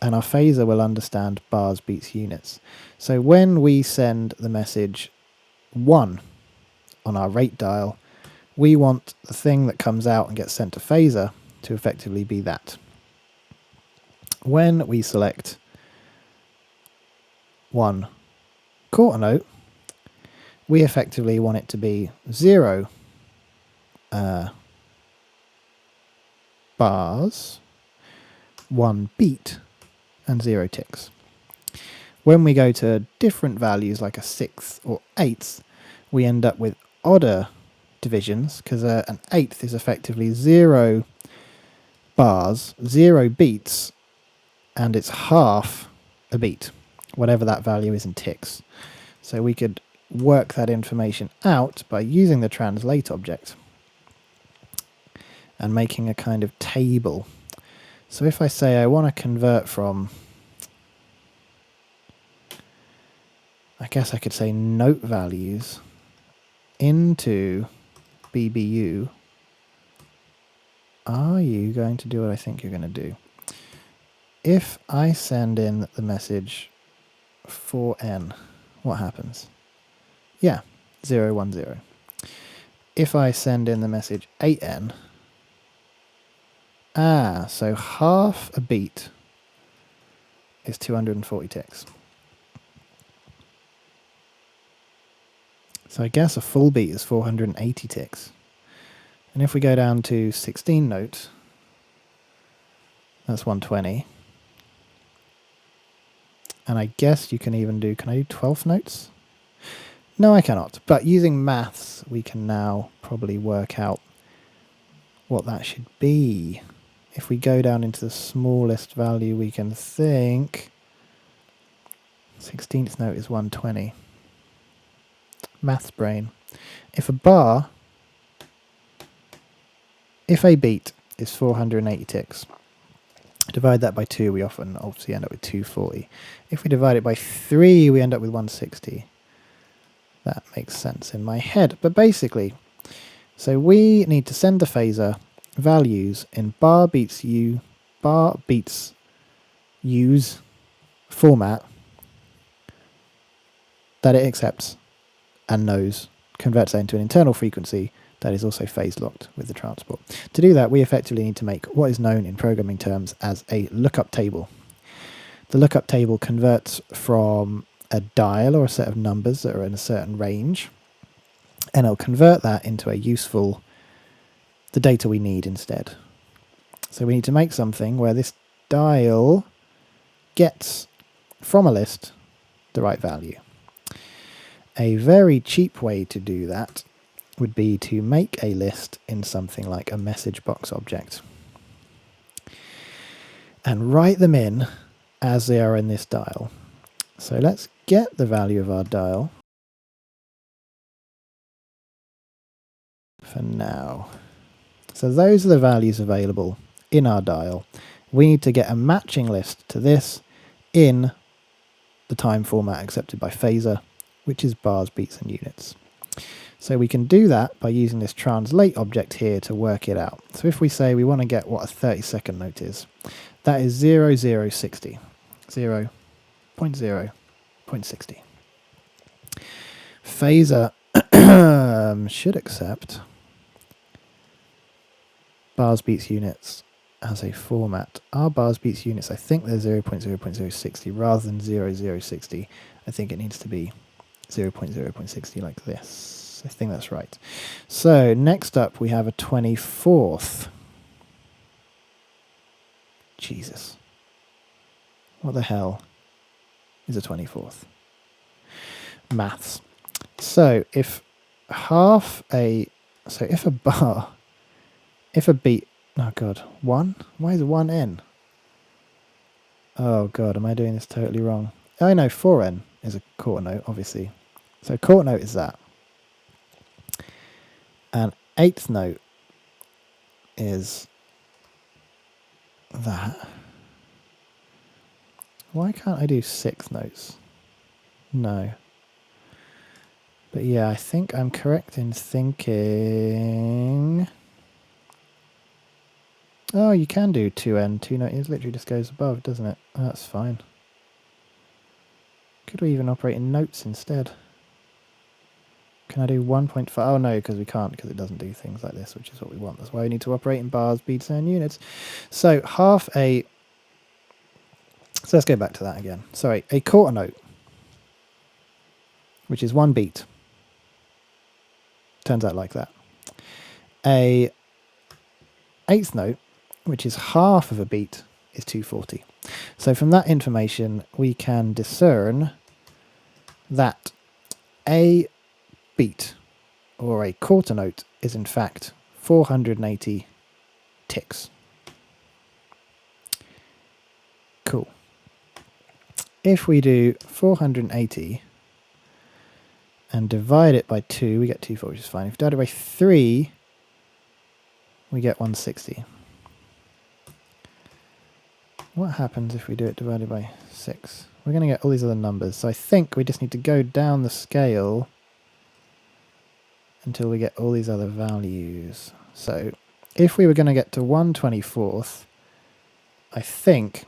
and our phaser will understand bars, beats, units. So when we send the message 1 on our rate dial, we want the thing that comes out and gets sent to phaser to effectively be that. When we select 1 quarter note, we effectively want it to be 0 bars, 1 beat, and 0 ticks. When we go to different values like a 6th or 8th, we end up with odder divisions, because an 8th is effectively 0 bars, 0 beats, and it's half a beat, whatever that value is in ticks. So we could work that information out by using the translate object and making a kind of table. So if I say I want to convert from, I guess I could say note values into BBU, are you going to do what I think you're going to do? If I send in the message 4N, what happens? Yeah, 0, 1, 0. If I send in the message 8N, so half a beat is 240 ticks. So I guess a full beat is 480 ticks. And if we go down to 16 notes, that's 120. And I guess you can even do, can I do 12 notes? No, I cannot. But using maths, we can now probably work out what that should be. If we go down into the smallest value, we can think 16th note is 120. Maths brain. If a beat is 480 ticks, divide that by 2, we often obviously end up with 240. If we divide it by 3, we end up with 160. That makes sense in my head. But basically, so we need to send the phaser values in bar beats use format that it accepts and knows, converts that into an internal frequency that is also phase locked with the transport. To do that, we effectively need to make what is known in programming terms as a lookup table. The lookup table converts from a dial or a set of numbers that are in a certain range, and it'll convert that into the data we need instead. So we need to make something where this dial gets from a list the right value. A very cheap way to do that would be to make a list in something like a message box object and write them in as they are in this dial. So let's get the value of our dial for now. So those are the values available in our dial. We need to get a matching list to this in the time format accepted by phaser, which is bars, beats, and units. So we can do that by using this translate object here to work it out. So if we say we want to get what a 30-second note is, that is 0060. 0.0.60. Phaser should accept bars, beats, units as a format. Our bars, beats, units, I think they're 0.0.060 rather than 0060. I think it needs to be 0.0.60 like this. I think that's right. So next up we have a 24th. Jesus. What the hell is a 24th? Maths. So if if a beat, oh god, 1? Why is 1N? Oh god, am I doing this totally wrong? I know 4N is a quarter note, obviously. So quarter note is that. And 8th note is that. Why can't I do 6th notes? No. But yeah, I think I'm correct in thinking... Oh, you can do 2N, 2 note. It literally just goes above, doesn't it? That's fine. Could we even operate in notes instead? Can I do 1.5? Oh no, because we can't, because it doesn't do things like this, which is what we want. That's why we need to operate in bars, beats, and units. So half a... So let's go back to that again. Sorry, a quarter note, which is 1 beat. Turns out like that. A eighth note, which is half of a beat, is 240. So from that information, we can discern that a beat, or a quarter note, is in fact 480 ticks. Cool. If we do 480 and divide it by 2, we get 240, which is fine. If we divide it by 3, we get 160. What happens if we do it divided by 6? We're going to get all these other numbers. So I think we just need to go down the scale until we get all these other values. So if we were going to get to 1/24th, I think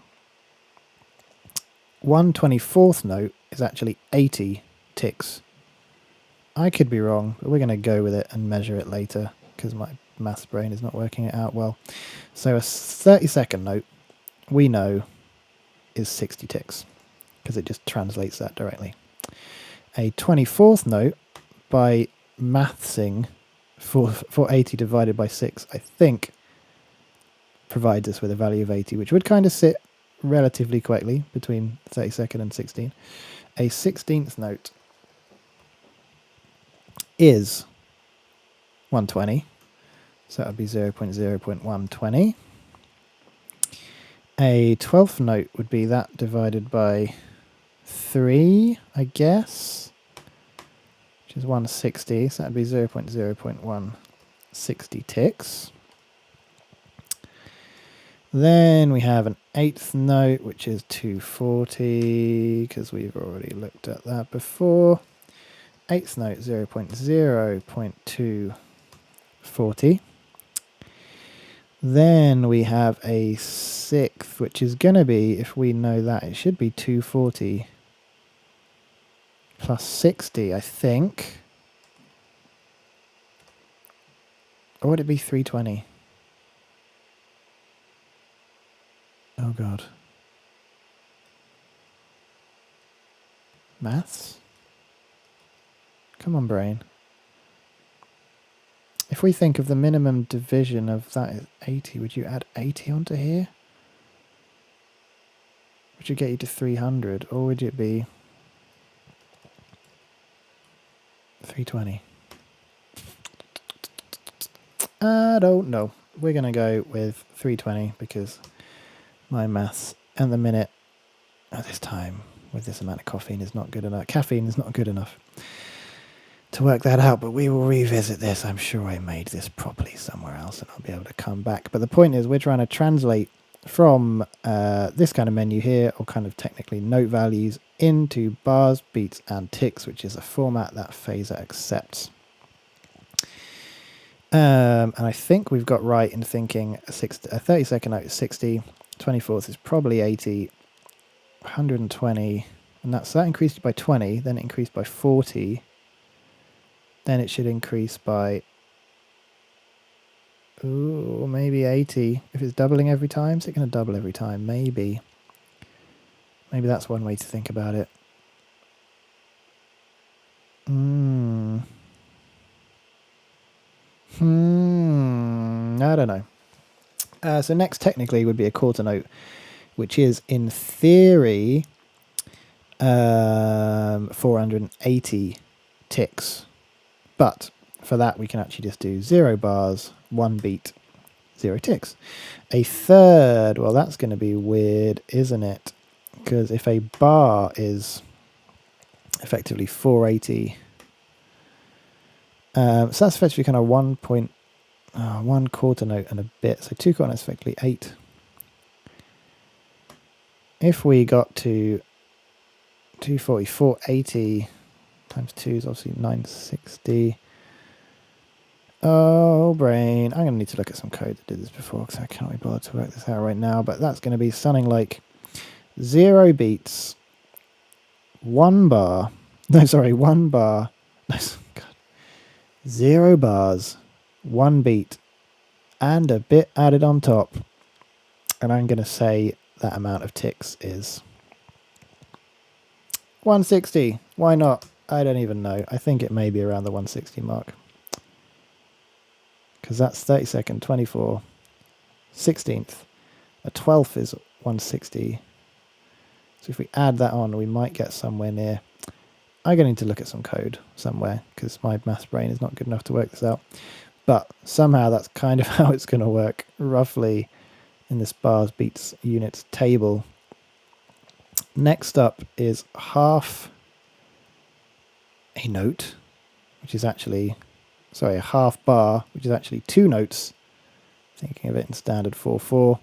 1/24th note is actually 80 ticks. I could be wrong, but we're going to go with it and measure it later because my maths brain is not working it out well. So a 30-second note, we know, is 60 ticks because it just translates that directly. A 24th note, by mathsing 480 divided by 6, I think provides us with a value of 80, which would kind of sit relatively correctly between 32nd and 16. A 16th note is 120, so that would be 0.0.120. A 12th note would be that divided by 3, I guess, which is 160, so that would be 0.0.160 ticks. Then we have an 8th note, which is 240, because we've already looked at that before. 8th note, 0.0.240. Then we have a 6th, which is going to be, if we know that, it should be 240 plus 60, I think. Or would it be 320? Oh god. Maths? Come on, brain. If we think of the minimum division of that is 80, would you add 80 onto here? Would you get you to 300, or would it be 320? I don't know. We're going to go with 320 because my maths and the minute at this time with this amount of caffeine is not good enough. Caffeine is not good enough to work that out, but we will revisit this. I'm sure I made this properly somewhere else and I'll be able to come back. But the point is we're trying to translate from this kind of menu here, or kind of technically note values, into bars, beats, and ticks, which is a format that Phaser accepts. And I think we've got right in thinking a 30-second note is 60, 24th is probably 80, 120, and that increased by 20, then it increased by 40, then it should increase by, ooh, maybe 80. If it's doubling every time, is it going to double every time? Maybe. Maybe that's one way to think about it. I don't know. So next technically would be a quarter note, which is in theory 480 ticks. But for that we can actually just do 0 bars, 1 beat, 0 ticks. A third, well that's going to be weird, isn't it? Because if a bar is effectively 480, so that's effectively kind of 1 quarter note and a bit, so 2 quarter notes is effectively 8. If we got to 240, 480 times 2 is obviously 960. Oh, brain. I'm going to need to look at some code that did this before because I can't be bothered to work this out right now. But that's going to be something like 0 beats, 1 bar. No, sorry, 1 bar. No, God. 0 bars, 1 beat, and a bit added on top. And I'm going to say that amount of ticks is 160. Why not? I don't even know. I think it may be around the 160 mark. Because that's 32nd, 24, 16th. A 12th is 160. So if we add that on, we might get somewhere near. I'm going to need to look at some code somewhere because my maths brain is not good enough to work this out. But somehow that's kind of how it's going to work roughly in this bars, beats, units table. Next up is half a note, which is actually, sorry, a half bar, which is actually 2 notes. Thinking of it in standard 4/4,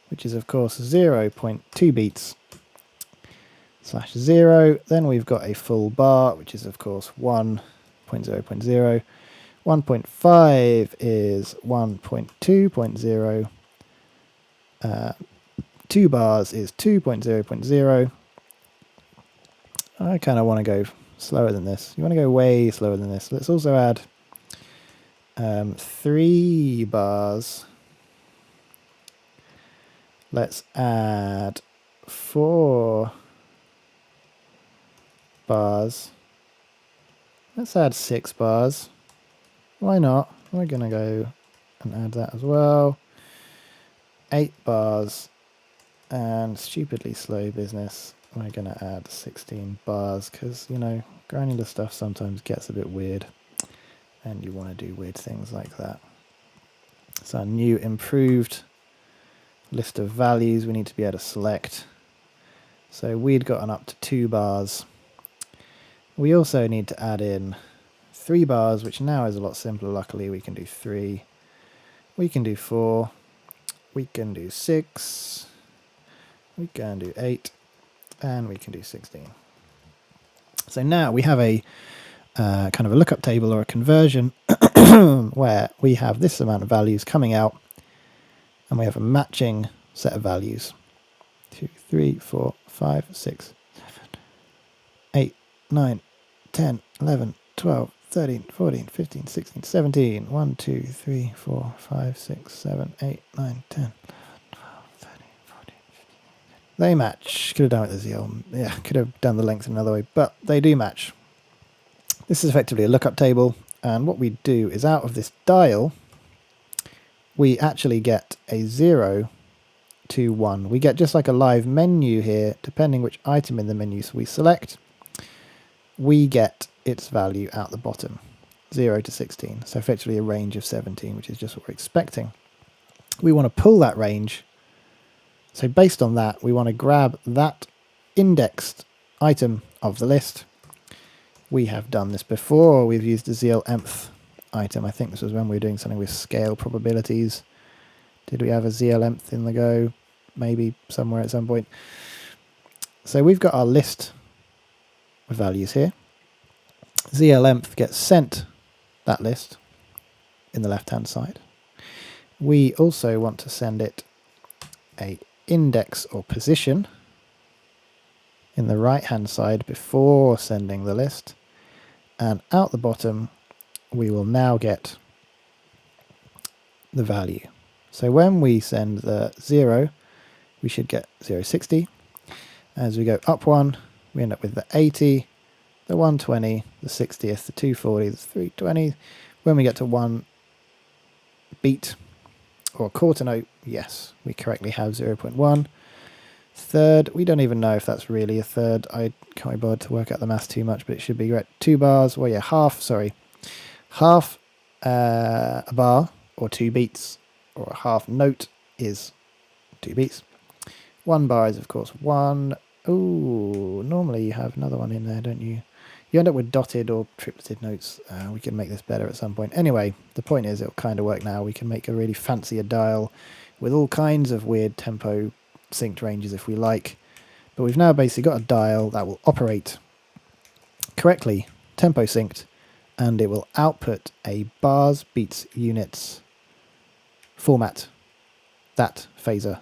which is of course 0.2 beats slash 0. Then we've got a full bar, which is of course 1.0.0. 1.5 is 1.2.0. 2 bars is 2.0.0. I kind of want to go slower than this. You want to go way slower than this. Let's also add 3 bars. Let's add 4 bars. Let's add 6 bars. Why not? We're going to go and add that as well. 8 bars. And stupidly slow business, we're going to add 16 bars because, you know, granular stuff sometimes gets a bit weird and you want to do weird things like that. So our new improved list of values we need to be able to select. So we'd gotten up to 2 bars. We also need to add in 3 bars, which now is a lot simpler. Luckily, we can do 3. We can do 4. We can do 6. We can do 8. And we can do 16. So now we have a kind of a lookup table or a conversion where we have this amount of values coming out and we have a matching set of values. 2, 3, 4, 5, 6, 7, 8, 9, 10, 11, 12, 13, 14, 15, 16, 17. 1, 2, 3, 4, 5, 6, 7, 8, 9, 10, 11, 12, 13, 14, 15. They match. Could have done it with the ZL. Yeah, could have done the length another way, but they do match. This is effectively a lookup table, and what we do is out of this dial, we actually get a 0 to 1. We get just like a live menu here, depending which item in the menu we select, we get its value out the bottom, 0 to 16. So effectively a range of 17, which is just what we're expecting. We want to pull that range. So based on that, we want to grab that indexed item of the list. We have done this before. We've used the ZLMth item. I think this was when we were doing something with scale probabilities. Did we have a ZLMth in the go? Maybe somewhere at some point. So we've got our list of values here. ZLMth gets sent that list in the left-hand side. We also want to send it a index or position in the right-hand side before sending the list. And out the bottom, we will now get the value. So when we send the 0, we should get 060. As we go up 1, we end up with the 80, the 120, the 60th, the 240, the 320. When we get to 1 beat or quarter note, yes, we correctly have 0.1. Third, we don't even know if that's really a third. I can't be bothered to work out the maths too much, but it should be right. 2 bars, well, yeah, half a bar or 2 beats, or a half note is 2 beats. 1 bar is, of course, 1. Ooh, normally you have another one in there, don't you? You end up with dotted or tripleted notes. We can make this better at some point. Anyway, the point is it'll kind of work now. We can make a really fancier dial with all kinds of weird tempo synced ranges if we like. But we've now basically got a dial that will operate correctly, tempo synced, and it will output a bars, beats, units format that phaser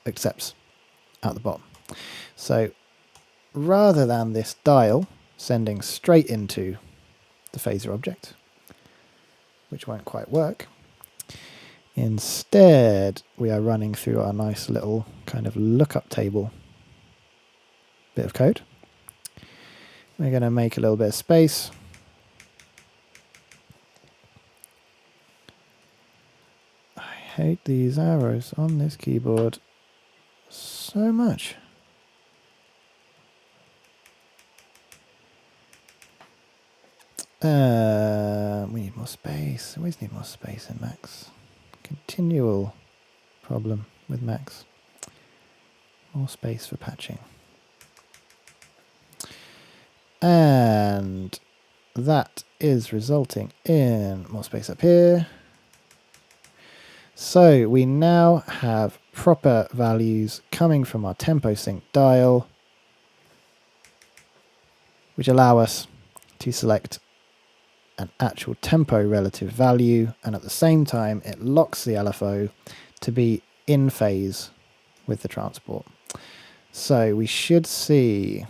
accepts at the bottom. So rather than this dial sending straight into the phaser object, which won't quite work, instead we are running through our nice little kind of lookup table bit of code. We're going to make a little bit of space. I hate these arrows on this keyboard so much. We need more space. We always need more space in Max. Continual problem with Max. More space for patching. And that is resulting in more space up here. So we now have proper values coming from our tempo sync dial, which allow us to select an actual tempo relative value, and at the same time it locks the LFO to be in phase with the transport. So we should see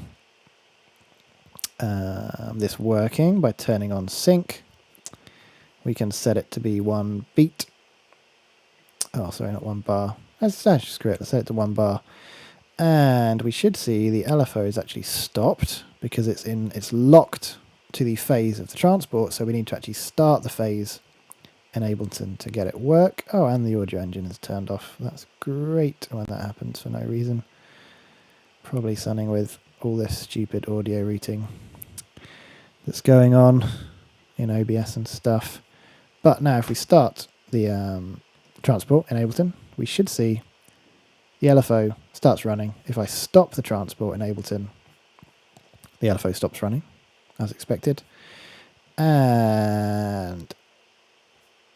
this working by turning on sync. We can set it to be 1 beat. Oh, sorry, not 1 bar. Let's actually screw it. Let's set it to 1 bar. And we should see the LFO is actually stopped because it's locked to the phase of the transport. So we need to actually start the phase in Ableton to get it work. Oh, and the audio engine is turned off. That's great when that happens for no reason. Probably something with all this stupid audio routing that's going on in OBS and stuff. But now if we start the transport in Ableton, we should see the LFO starts running. If I stop the transport in Ableton, the LFO stops running, as expected. And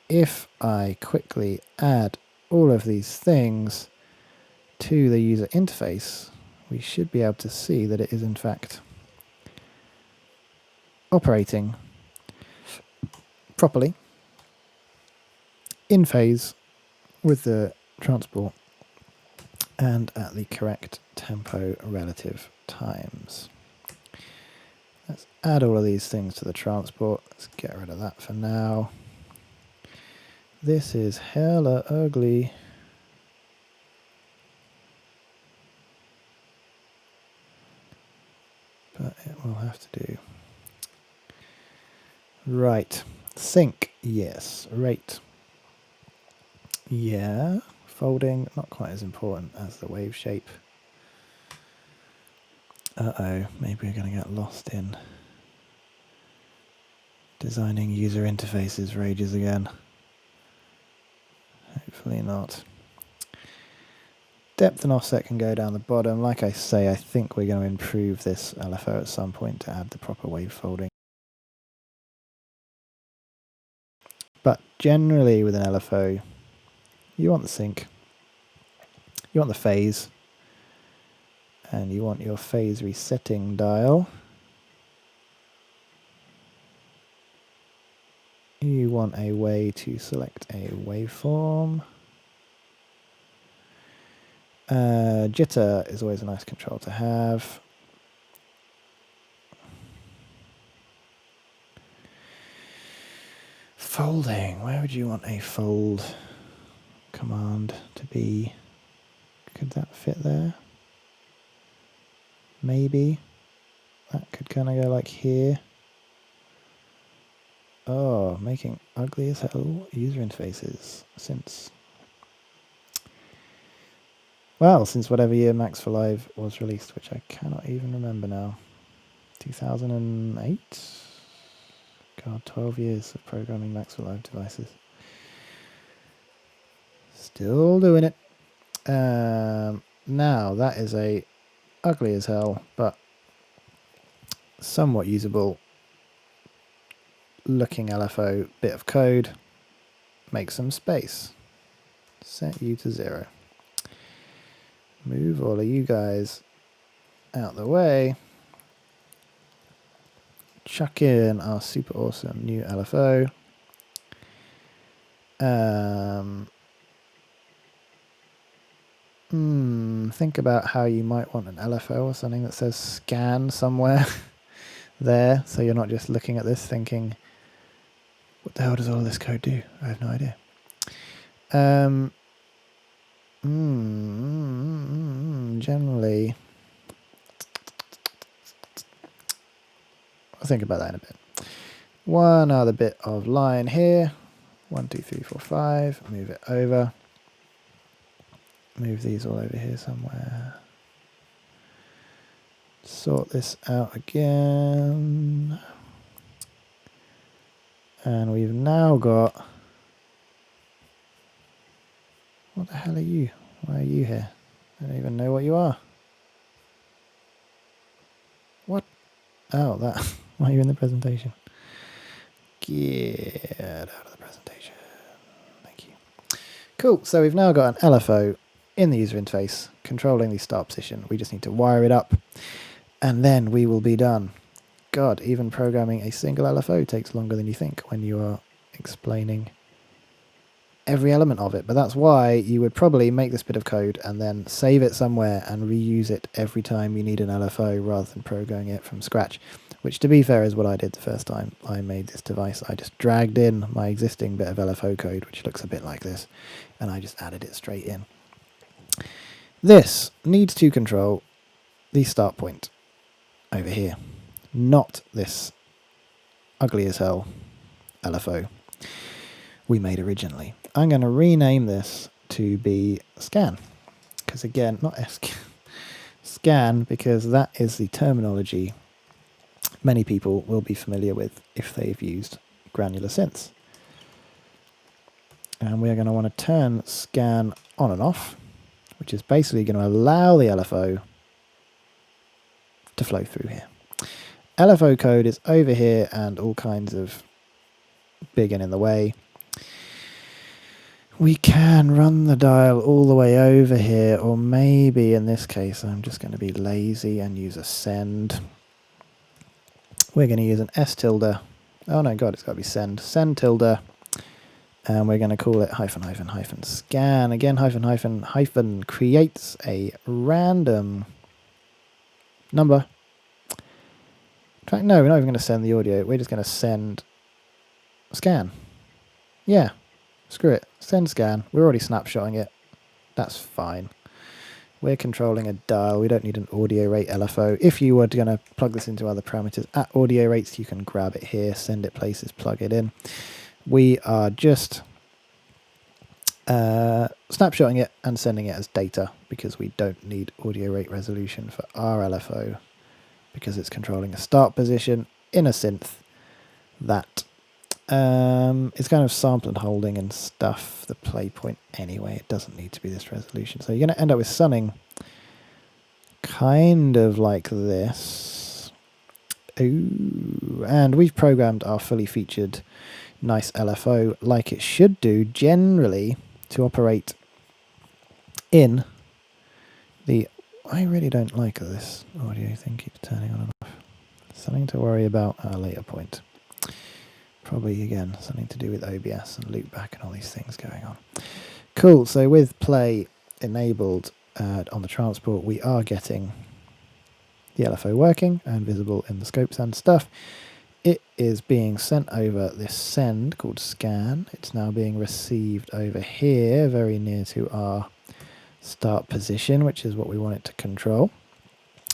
if I quickly add all of these things to the user interface, we should be able to see that it is in fact operating properly in phase with the transport and at the correct tempo relative times. Let's add all of these things to the transport. Let's get rid of that for now. This is hella ugly. But it will have to do. Right. Sync, yes. Rate. Yeah. Folding, not quite as important as the wave shape. Uh-oh, maybe we're going to get lost in designing user interfaces for ages again. Hopefully not. Depth and offset can go down the bottom. Like I say, I think we're going to improve this LFO at some point to add the proper wave folding. But generally with an LFO, you want the sync, you want the phase, and you want your phase resetting dial. You want a way to select a waveform. Jitter is always a nice control to have. Folding, where would you want a fold command to be? Could that fit there? Maybe. That could kind of go like here. Oh, making ugly as hell user interfaces since... Well, since whatever year Max for Live was released, which I cannot even remember now. 2008? God, 12 years of programming Max for Live devices. Still doing it. Now, that is a ugly as hell, but somewhat usable looking LFO bit of code. Make some space. Set you to 0. Move all of you guys out the way. chuck in our super awesome new LFO. Think about how you might want an LFO or something that says scan somewhere there, so you're not just looking at this thinking, what the hell does all this code do? I have no idea. Generally, I'll think about that in a bit. One other bit of line here. 1, 2, 3, 4, 5. Move it over. Move these all over here somewhere. Sort this out again. And we've now got... What the hell are you? Why are you here? I don't even know what you are. What? Oh, that. Why are you in the presentation? Get out of the presentation. Thank you. Cool. So we've now got an LFO in the user interface controlling the start position. We just need to wire it up and then we will be done. God, even programming a single LFO takes longer than you think when you are explaining every element of it. But that's why you would probably make this bit of code and then save it somewhere and reuse it every time you need an LFO rather than programming it from scratch, which to be fair is what I did the first time I made this device. I just dragged in my existing bit of LFO code, which looks a bit like this, and I just added it straight in. This needs to control the start point over here, not this ugly as hell LFO we made originally. I'm going to rename this to be scan, because again, not scan, because that is the terminology many people will be familiar with if they've used Granular Synths. And we're going to want to turn scan on and off, which is basically going to allow the LFO to flow through here. LFO code is over here and all kinds of big and in the way. We can run the dial all the way over here, or maybe in this case I'm just going to be lazy and use a send. We're going to use an S tilde. Oh no, God, it's got to be send. Send tilde. And we're going to call it hyphen hyphen hyphen scan. Again, hyphen hyphen hyphen creates a random number. In fact, no, we're not even going to send the audio. We're just going to send scan. Yeah, screw it. Send scan. We're already snapshotting it. That's fine. We're controlling a dial. We don't need an audio rate LFO. If you were going to plug this into other parameters at audio rates, you can grab it here, send it places, plug it in. We are just snapshotting it and sending it as data because we don't need audio rate resolution for our LFO because it's controlling a start position in a synth that it's kind of sample and holding and stuff, the play point anyway. It doesn't need to be this resolution. So you're going to end up with something kind of like this. Ooh, and we've programmed our fully featured nice LFO like it should do generally to operate in the... I really don't like this audio thing keeps turning on and off. Something to worry about at a later point. Probably, again, something to do with OBS and loopback and all these things going on. Cool, so with play enabled on the transport, we are getting the LFO working and visible in the scopes and stuff. It is being sent over this send called scan. It's now being received over here, very near to our start position, which is what we want it to control.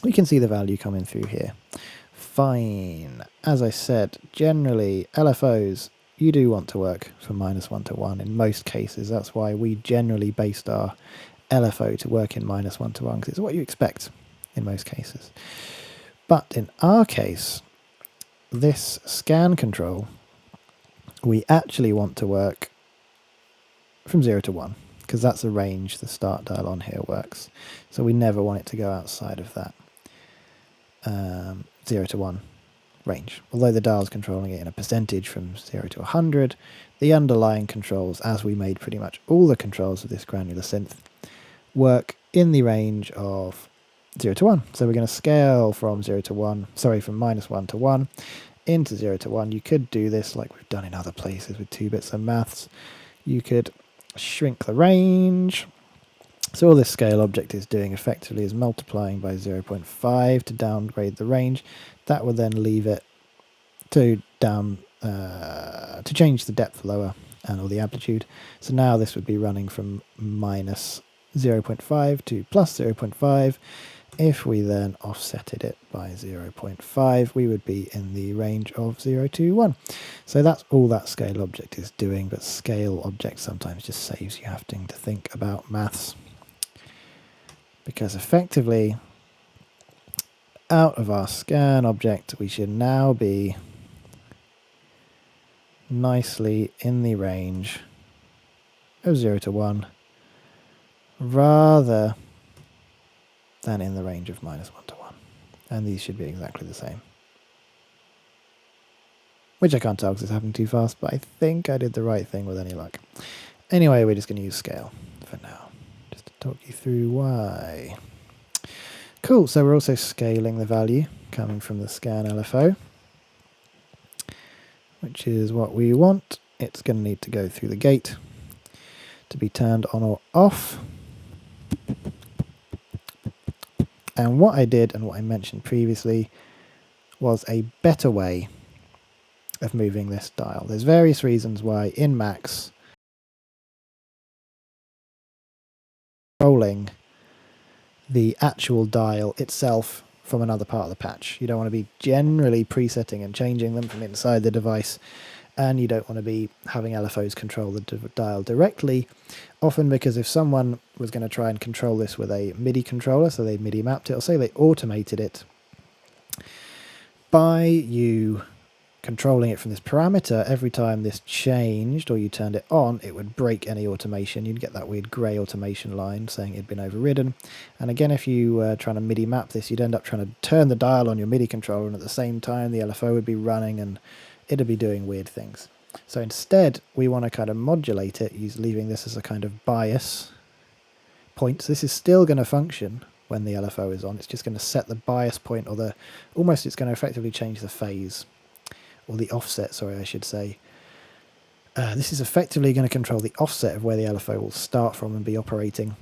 We can see the value coming through here. Fine. As I said, generally LFOs, you do want to work from -1 to 1 in most cases. That's why we generally based our LFO to work in -1 to 1, because it's what you expect in most cases. But in our case, this scan control, we actually want to work from 0 to 1, because that's the range the start dial on here works. So we never want it to go outside of that 0 to 1 range. Although the dial's controlling it in a percentage from 0 to 100, the underlying controls, as we made pretty much all the controls of this granular synth, work in the range of 0 to 1. So we're going to scale from 0 to 1, sorry, from -1 to 1, into 0 to 1. You could do this like we've done in other places with 2 bits and maths. You could shrink the range. So all this scale object is doing effectively is multiplying by 0.5 to downgrade the range. That will then leave it to change the depth lower and or the amplitude. So now this would be running from minus 0.5 to plus 0.5. If we then offsetted it by 0.5, we would be in the range of 0 to 1. So that's all that scale object is doing, but scale object sometimes just saves you having to think about maths. Because effectively, out of our scan object, we should now be nicely in the range of 0 to 1, rather than in the range of minus 1 to 1. And these should be exactly the same. Which I can't tell because it's happening too fast, but I think I did the right thing with any luck. Anyway, we're just going to use scale for now, just to talk you through why. Cool, so we're also scaling the value coming from the scan LFO, which is what we want. It's going to need to go through the gate to be turned on or off. And what I did and what I mentioned previously was a better way of moving this dial. There's various reasons why in Max controlling the actual dial itself from another part of the patch. You don't want to be generally presetting and changing them from inside the device, and you don't want to be having LFOs control the dial directly, often because if someone was going to try and control this with a MIDI controller, so they MIDI mapped it, or say they automated it, by you controlling it from this parameter, every time this changed or you turned it on, it would break any automation. You'd get that weird grey automation line saying it'd been overridden. And again, if you were trying to MIDI map this, you'd end up trying to turn the dial on your MIDI controller, and at the same time the LFO would be running and it'd be doing weird things. So instead, we want to kind of modulate it, leaving this as a kind of bias point. So this is still going to function when the LFO is on. It's just going to set the bias point, or it's going to effectively change the phase. Or the offset, sorry, I should say. This is effectively going to control the offset of where the LFO will start from and be operating.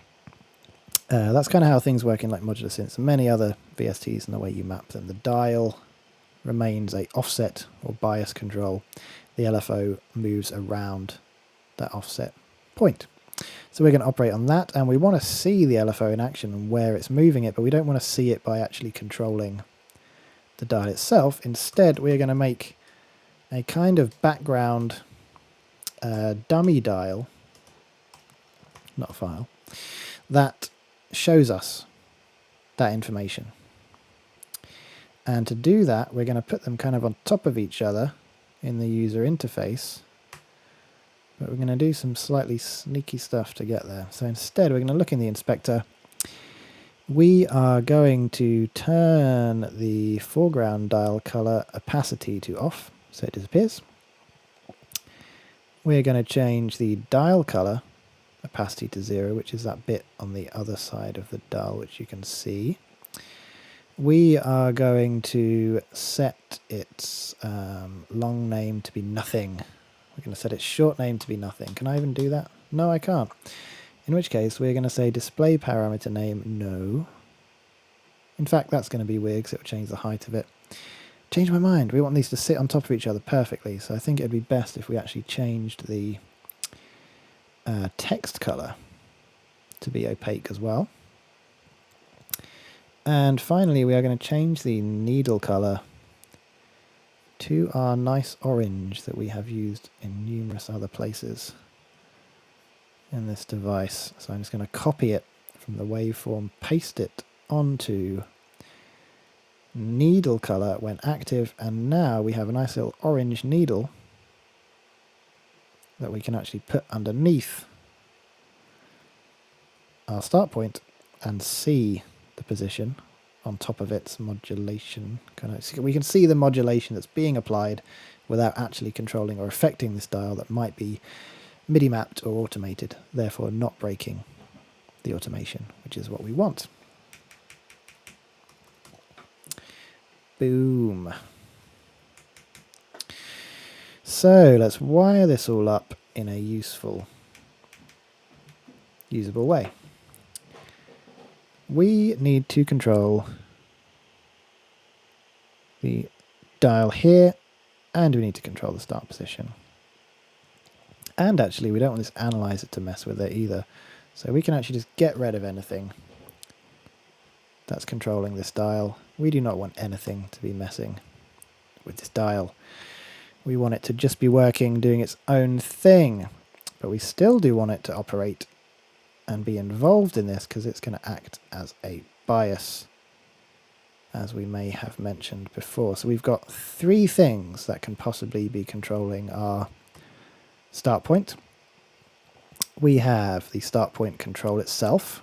That's kind of how things work in like modular synths and many other VSTs and the way you map them. The dial remains a offset or bias control. The LFO moves around that offset point. So we're going to operate on that, and we want to see the LFO in action and where it's moving it, but we don't want to see it by actually controlling the dial itself. Instead, we're going to make a kind of background dummy dial, not a file, that shows us that information. And to do that, we're going to put them kind of on top of each other in the user interface, but we're going to do some slightly sneaky stuff to get there. So instead, we're going to look in the inspector. We are going to turn the foreground dial color opacity to off, so it disappears. We're going to change the dial color opacity to 0, which is that bit on the other side of the dial, which you can see. We are going to set its long name to be nothing. We're going to set its short name to be nothing. Can I even do that? No, I can't. In which case, we're going to say display parameter name no. In fact, that's going to be weird because it will change the height of it. Change my mind. We want these to sit on top of each other perfectly, so I think it'd be best if we actually changed the text color to be opaque as well. And finally, we are going to change the needle color to our nice orange that we have used in numerous other places in this device. So I'm just going to copy it from the waveform, paste it onto needle color when active, and now we have a nice little orange needle that we can actually put underneath our start point and see the position on top of its modulation. We can see the modulation that's being applied without actually controlling or affecting this dial that might be MIDI mapped or automated, therefore not breaking the automation, which is what we want. Boom. So let's wire this all up in a usable way. We need to control the dial here, and we need to control the start position. And actually, we don't want this analyzer to mess with it either. So we can actually just get rid of anything that's controlling this dial. We do not want anything to be messing with this dial. We want it to just be working, doing its own thing. But we still do want it to operate and be involved in this because it's going to act as a bias, as we may have mentioned before. So we've got three things that can possibly be controlling our start point. We have the start point control itself.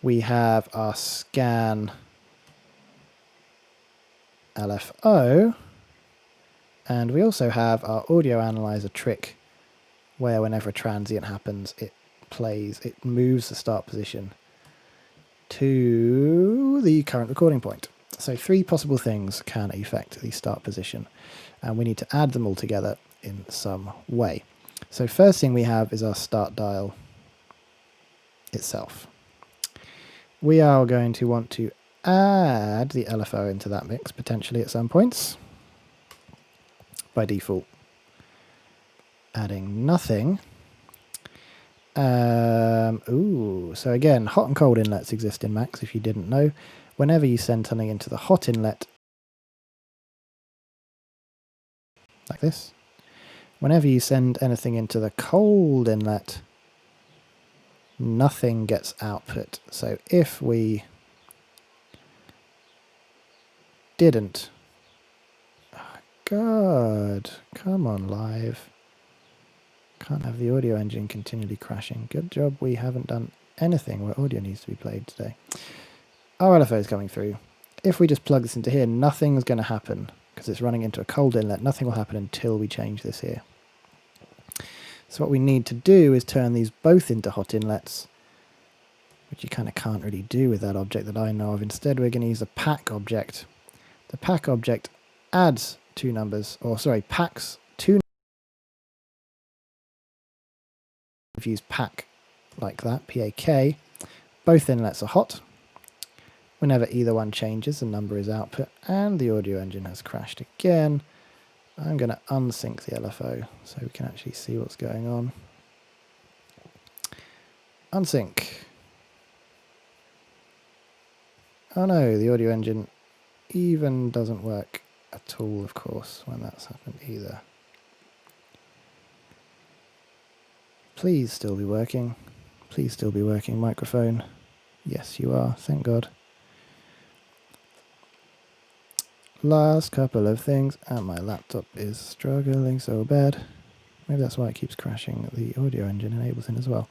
We have our scan LFO, and we also have our audio analyzer trick, where whenever a transient happens, it moves the start position to the current recording point. So three possible things can affect the start position, and we need to add them all together in some way. So first thing we have is our start dial itself. We are going to want to add the LFO into that mix potentially at some points. By default, adding nothing. So again, hot and cold inlets exist in Macs if you didn't know. Whenever you send something into the hot inlet, like this, whenever you send anything into the cold inlet, nothing gets output. So if we didn't... Oh God, come on, live. Can't have the audio engine continually crashing. Good job we haven't done anything where audio needs to be played today. Our LFO is coming through. If we just plug this into here, nothing's going to happen because it's running into a cold inlet. Nothing will happen until we change this here. So what we need to do is turn these both into hot inlets, which you kind of can't really do with that object that I know of. Instead, we're going to use a pack object. The pack object adds two numbers, or sorry, packs two. If you use pack like that, PAK, both inlets are hot. Whenever either one changes, the number is output, and the audio engine has crashed again. I'm going to unsync the LFO so we can actually see what's going on. Unsync. Oh no, the audio engine even doesn't work at all, of course, when that's happened either. Please still be working. Please still be working, microphone. Yes, you are, thank God. Last couple of things, and my laptop is struggling so bad. Maybe that's why it keeps crashing the audio engine in Ableton as well.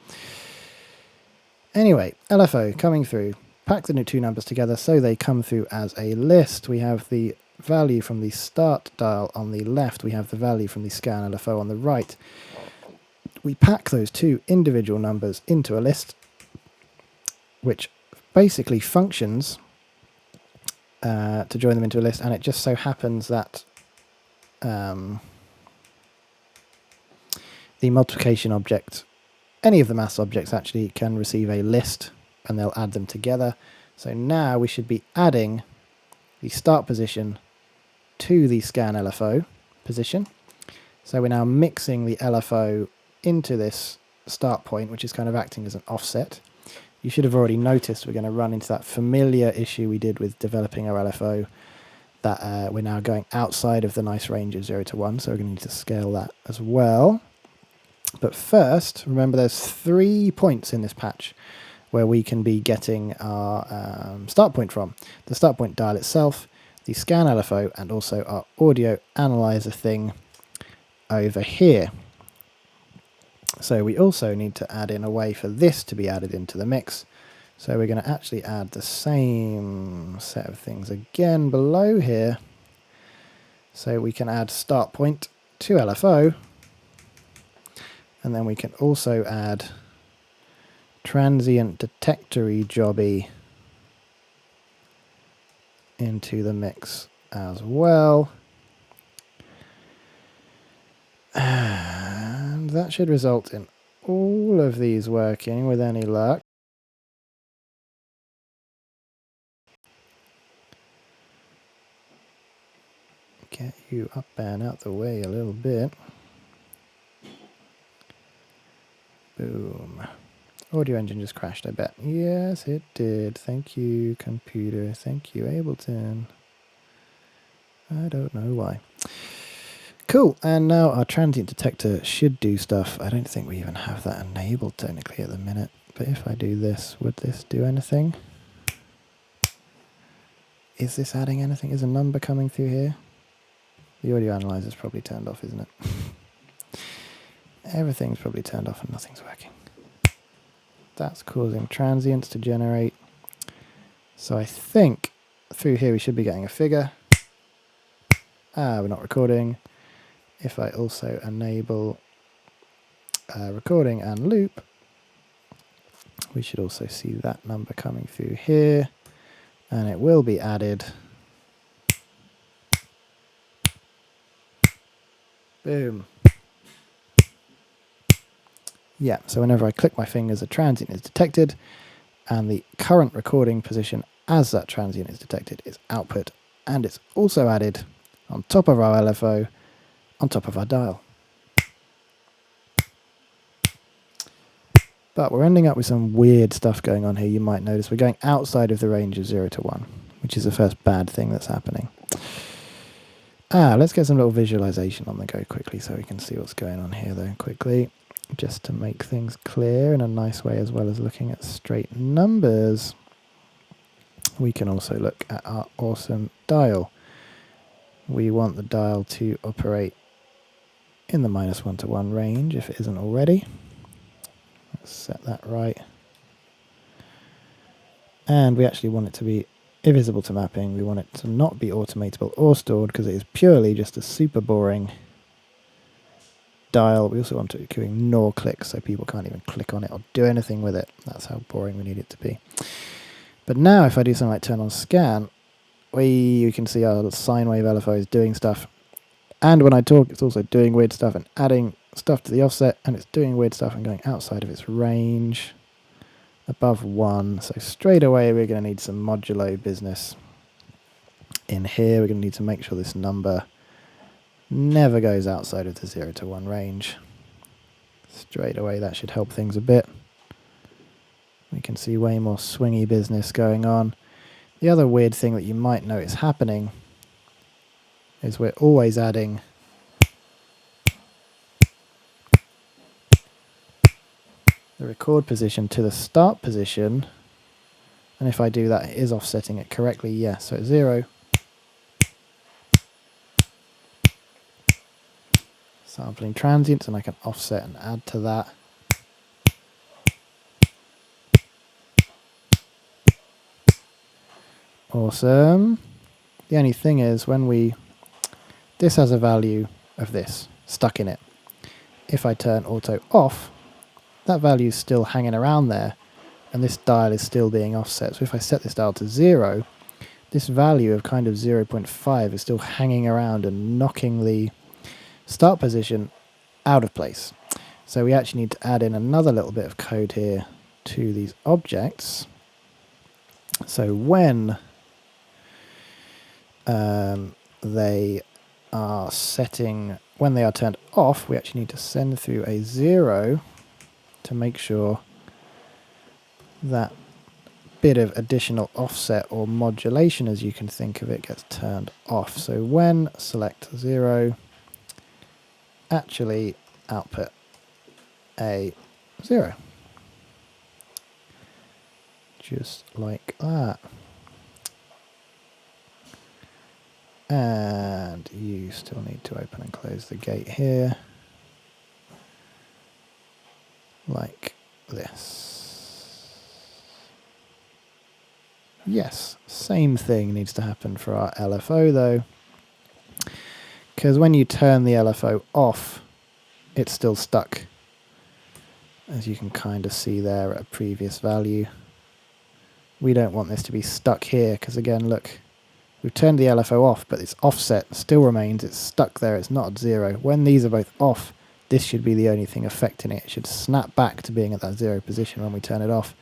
Anyway, LFO coming through. Pack the two numbers together so they come through as a list. We have the value from the start dial on the left. We have the value from the scan LFO on the right. We pack those two individual numbers into a list, which basically functions to join them into a list, and it just so happens that the multiplication object, any of the maths objects actually, can receive a list and they'll add them together. So now we should be adding the start position to the scan LFO position. So we're now mixing the LFO into this start point, which is kind of acting as an offset. You should have already noticed we're going to run into that familiar issue we did with developing our LFO, that we're now going outside of the nice range of 0 to 1, so we're going to need to scale that as well. But first, remember there's 3 points in this patch where we can be getting our start point from. The start point dial itself, the scan LFO, and also our audio analyzer thing over here. So we also need to add in a way for this to be added into the mix. So we're going to actually add the same set of things again below here. So we can add start point to LFO, and then we can also add transient detectory jobby into the mix as well. And that should result in all of these working with any luck. Get you up and out the way a little bit. Boom. Audio engine just crashed, I bet. Yes, it did. Thank you, computer. Thank you, Ableton. I don't know why. Cool, and now our transient detector should do stuff. I don't think we even have that enabled technically at the minute, but if I do this, would this do anything? Is this adding anything? Is a number coming through here? The audio analyzer is probably turned off, isn't it? Everything's probably turned off and nothing's working. That's causing transients to generate. So I think through here we should be getting a figure. We're not recording. If I also enable recording and loop, we should also see that number coming through here, and it will be added. Boom. Yeah, so whenever I click my fingers, a transient is detected, and the current recording position as that transient is detected is output, and it's also added on top of our LFO, on top of our dial. But we're ending up with some weird stuff going on here. You might notice we're going outside of the range of 0 to 1, which is the first bad thing that's happening. Let's get some little visualization on the go quickly so we can see what's going on here though quickly, just to make things clear in a nice way, as well as looking at straight numbers. We can also look at our awesome dial. We want the dial to operate in the -1 to 1 range if it isn't already. Let's set that right. And we actually want it to be invisible to mapping. We want it to not be automatable or stored because it is purely just a super boring dial. We also want it to ignore clicks so people can't even click on it or do anything with it. That's how boring we need it to be. But now if I do something like turn on scan, you can see our sine wave LFO is doing stuff. And when I talk, it's also doing weird stuff and adding stuff to the offset, and it's doing weird stuff and going outside of its range above 1. So straight away we're going to need some modulo business in here. We're going to need to make sure this number never goes outside of the 0 to 1 range. Straight away that should help things a bit. We can see way more swingy business going on. The other weird thing that you might notice happening is we're always adding the record position to the start position, and if I do that, it is offsetting it correctly. Yes, so it's 0. Sampling transients, and I can offset and add to that. Awesome. The only thing is this has a value of this stuck in it. If I turn auto off, that value is still hanging around there, and this dial is still being offset. So if I set this dial to 0, this value of kind of 0.5 is still hanging around and knocking the start position out of place. So we actually need to add in another little bit of code here to these objects. So when they are turned off, we actually need to send through a 0 to make sure that bit of additional offset or modulation, as you can think of it, gets turned off. So when select 0, actually output a 0. Just like that. And you still need to open and close the gate here. Like this. Yes, same thing needs to happen for our LFO though. Because when you turn the LFO off, it's still stuck. As you can kind of see there at a previous value. We don't want this to be stuck here, because again, look, We've turned the LFO off, but its offset still remains. It's stuck there. It's not at 0. When these are both off, this should be the only thing affecting it. It should snap back to being at that 0 position when we turn it off.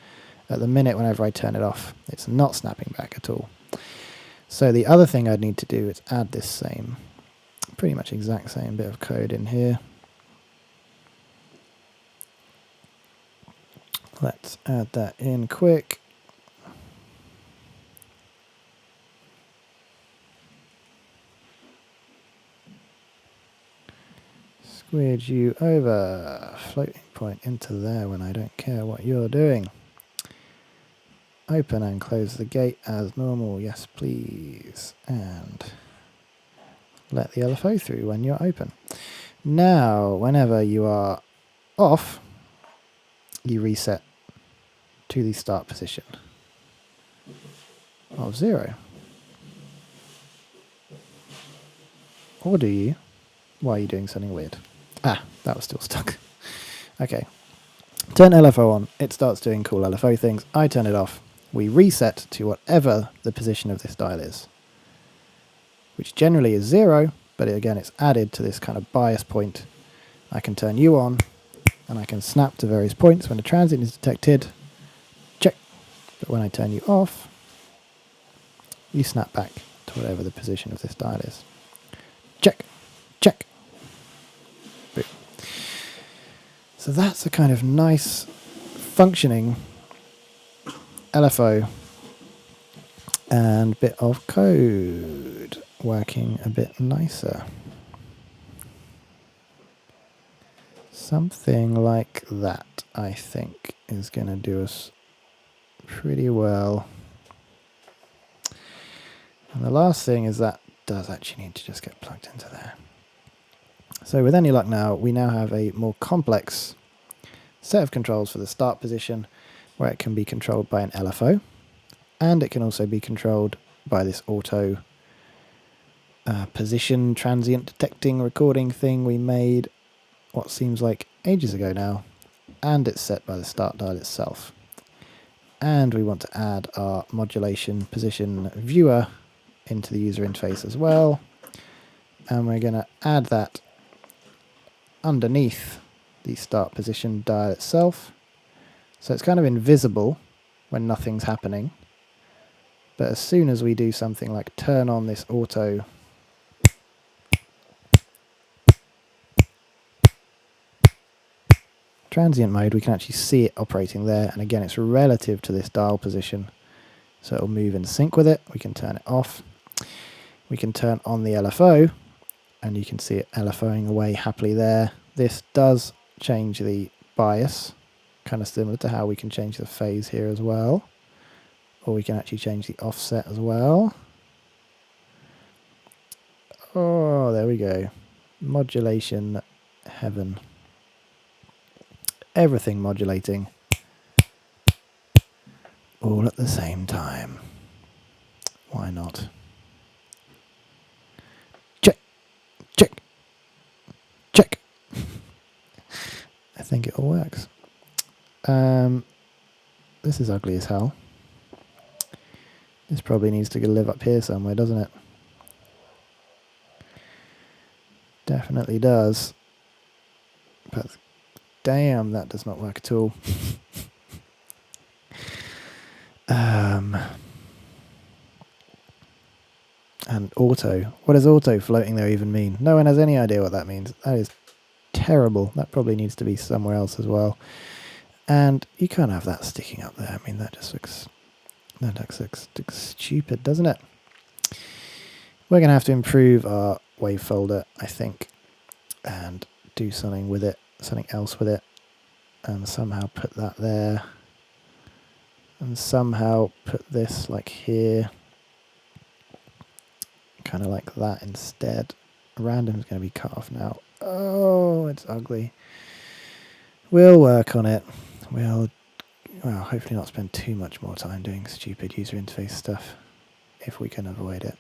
At the minute, whenever I turn it off, it's not snapping back at all. So the other thing I'd need to do is add this same, pretty much exact same bit of code in here. Let's add that in quick. Squidge you over, floating point into there when I don't care what you're doing. Open and close the gate as normal, yes please. And let the LFO through when you're open. Now, whenever you are off, you reset to the start position of 0. Or do you? Why are you doing something weird? Ah, that was still stuck. Okay. Turn LFO on. It starts doing cool LFO things. I turn it off. We reset to whatever the position of this dial is, which generally is 0, but again, it's added to this kind of bias point. I can turn you on, and I can snap to various points when a transient is detected. Check. But when I turn you off, you snap back to whatever the position of this dial is. Check. Check. Boom. So that's a kind of nice functioning LFO and bit of code working a bit nicer. Something like that, I think, is going to do us pretty well. And the last thing is that does actually need to just get plugged into there. So with any luck now, we now have a more complex set of controls for the start position, where it can be controlled by an LFO, and it can also be controlled by this auto position transient detecting recording thing we made what seems like ages ago now, and it's set by the start dial itself. And we want to add our modulation position viewer into the user interface as well, and we're going to add that underneath the start position dial itself, so it's kind of invisible when nothing's happening, but as soon as we do something like turn on this auto transient mode, we can actually see it operating there, and again it's relative to this dial position, so it'll move in sync with it. We can turn it off, we can turn on the LFO, and you can see it LFOing away happily there. This does change the bias, kind of similar to how we can change the phase here as well, or we can actually change the offset as well. Oh, there we go. Modulation heaven. Everything modulating all at the same time. Why not? Check, check, check. I think it all works. This is ugly as hell. This probably needs to live up here somewhere, doesn't it? Definitely does. But damn, that does not work at all. And auto. What does auto floating there even mean? No one has any idea what that means. That is terrible. That probably needs to be somewhere else as well. And you can't have that sticking up there. I mean, that just looks stupid, doesn't it? We're going to have to improve our wave folder, I think, and do something with it, something else with it, and somehow put that there, and somehow put this like here, kind of like that instead. Random's going to be cut off now. Oh, it's ugly. We'll work on it. Well, hopefully not spend too much more time doing stupid user interface stuff, if we can avoid it.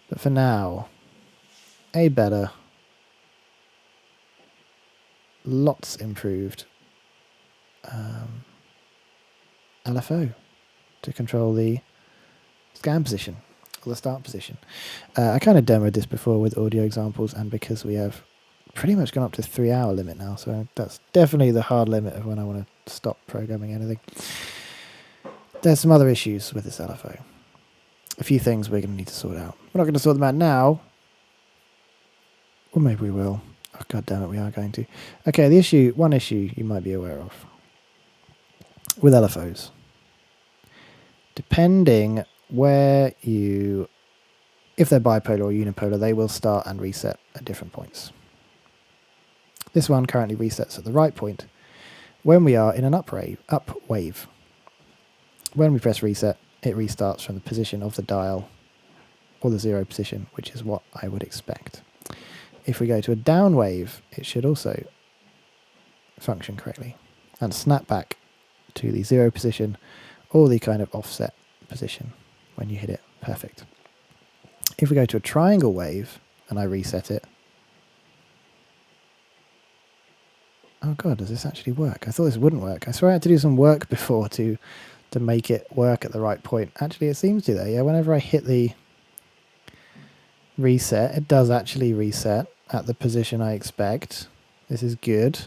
But for now, a better, lots improved LFO to control the scan position. or the start position. I kind of demoed this before with audio examples, and because we have pretty much gone up to 3 hour limit now, so that's definitely the hard limit of when I want to stop programming anything. There's some other issues with this LFO. A few things we're going to need to sort out. We're not going to sort them out now, or maybe we will. Oh, God damn it, we are going to. Okay, one issue you might be aware of with LFOs. Depending if they're bipolar or unipolar, they will start and reset at different points. This one currently resets at the right point when we are in an up wave. When we press reset, it restarts from the position of the dial or the 0 position, which is what I would expect. If we go to a down wave, it should also function correctly and snap back to the 0 position or the kind of offset position when you hit it. Perfect. If we go to a triangle wave and I reset it, oh God, does this actually work? I thought this wouldn't work. I swear I had to do some work before to make it work at the right point. Actually, it seems to, though. Yeah, whenever I hit the reset, it does actually reset at the position I expect. This is good.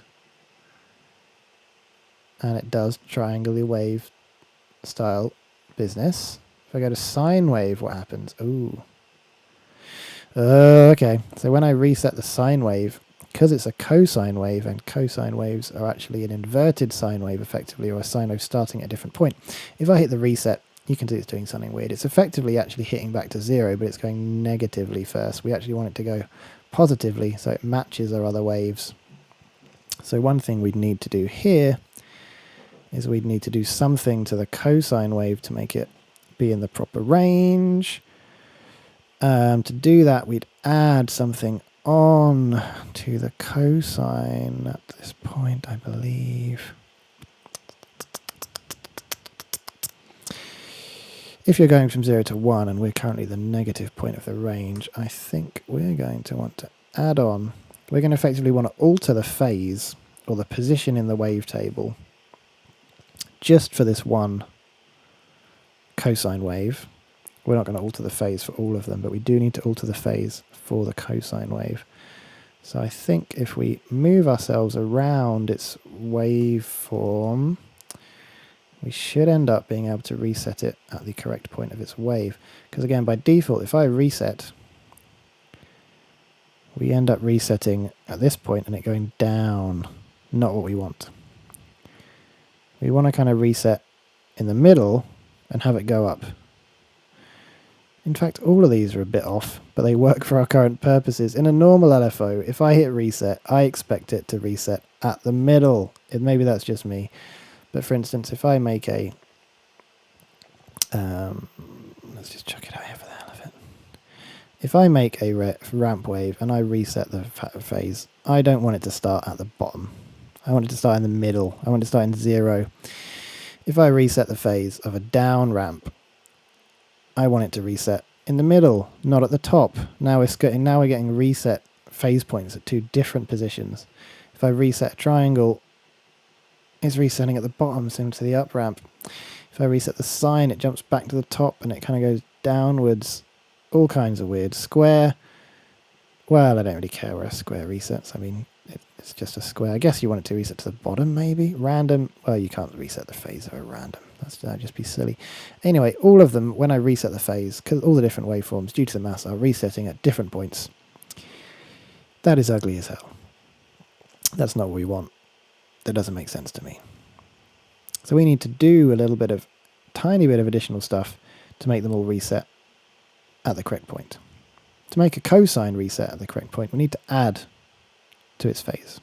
And it does triangular wave style business. If I go to sine wave, what happens? Ooh. Okay, so when I reset the sine wave, because it's a cosine wave, and cosine waves are actually an inverted sine wave effectively, or a sine wave starting at a different point. If I hit the reset, you can see it's doing something weird. It's effectively actually hitting back to 0, but it's going negatively first. We actually want it to go positively, so it matches our other waves. So one thing we'd need to do here is we'd need to do something to the cosine wave to make it be in the proper range. To do that, we'd add something on to the cosine at this point, I believe. If you're going from 0 to 1, and we're currently the negative point of the range, I think we're going to want to add on. We're going to effectively want to alter the phase, or the position in the wavetable, just for this one cosine wave. We're not going to alter the phase for all of them, but we do need to alter the phase for the cosine wave. So I think if we move ourselves around its waveform, we should end up being able to reset it at the correct point of its wave. Because again, by default, if I reset, we end up resetting at this point and it going down. Not what we want. We want to kind of reset in the middle and have it go up. In fact, all of these are a bit off, but they work for our current purposes. In a normal LFO, if I hit reset, I expect it to reset at the middle. Maybe that's just me. But for instance, if I make a... let's just chuck it out here for the hell of it. If I make a ramp wave and I reset the phase, I don't want it to start at the bottom. I want it to start in the middle. I want it to start in 0. If I reset the phase of a down ramp, I want it to reset in the middle, not at the top. Now we're getting reset phase points at 2 different positions. If I reset a triangle, it's resetting at the bottom, similar to the up ramp. If I reset the sine, it jumps back to the top and it kind of goes downwards. All kinds of weird. Square, well, I don't really care where a square resets. I mean, it's just a square. I guess you want it to reset to the bottom, maybe. Random, well, you can't reset the phase of a random. That'd just be silly. Anyway, all of them, when I reset the phase, because all the different waveforms, due to the mass, are resetting at different points. That is ugly as hell. That's not what we want. That doesn't make sense to me. So we need to do a tiny bit of additional stuff to make them all reset at the correct point. To make a cosine reset at the correct point, we need to add to its phase.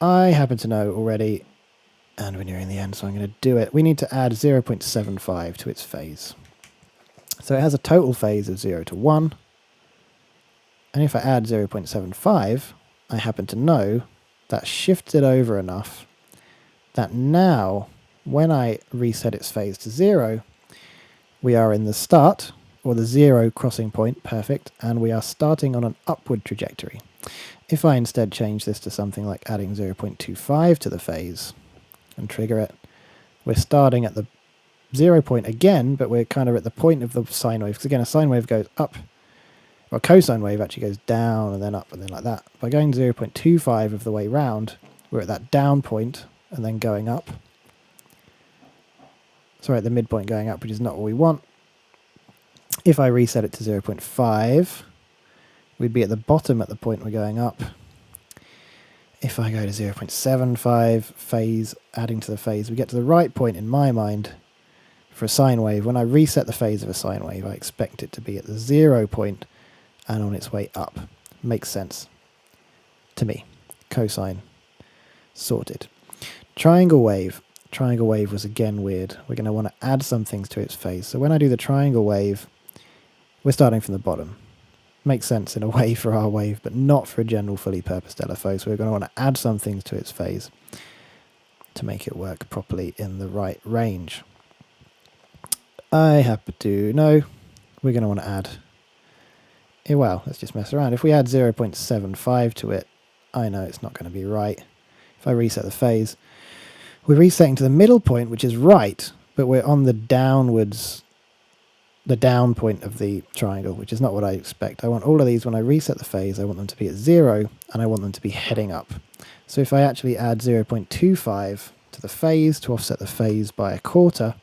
I happen to know already, and we're nearing the end, so I'm going to do it. We need to add 0.75 to its phase. So it has a total phase of 0 to 1. And if I add 0.75, I happen to know that shifts it over enough that now, when I reset its phase to 0, we are in the start, or the 0 crossing point, perfect, and we are starting on an upward trajectory. If I instead change this to something like adding 0.25 to the phase and trigger it, we're starting at the 0 point again, but we're kind of at the point of the sine wave, because again, a sine wave goes up, or a cosine wave actually goes down and then up and then like that. By going 0.25 of the way round, we're at that down point and then going up. Sorry, at the midpoint going up, which is not what we want. If I reset it to 0.5, we'd be at the bottom at the point we're going up. If I go to 0.75 phase, adding to the phase, we get to the right point in my mind for a sine wave. When I reset the phase of a sine wave, I expect it to be at the 0 point and on its way up. Makes sense to me. Cosine sorted. Triangle wave. Triangle wave was again weird. We're going to want to add some things to its phase. So when I do the triangle wave, we're starting from the bottom. Makes sense in a way for our wave, but not for a general fully purposed LFO. So we're going to want to add some things to its phase to make it work properly in the right range. I happen to know we're going to want to add, well, let's just mess around. If we add 0.75 to it, I know it's not going to be right. If I reset the phase, we're resetting to the middle point, which is right, but we're on the downwards, the down point of the triangle, which is not what I expect. I want all of these, when I reset the phase, I want them to be at 0, and I want them to be heading up. So if I actually add 0.25 to the phase to offset the phase by a quarter,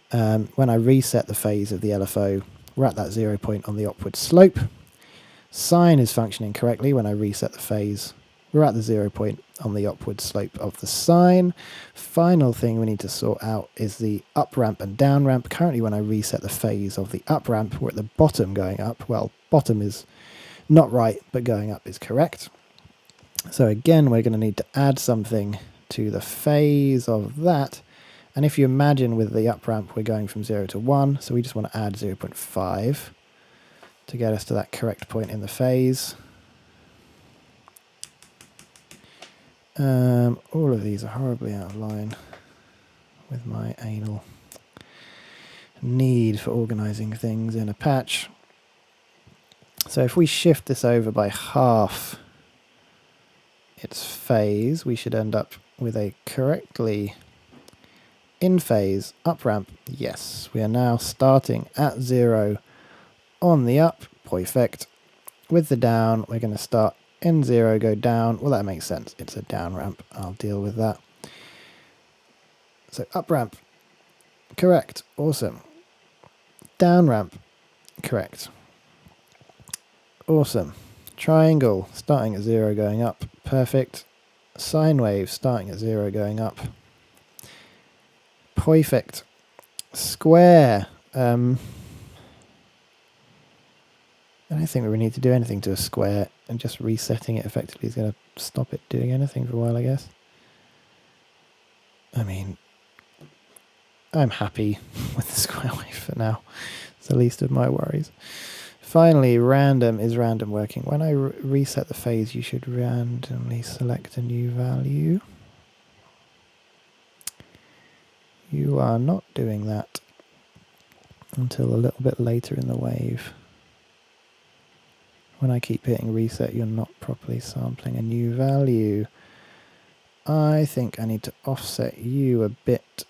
when I reset the phase of the LFO, we're at that 0 point on the upward slope. Sine is functioning correctly when I reset the phase. We're at the 0 point on the upward slope of the sine. Final thing we need to sort out is the up ramp and down ramp. Currently, when I reset the phase of the up ramp, we're at the bottom going up. Well, bottom is not right, but going up is correct. So again, we're going to need to add something to the phase of that. And if you imagine with the up ramp, we're going from 0 to 1. So we just want to add 0.5 to get us to that correct point in the phase. All of these are horribly out of line with my anal need for organizing things in a patch. So if we shift this over by half its phase, we should end up with a correctly in phase up ramp. Yes, we are now starting at 0 on the up, perfect. With the down, we're going to start in 0, go down. Well, that makes sense. It's a down ramp. I'll deal with that. So up ramp, correct. Awesome. Down ramp, correct. Awesome. Triangle, starting at 0, going up. Perfect. Sine wave, starting at 0, going up. Perfect. Square. I don't think we need to do anything to a square, and just resetting it effectively is going to stop it doing anything for a while, I guess. I mean, I'm happy with the square wave for now. It's the least of my worries. Finally, random. Is random working? When I reset the phase, you should randomly select a new value. You are not doing that until a little bit later in the wave. When I keep hitting reset, you're not properly sampling a new value. I think I need to offset you a bit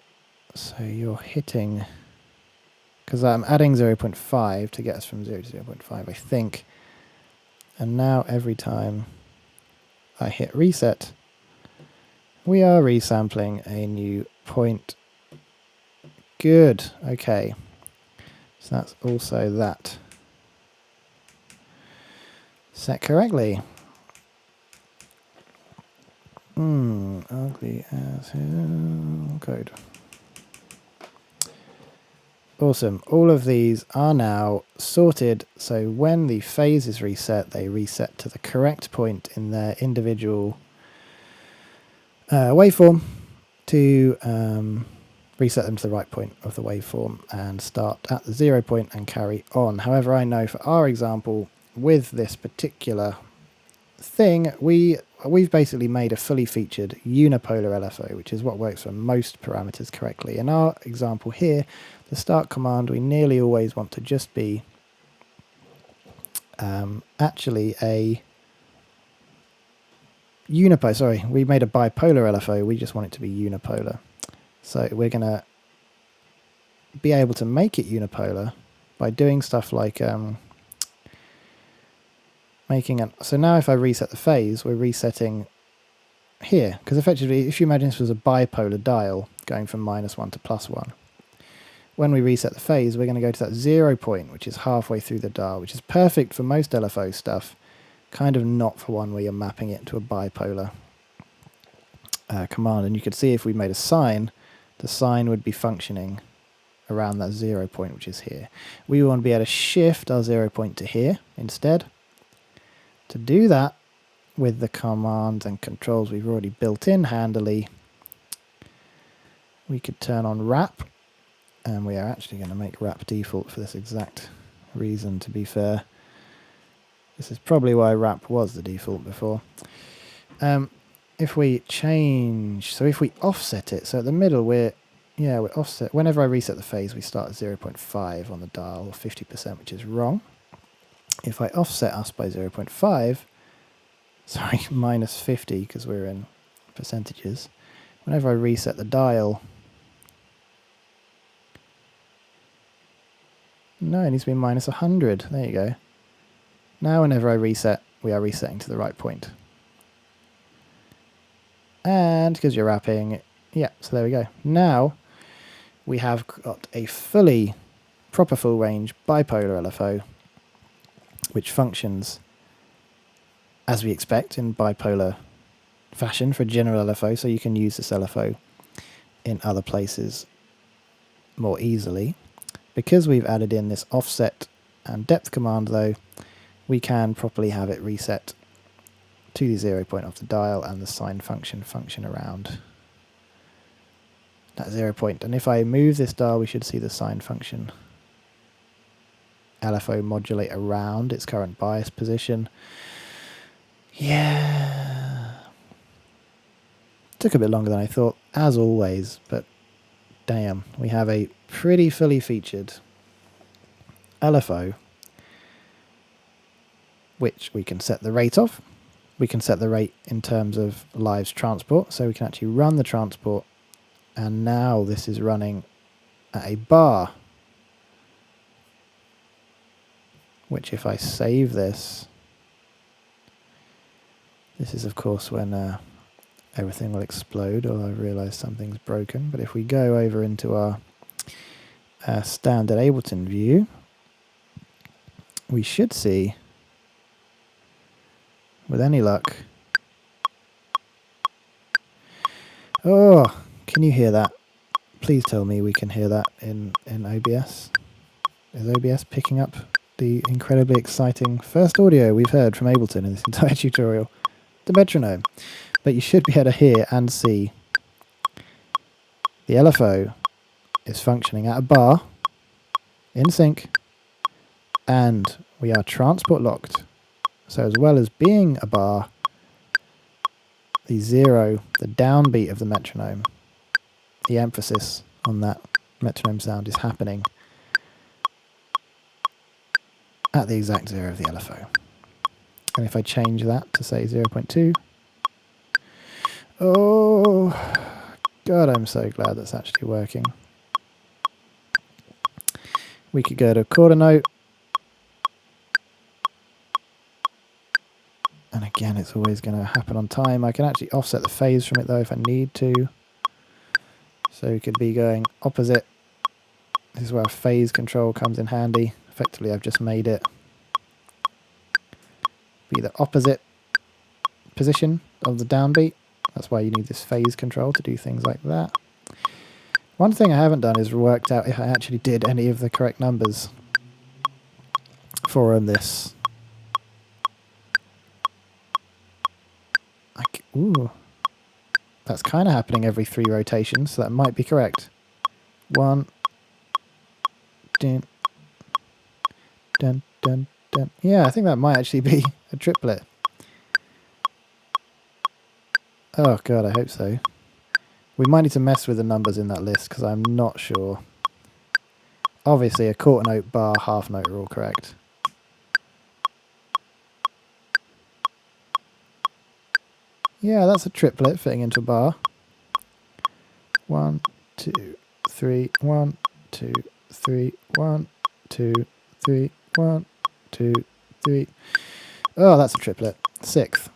so you're hitting, because I'm adding 0.5 to get us from 0 to 0.5, I think. And now every time I hit reset, we are resampling a new point. Good. Okay. So that's also that. Set correctly. Ugly as hell code. Awesome. All of these are now sorted, so when the phase is reset, they reset to the correct point in their individual waveform to reset them to the right point of the waveform and start at the 0 point and carry on. However, I know for our example, with this particular thing, we've basically made a fully featured unipolar LFO, which is what works for most parameters correctly. In our example here, the start command, we nearly always want to just be actually a unipolar. Sorry, we made a bipolar LFO. We just want it to be unipolar. So we're going to be able to make it unipolar by doing stuff like so now if I reset the phase, we're resetting here, because effectively if you imagine this was a bipolar dial going from -1 to +1, when we reset the phase we're going to go to that 0 point, which is halfway through the dial, which is perfect for most LFO stuff, kind of not for one where you're mapping it to a bipolar command. And you could see if we made a sine, the sine would be functioning around that 0 point, which is here. We want to be able to shift our 0 point to here instead. To do that, with the commands and controls we've already built in handily, we could turn on wrap, and we are actually going to make wrap default for this exact reason, to be fair. This is probably why wrap was the default before. If we change, so if we offset it, so at the middle we're offset. Whenever I reset the phase we start at 0.5 on the dial, or 50%, which is wrong. If I offset us by 0.5, sorry, -50 because we're in percentages, whenever I reset the dial, no, it needs to be -100, there you go. Now whenever I reset, we are resetting to the right point. And because you're wrapping, yeah, so there we go. Now we have got a fully proper full range bipolar LFO, which functions as we expect in bipolar fashion for general LFO, so you can use this LFO in other places more easily. Because we've added in this offset and depth command though, we can properly have it reset to the 0 point of the dial and the sine function around that 0 point. And if I move this dial, we should see the sine function LFO modulate around its current bias position. Yeah. Took a bit longer than I thought, as always, but damn, we have a pretty fully featured LFO, which we can set the rate of. We can set the rate in terms of Live's transport, so we can actually run the transport, and now this is running at a bar, which if I save this, this is of course when everything will explode, or I realise something's broken. But if we go over into our standard Ableton view, we should see, with any luck, oh, can you hear that? Please tell me we can hear that in OBS. Is OBS picking up the incredibly exciting first audio we've heard from Ableton in this entire tutorial? The metronome. But you should be able to hear and see the LFO is functioning at a bar, in sync, and we are transport locked. So as well as being a bar, the zero, the downbeat of the metronome, the emphasis on that metronome sound is happening at the exact zero of the LFO. And if I change that to say 0.2, oh god, I'm so glad that's actually working. We could go to a quarter note, and again it's always going to happen on time. I can actually offset the phase from it though if I need to, so we could be going opposite. This is where phase control comes in handy. Effectively I've just made it be the opposite position of the downbeat. That's why you need this phase control to do things like that. One thing I haven't done is worked out if I actually did any of the correct numbers for this. Ooh, that's kind of happening every 3 rotations, so that might be correct. 1, dun, dun, dun, dun. Yeah, I think that might actually be a triplet. Oh god, I hope so. We might need to mess with the numbers in that list because I'm not sure. Obviously a quarter note, bar, half note are all correct. Yeah, that's a triplet fitting into a bar. 1, 2, 3, 1, 2, 3, 1, 2, 3, 1, 2, 3. Oh, that's a triplet. Sixth.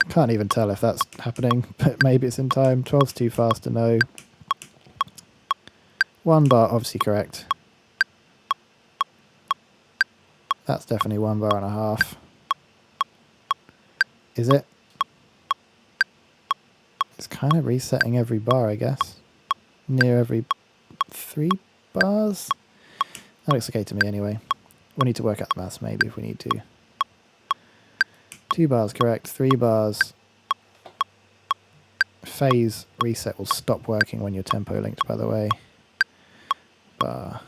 Can't even tell if that's happening, but maybe it's in time. 12's too fast to know. 1 bar, obviously correct. That's definitely 1 bar and a half. Is it? It's kind of resetting every bar, I guess. Near every 3 bars? That looks okay to me anyway. We'll need to work out the maths maybe if we need to. 2 bars correct, 3 bars. Phase reset will stop working when you're tempo linked, by the way. Bar,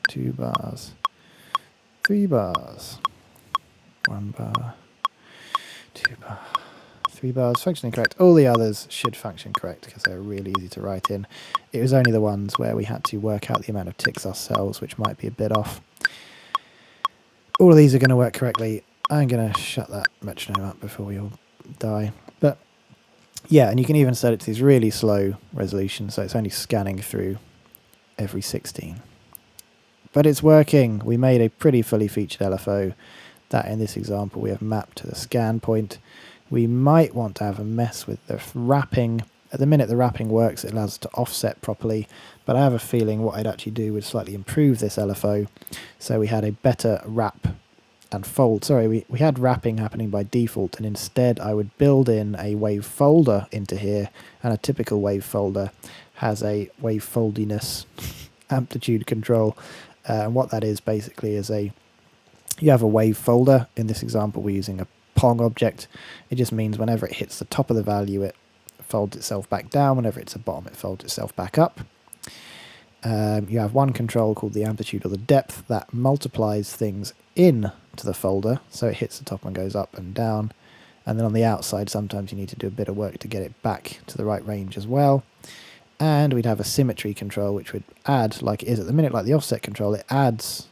2 bars, 3 bars, 1 bar, 2 bar, 3 bars, functioning correct. All the others should function correct because they're really easy to write in. It was only the ones where we had to work out the amount of ticks ourselves, which might be a bit off. All of these are going to work correctly. I'm going to shut that metronome up before we all die. But yeah, and you can even set it to these really slow resolutions, so it's only scanning through every 16. But it's working. We made a pretty fully featured LFO that in this example we have mapped to the scan point. We might want to have a mess with the wrapping. At the minute the wrapping works, it allows us to offset properly, but I have a feeling what I'd actually do would slightly improve this LFO so we had a better wrap and fold. Sorry, we had wrapping happening by default, and instead I would build in a wave folder into here, and a typical wave folder has a wave foldiness amplitude control, and what that is basically is you have a wave folder. In this example we're using a Pong object. It just means whenever it hits the top of the value it folds itself back down, whenever it's at the bottom it folds itself back up. You have one control called the amplitude or the depth that multiplies things in to the folder, so it hits the top and goes up and down, and then on the outside sometimes you need to do a bit of work to get it back to the right range as well. And we'd have a symmetry control which would add, like it is at the minute, like the offset control, it adds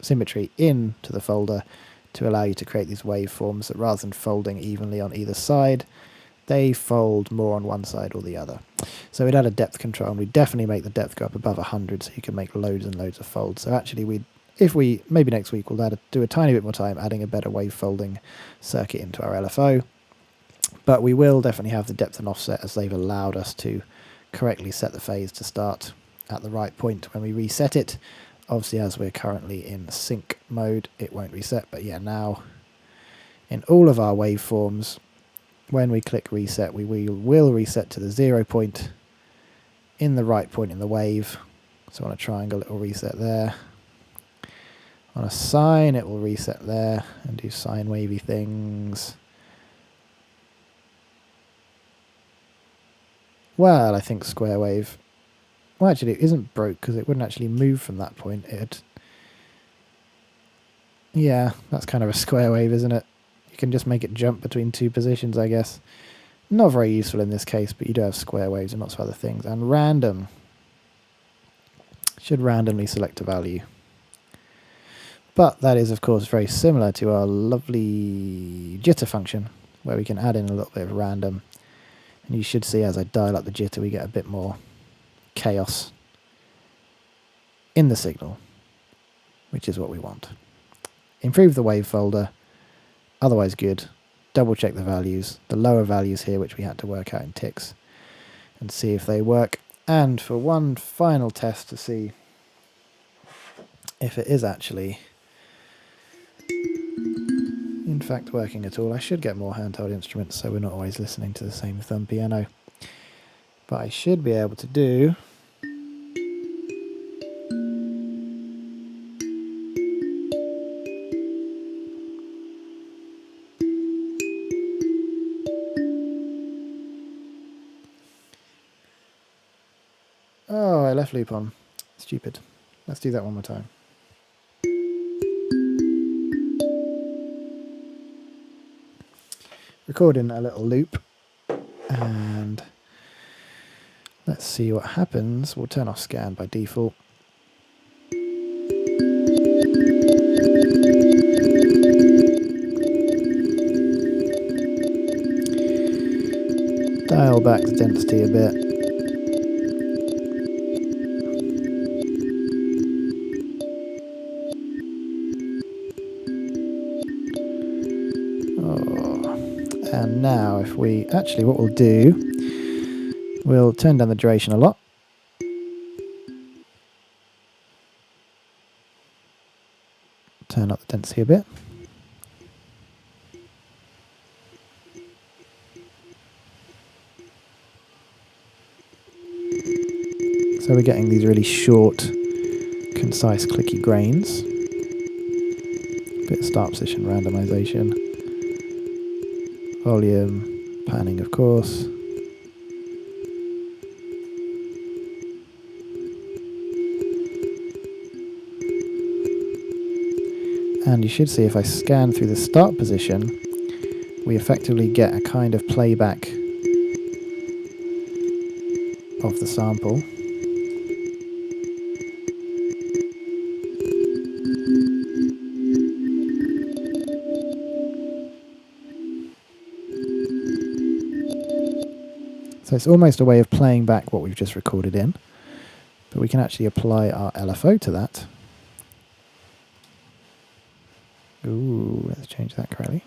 symmetry in to the folder to allow you to create these waveforms that rather than folding evenly on either side, they fold more on one side or the other. So we'd add a depth control, and we'd definitely make the depth go up above 100 so you can make loads and loads of folds. So actually maybe next week we'll do a tiny bit more time adding a better wave folding circuit into our LFO, but we will definitely have the depth and offset as they've allowed us to correctly set the phase to start at the right point when we reset it. Obviously as we're currently in sync mode it won't reset, but yeah, now in all of our waveforms when we click reset we will reset to the 0 point in the right point in the wave. So on a triangle it will reset there. On a sine it will reset there and do sine wavy things. Well, I think square wave. Well, actually it isn't broke because it wouldn't actually move from that point. Yeah, that's kind of a square wave, isn't it? You can just make it jump between 2 positions, I guess. Not very useful in this case, but you do have square waves and lots of other things. And random. Should randomly select a value. But that is, of course, very similar to our lovely jitter function, where we can add in a little bit of random. And you should see as I dial up the jitter, we get a bit more chaos in the signal, which is what we want. Improve the wave folder, otherwise good. Double check the values, the lower values here, which we had to work out in ticks, and see if they work. And for one final test to see if it is actually in fact working at all. I should get more handheld instruments so we're not always listening to the same thumb piano. But I should be able to do oh, I left loop on. Stupid. Let's do that one more time. Recording a little loop, and let's see what happens. We'll turn off scan by default. Dial back the density a bit. And now if we, actually what we'll do, we'll turn down the duration a lot. Turn up the density a bit. So we're getting these really short, concise, clicky grains. Bit of start position randomization. Volume, panning of course. And you should see if I scan through the start position, we effectively get a kind of playback of the sample. So it's almost a way of playing back what we've just recorded in, but we can actually apply our LFO to that. Ooh, let's change that correctly.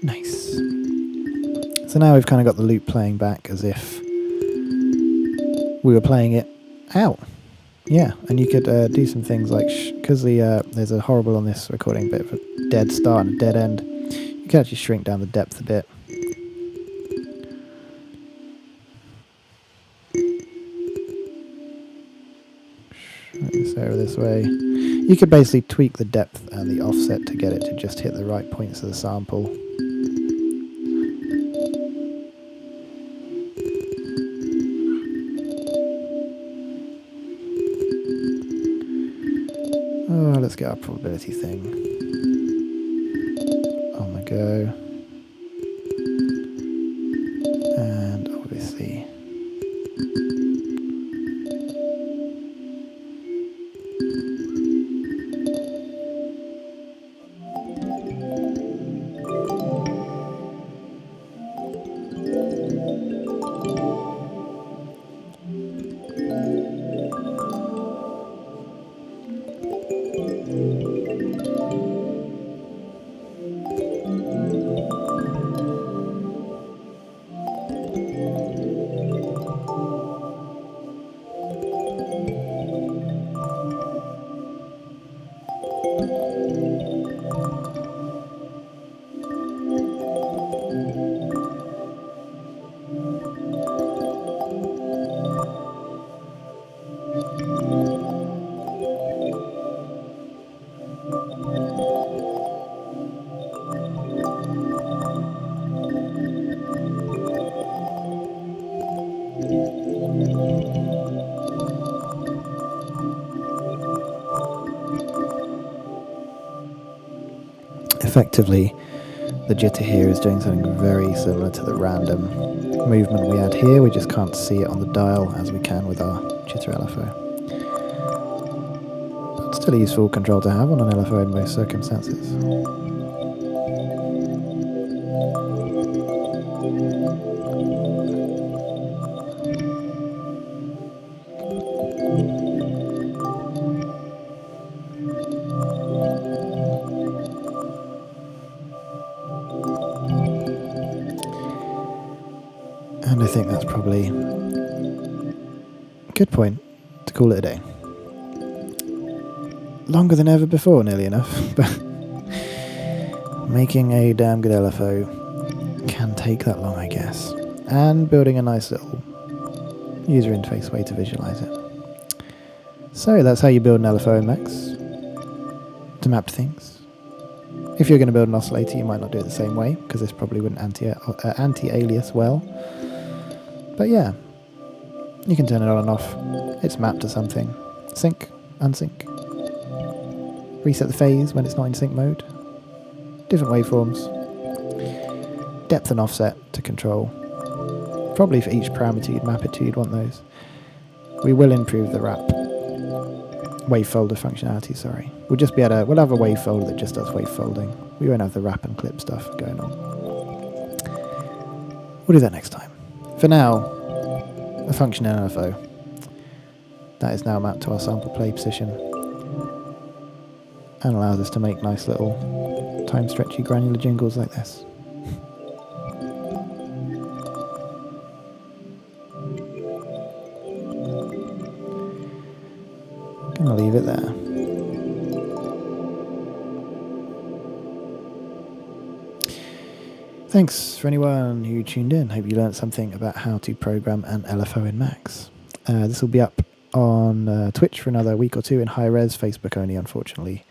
Nice. So now we've kind of got the loop playing back as if we were playing it out. Yeah, and you could do some things like, because there's a horrible on this recording bit of a dead start and a dead end, you can actually shrink down the depth a bit. Shrink this over this way. You could basically tweak the depth and the offset to get it to just hit the right points of the sample. Oh, let's get our probability thing on the go. And obviously effectively the jitter here is doing something very similar to the random movement we had here. We just can't see it on the dial as we can with our jitter LFO. But still a useful control to have on an LFO in most circumstances. And I think that's probably a good point to call it a day. Longer than ever before, nearly enough, but making a damn good LFO can take that long, I guess. And building a nice little user interface way to visualize it. So that's how you build an LFO in Max, to map to things. If you're going to build an oscillator, you might not do it the same way, because this probably wouldn't anti-alias well. But yeah, you can turn it on and off. It's mapped to something. Sync, unsync. Reset the phase when it's not in sync mode. Different waveforms. Depth and offset to control. Probably for each parameter you'd map it to, you'd want those. We will improve the wrap wave folder functionality, sorry. We'll have a wave folder that just does wave folding. We won't have the wrap and clip stuff going on. We'll do that next time. For now, a function in LFO. That is now mapped to our sample play position and allows us to make nice little time stretchy granular jingles like this. Gonna leave it there. Thanks for anyone who tuned in. Hope you learned something about how to program an LFO in Max. This will be up on Twitch for another week or two in high res. Facebook only, unfortunately,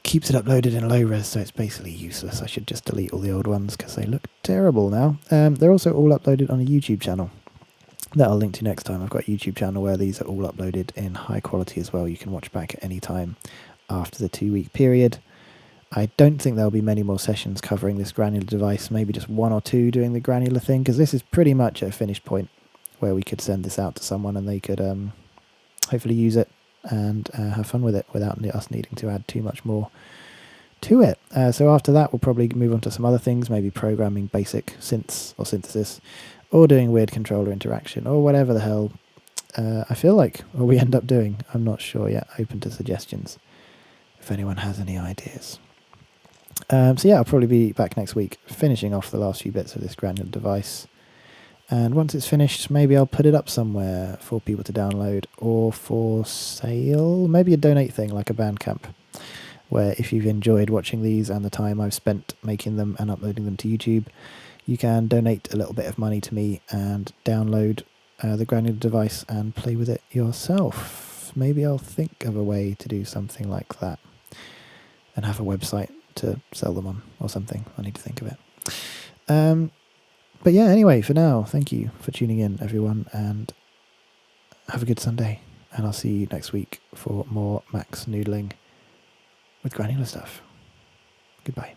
keeps it uploaded in low res, so it's basically useless. I should just delete all the old ones because they look terrible now. They're also all uploaded on a YouTube channel that I'll link to next time. I've got a YouTube channel where these are all uploaded in high quality as well. You can watch back at any time after the 2-week period. I don't think there'll be many more sessions covering this granular device, maybe just 1 or 2 doing the granular thing, because this is pretty much at a finished point where we could send this out to someone and they could hopefully use it and have fun with it without us needing to add too much more to it. So after that, we'll probably move on to some other things, maybe programming basic synths or synthesis, or doing weird controller interaction, or whatever the hell I feel like what we end up doing. I'm not sure yet. Open to suggestions if anyone has any ideas. So yeah, I'll probably be back next week, finishing off the last few bits of this granular device. And once it's finished, maybe I'll put it up somewhere for people to download or for sale. Maybe a donate thing like a Bandcamp, where if you've enjoyed watching these and the time I've spent making them and uploading them to YouTube, you can donate a little bit of money to me and download the granular device and play with it yourself. Maybe I'll think of a way to do something like that and have a website to sell them on or something. I need to think of it. But yeah, anyway, for now, thank you for tuning in, everyone, and have a good Sunday. And I'll see you next week for more Max noodling with granular stuff. Goodbye.